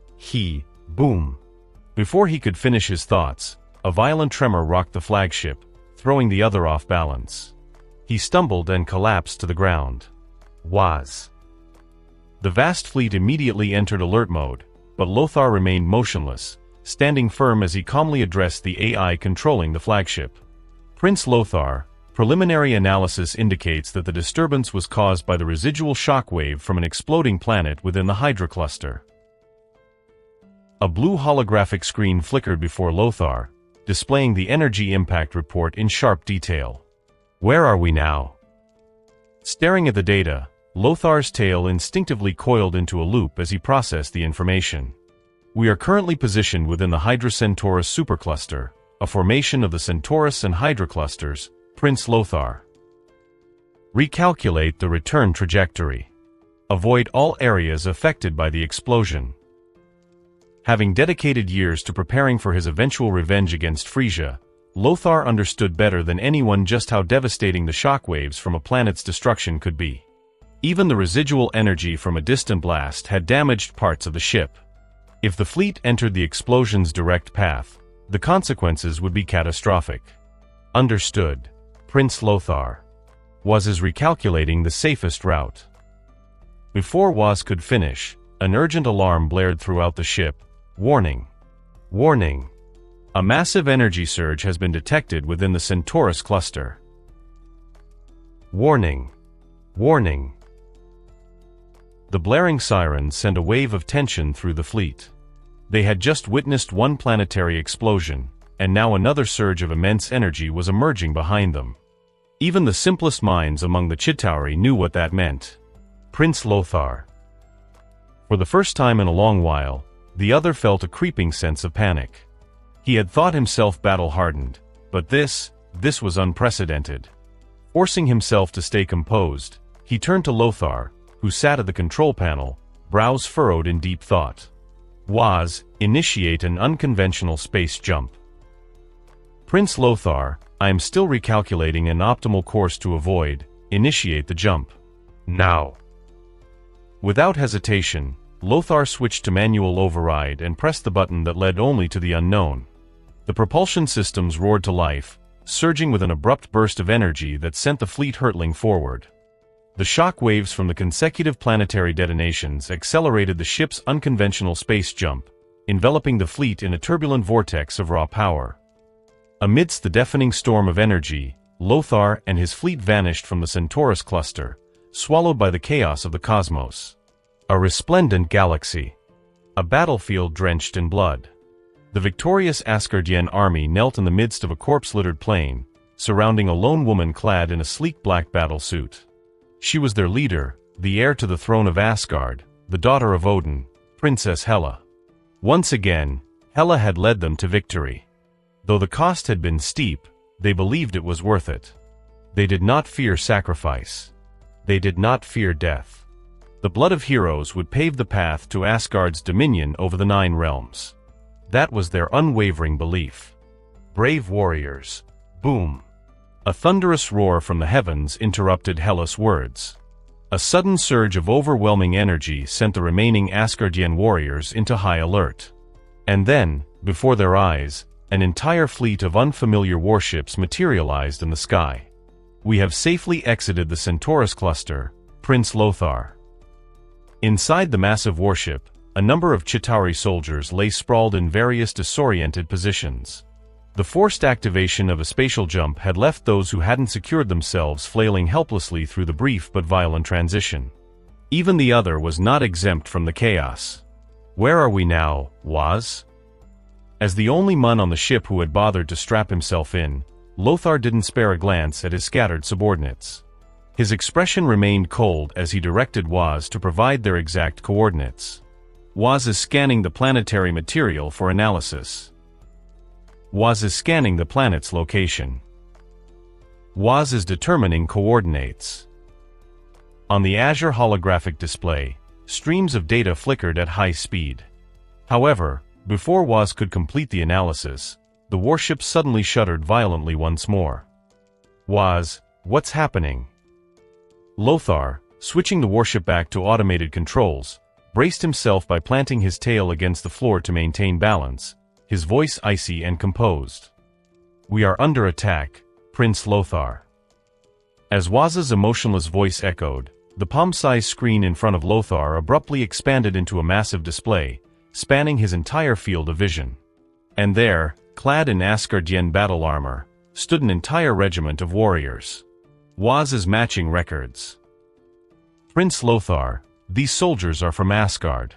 boom. Before he could finish his thoughts, a violent tremor rocked the flagship, throwing the other off balance. He stumbled and collapsed to the ground. Waz. The vast fleet immediately entered alert mode, but Lothar remained motionless, standing firm as he calmly addressed the AI controlling the flagship. Prince Lothar, preliminary analysis indicates that the disturbance was caused by the residual shock wave from an exploding planet within the Hydra cluster. A blue holographic screen flickered before Lothar, displaying the energy impact report in sharp detail. Where are we now? Staring at the data, Lothar's tail instinctively coiled into a loop as he processed the information. We are currently positioned within the Hydra-Centaurus supercluster, a formation of the Centaurus and Hydra clusters, Prince Lothar. Recalculate the return trajectory. Avoid all areas affected by the explosion. Having dedicated years to preparing for his eventual revenge against Frieza, Lothar understood better than anyone just how devastating the shockwaves from a planet's destruction could be. Even the residual energy from a distant blast had damaged parts of the ship. If the fleet entered the explosion's direct path, the consequences would be catastrophic. Understood, Prince Lothar. Waz is recalculating the safest route. Before Waz could finish, an urgent alarm blared throughout the ship. Warning. Warning. A massive energy surge has been detected within the Centaurus cluster. Warning. Warning. The blaring sirens sent a wave of tension through the fleet. They had just witnessed one planetary explosion, and now another surge of immense energy was emerging behind them. Even the simplest minds among the Chitauri knew what that meant. Prince Lothar. For the first time in a long while, the other felt a creeping sense of panic. He had thought himself battle-hardened, but this was unprecedented. Forcing himself to stay composed, he turned to Lothar, who sat at the control panel, brows furrowed in deep thought. "Waz, initiate an unconventional space jump." "Prince Lothar, I am still recalculating an optimal course to avoid. Initiate the jump. Now." Without hesitation, Lothar switched to manual override and pressed the button that led only to the unknown. The propulsion systems roared to life, surging with an abrupt burst of energy that sent the fleet hurtling forward. The shock waves from the consecutive planetary detonations accelerated the ship's unconventional space jump, enveloping the fleet in a turbulent vortex of raw power. Amidst the deafening storm of energy, Lothar and his fleet vanished from the Centaurus cluster, swallowed by the chaos of the cosmos. A resplendent galaxy. A battlefield drenched in blood. The victorious Asgardian army knelt in the midst of a corpse-littered plain, surrounding a lone woman clad in a sleek black battlesuit. She was their leader, the heir to the throne of Asgard, the daughter of Odin, Princess Hela. Once again, Hela had led them to victory. Though the cost had been steep, they believed it was worth it. They did not fear sacrifice. They did not fear death. The blood of heroes would pave the path to Asgard's dominion over the 9 realms. That was their unwavering belief. Brave warriors. Boom. A thunderous roar from the heavens interrupted Hela's words. A sudden surge of overwhelming energy sent the remaining Asgardian warriors into high alert. And then, before their eyes, an entire fleet of unfamiliar warships materialized in the sky. "We have safely exited the Centaurus cluster, Prince Lothar." Inside the massive warship, a number of Chitauri soldiers lay sprawled in various disoriented positions. The forced activation of a spatial jump had left those who hadn't secured themselves flailing helplessly through the brief but violent transition. Even the other was not exempt from the chaos. "Where are we now, Waz?" As the only Mun on the ship who had bothered to strap himself in, Lothar didn't spare a glance at his scattered subordinates. His expression remained cold as he directed Waz to provide their exact coordinates. "Waz is scanning the planetary material for analysis." "Waz is scanning the planet's location." "Waz is determining coordinates." On the Azure holographic display, streams of data flickered at high speed. However, before Waz could complete the analysis, the warship suddenly shuddered violently once more. "Waz, what's happening?" Lothar, switching the warship back to automated controls, braced himself by planting his tail against the floor to maintain balance, his voice icy and composed. "We are under attack, Prince Lothar." As Waz's emotionless voice echoed, the palm-sized screen in front of Lothar abruptly expanded into a massive display, spanning his entire field of vision. And there, clad in Asgardian battle armor, stood an entire regiment of warriors. Waz's matching records. Prince Lothar, these soldiers are from Asgard.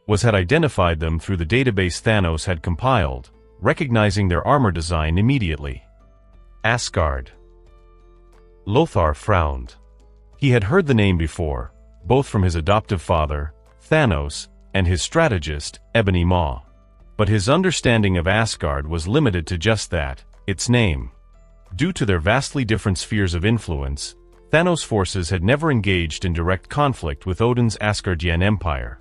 Waz had identified them through the database Thanos had compiled, recognizing their armor design immediately. Asgard. Lothar frowned. He had heard the name before, both from his adoptive father, Thanos, and his strategist, Ebony Maw. But his understanding of Asgard was limited to just that, its name. Due to their vastly different spheres of influence, Thanos' forces had never engaged in direct conflict with Odin's Asgardian Empire.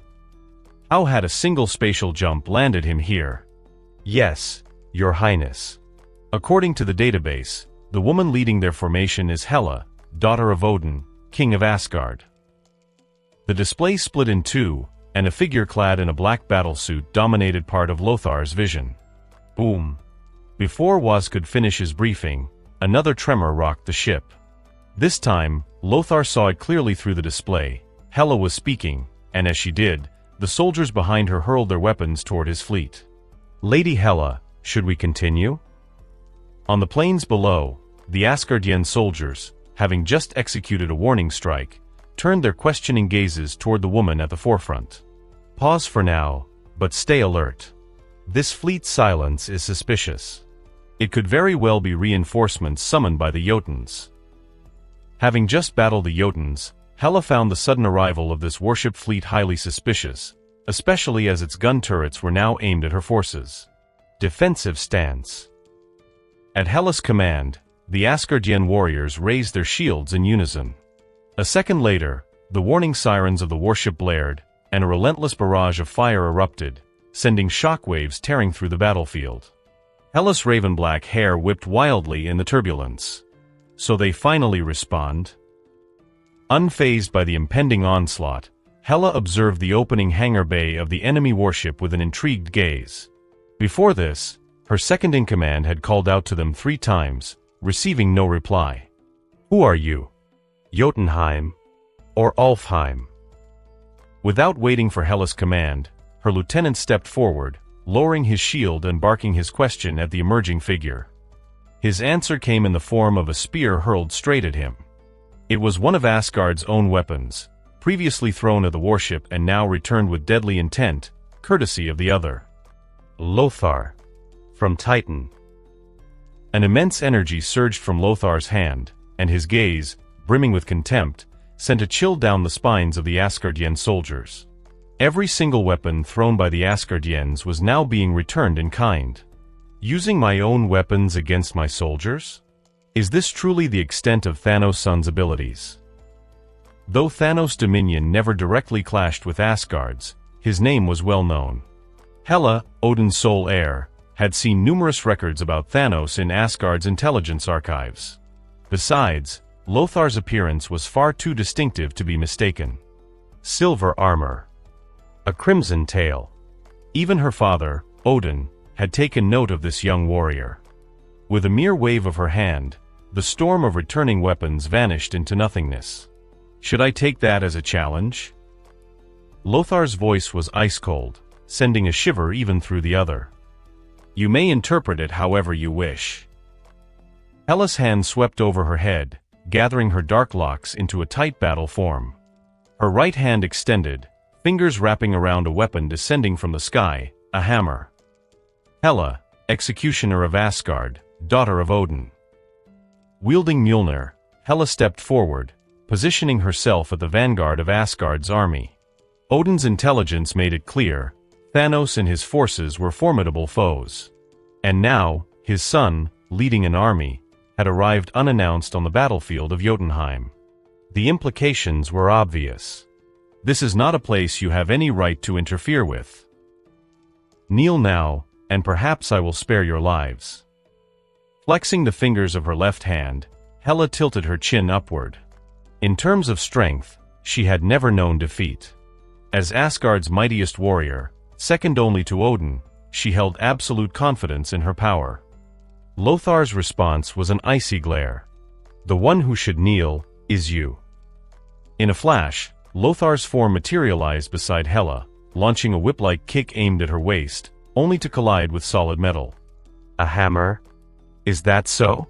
How had a single spatial jump landed him here? "Yes, Your Highness." According to the database, the woman leading their formation is Hela, daughter of Odin, King of Asgard. The display split in two, and a figure clad in a black battlesuit dominated part of Lothar's vision. Boom. Before Waz could finish his briefing, another tremor rocked the ship. This time, Lothar saw it clearly through the display. Hela was speaking, and as she did, the soldiers behind her hurled their weapons toward his fleet. "Lady Hela, should we continue?" On the plains below, the Asgardian soldiers, having just executed a warning strike, turned their questioning gazes toward the woman at the forefront. "Pause for now, but stay alert. This fleet silence is suspicious. It could very well be reinforcements summoned by the Jotuns." Having just battled the Jotuns, Hela found the sudden arrival of this warship fleet highly suspicious, especially as its gun turrets were now aimed at her forces. Defensive stance. At Hela's command, the Asgardian warriors raised their shields in unison. A second later, the warning sirens of the warship blared, and a relentless barrage of fire erupted, sending shockwaves tearing through the battlefield. Hela's raven-black hair whipped wildly in the turbulence. So they finally respond? Unfazed by the impending onslaught, Hela observed the opening hangar bay of the enemy warship with an intrigued gaze. Before this, her second-in-command had called out to them 3 times, receiving no reply. "Who are you? Jotunheim? Or Alfheim?" Without waiting for Hela's command, her lieutenant stepped forward, lowering his shield and barking his question at the emerging figure. His answer came in the form of a spear hurled straight at him. It was one of Asgard's own weapons, previously thrown at the warship and now returned with deadly intent, courtesy of the other. Lothar. From Titan. An immense energy surged from Lothar's hand, and his gaze, brimming with contempt, sent a chill down the spines of the Asgardian soldiers. Every single weapon thrown by the Asgardians was now being returned in kind. Using my own weapons against my soldiers? Is this truly the extent of Thanos' abilities? Though Thanos' dominion never directly clashed with Asgard's, his name was well known. Hela, Odin's sole heir, had seen numerous records about Thanos in Asgard's intelligence archives. Besides, Lothar's appearance was far too distinctive to be mistaken. Silver armor. A crimson tail. Even her father, Odin, had taken note of this young warrior. With a mere wave of her hand, the storm of returning weapons vanished into nothingness. Should I take that as a challenge? Lothar's voice was ice-cold, sending a shiver even through the other. You may interpret it however you wish. Hela's hand swept over her head, gathering her dark locks into a tight battle form. Her right hand extended, fingers wrapping around a weapon descending from the sky, a hammer. Hela, executioner of Asgard, daughter of Odin. Wielding Mjolnir, Hela stepped forward, positioning herself at the vanguard of Asgard's army. Odin's intelligence made it clear, Thanos and his forces were formidable foes. And now, his son, leading an army, had arrived unannounced on the battlefield of Jotunheim. The implications were obvious. This is not a place you have any right to interfere with. Kneel now, and perhaps I will spare your lives. Flexing the fingers of her left hand, Hela tilted her chin upward. In terms of strength, she had never known defeat. As Asgard's mightiest warrior, second only to Odin, she held absolute confidence in her power. Lothar's response was an icy glare. The one who should kneel is you. In a flash, Lothar's form materialized beside Hela, launching a whip-like kick aimed at her waist, only to collide with solid metal. A hammer? Is that so?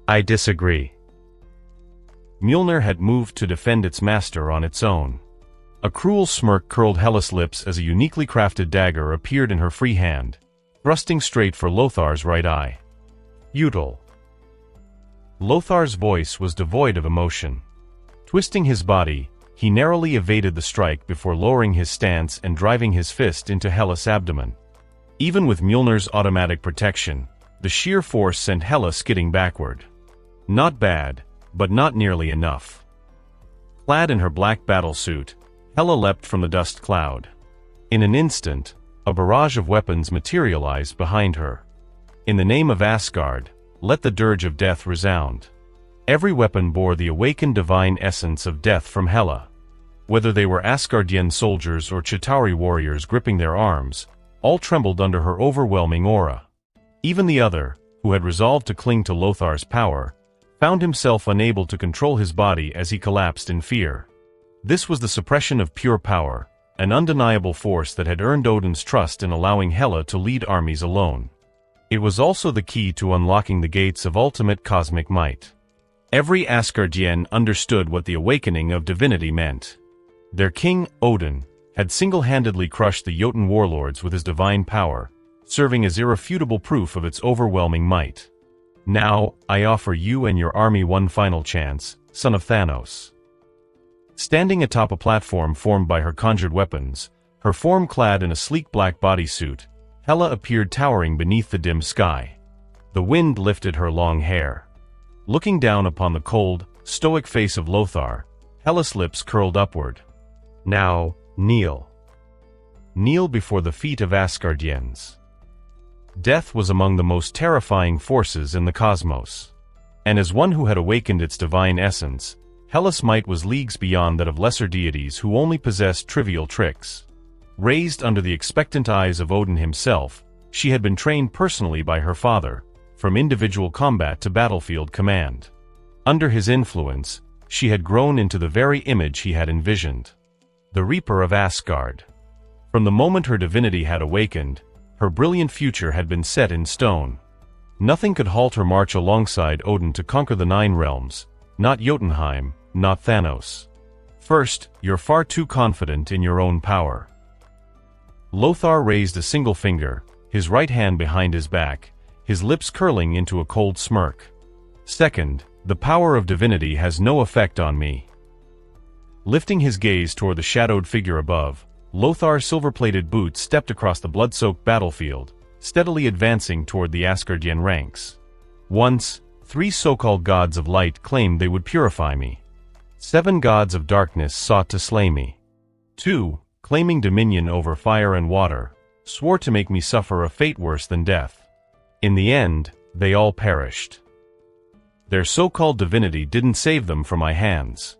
I disagree. Mjolnir had moved to defend its master on its own. A cruel smirk curled Hela's lips as a uniquely crafted dagger appeared in her free hand, thrusting straight for Lothar's right eye. Futile. Lothar's voice was devoid of emotion. Twisting his body, he narrowly evaded the strike before lowering his stance and driving his fist into Hela's abdomen. Even with Mjolnir's automatic protection, the sheer force sent Hela skidding backward. Not bad, but not nearly enough. Clad in her black battlesuit, Hela leapt from the dust cloud. In an instant, a barrage of weapons materialized behind her. In the name of Asgard, let the dirge of death resound. Every weapon bore the awakened divine essence of death from Hela. Whether they were Asgardian soldiers or Chitauri warriors gripping their arms, all trembled under her overwhelming aura. Even the other, who had resolved to cling to Lothar's power, found himself unable to control his body as he collapsed in fear. This was the suppression of pure power, an undeniable force that had earned Odin's trust in allowing Hela to lead armies alone. It was also the key to unlocking the gates of ultimate cosmic might. Every Asgardian understood what the awakening of divinity meant. Their king, Odin, had single-handedly crushed the Jotun warlords with his divine power, serving as irrefutable proof of its overwhelming might. Now, I offer you and your army one final chance, son of Thanos. Standing atop a platform formed by her conjured weapons, her form clad in a sleek black bodysuit, Hela appeared towering beneath the dim sky. The wind lifted her long hair. Looking down upon the cold, stoic face of Lothar, Hela's lips curled upward. Now, kneel. Kneel before the feet of Asgardians. Death was among the most terrifying forces in the cosmos. And as one who had awakened its divine essence, Hela's might was leagues beyond that of lesser deities who only possessed trivial tricks. Raised under the expectant eyes of Odin himself, she had been trained personally by her father, from individual combat to battlefield command. Under his influence, she had grown into the very image he had envisioned. The Reaper of Asgard. From the moment her divinity had awakened, her brilliant future had been set in stone. Nothing could halt her march alongside Odin to conquer the Nine Realms, not Jotunheim, not Thanos. First, you're far too confident in your own power. Lothar raised a single finger, his right hand behind his back, his lips curling into a cold smirk. Second, the power of divinity has no effect on me. Lifting his gaze toward the shadowed figure above, Lothar's silver-plated boots stepped across the blood-soaked battlefield, steadily advancing toward the Asgardian ranks. Once, 3 so-called gods of light claimed they would purify me. 7 gods of darkness sought to slay me. 2, claiming dominion over fire and water, swore to make me suffer a fate worse than death. In the end, they all perished. Their so-called divinity didn't save them from my hands.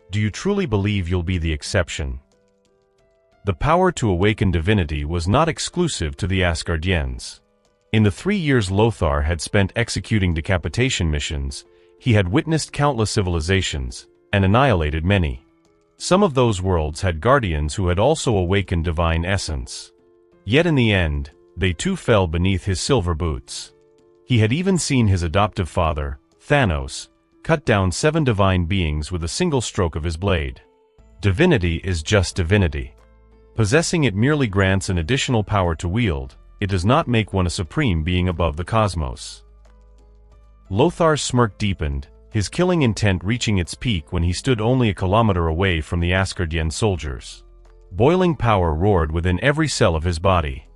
Do you truly believe you'll be the exception? The power to awaken divinity was not exclusive to the Asgardians. In the 3 years Lothar had spent executing decapitation missions, he had witnessed countless civilizations, and annihilated many. Some of those worlds had guardians who had also awakened divine essence. Yet in the end, they too fell beneath his silver boots. He had even seen his adoptive father, Thanos, cut down 7 divine beings with a single stroke of his blade. Divinity is just divinity. Possessing it merely grants an additional power to wield, it does not make one a supreme being above the cosmos. Lothar's smirk deepened, his killing intent reaching its peak when he stood only a kilometer away from the Asgardian soldiers. Boiling power roared within every cell of his body.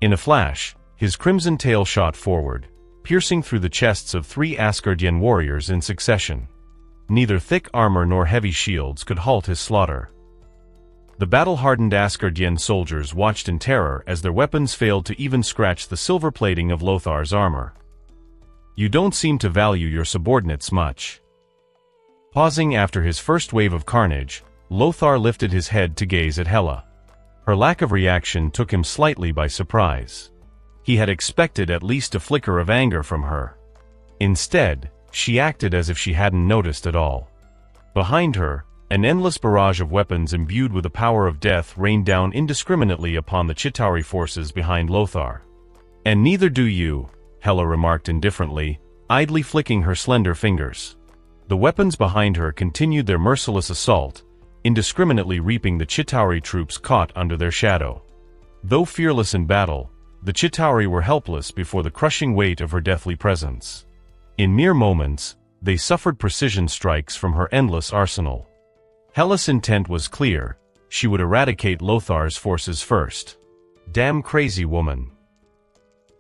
In a flash, his crimson tail shot forward, piercing through the chests of 3 Asgardian warriors in succession. Neither thick armor nor heavy shields could halt his slaughter. The battle-hardened Asgardian soldiers watched in terror as their weapons failed to even scratch the silver plating of Lothar's armor. You don't seem to value your subordinates much. Pausing after his first wave of carnage, Lothar lifted his head to gaze at Hela. Her lack of reaction took him slightly by surprise. He had expected at least a flicker of anger from her. Instead, she acted as if she hadn't noticed at all. Behind her, an endless barrage of weapons imbued with the power of death rained down indiscriminately upon the Chitauri forces behind Lothar. And neither do you, Hela remarked indifferently, idly flicking her slender fingers. The weapons behind her continued their merciless assault, indiscriminately reaping the Chitauri troops caught under their shadow. Though fearless in battle, the Chitauri were helpless before the crushing weight of her deathly presence. In mere moments, they suffered precision strikes from her endless arsenal. Hela's intent was clear: she would eradicate Lothar's forces first. Damn crazy woman.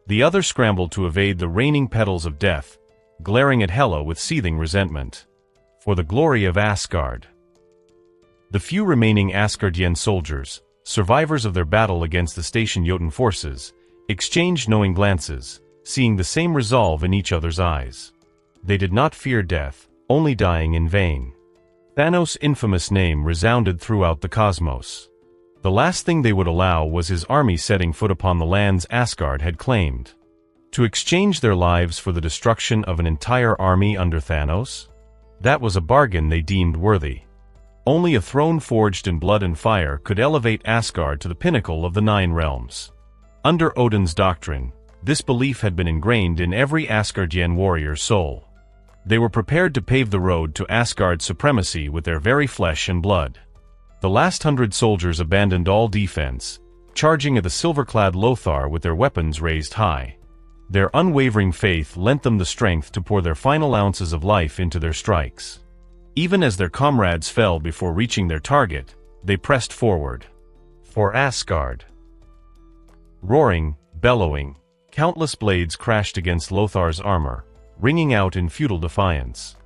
The other scrambled to evade the raining petals of death, glaring at Hela with seething resentment. For the glory of Asgard. The few remaining Asgardian soldiers, survivors of their battle against the Station Jotun forces, exchanged knowing glances, seeing the same resolve in each other's eyes. They did not fear death, only dying in vain. Thanos' infamous name resounded throughout the cosmos. The last thing they would allow was his army setting foot upon the lands Asgard had claimed. To exchange their lives for the destruction of an entire army under Thanos? That was a bargain they deemed worthy. Only a throne forged in blood and fire could elevate Asgard to the pinnacle of the 9 realms. Under Odin's doctrine, this belief had been ingrained in every Asgardian warrior's soul. They were prepared to pave the road to Asgard's supremacy with their very flesh and blood. The last 100 soldiers abandoned all defense, charging at the silver-clad Lothar with their weapons raised high. Their unwavering faith lent them the strength to pour their final ounces of life into their strikes. Even as their comrades fell before reaching their target, they pressed forward. For Asgard. Roaring, Bellowing, countless blades crashed against Lothar's armor, ringing out in futile defiance.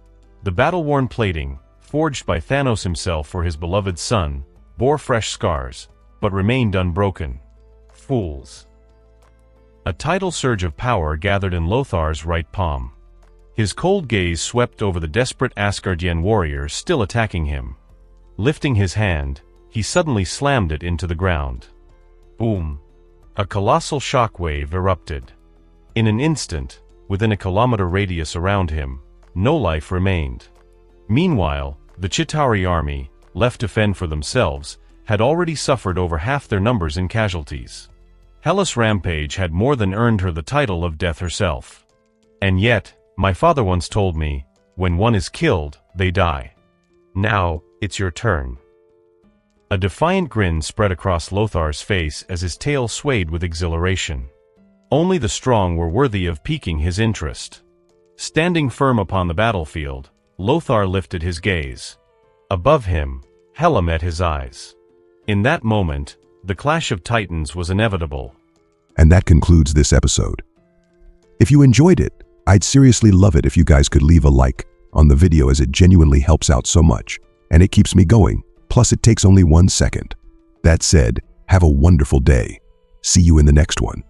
The battle-worn plating, forged by Thanos himself for his beloved son, bore fresh scars, but remained unbroken. Fools. A tidal surge of power gathered in Lothar's right palm. His cold gaze swept over the desperate Asgardian warriors still attacking him. Lifting his hand, he suddenly slammed it into the ground. Boom! A colossal shockwave erupted. In an instant, within a kilometer radius around him, no life remained. Meanwhile, the Chitauri army, left to fend for themselves, had already suffered over half their numbers in casualties. Hellas' rampage had more than earned her the title of Death herself. And yet, my father once told me, when one is killed, they die. Now, it's your turn. A defiant grin spread across Lothar's face as his tail swayed with exhilaration. Only the strong were worthy of piquing his interest. Standing firm upon the battlefield, Lothar lifted his gaze. Above him, Hela met his eyes. In that moment, the clash of titans was inevitable. And that concludes this episode. If you enjoyed it, I'd seriously love it if you guys could leave a like on the video, as it genuinely helps out so much, and it keeps me going, plus it takes only 1 second. That said, have a wonderful day. See you in the next one.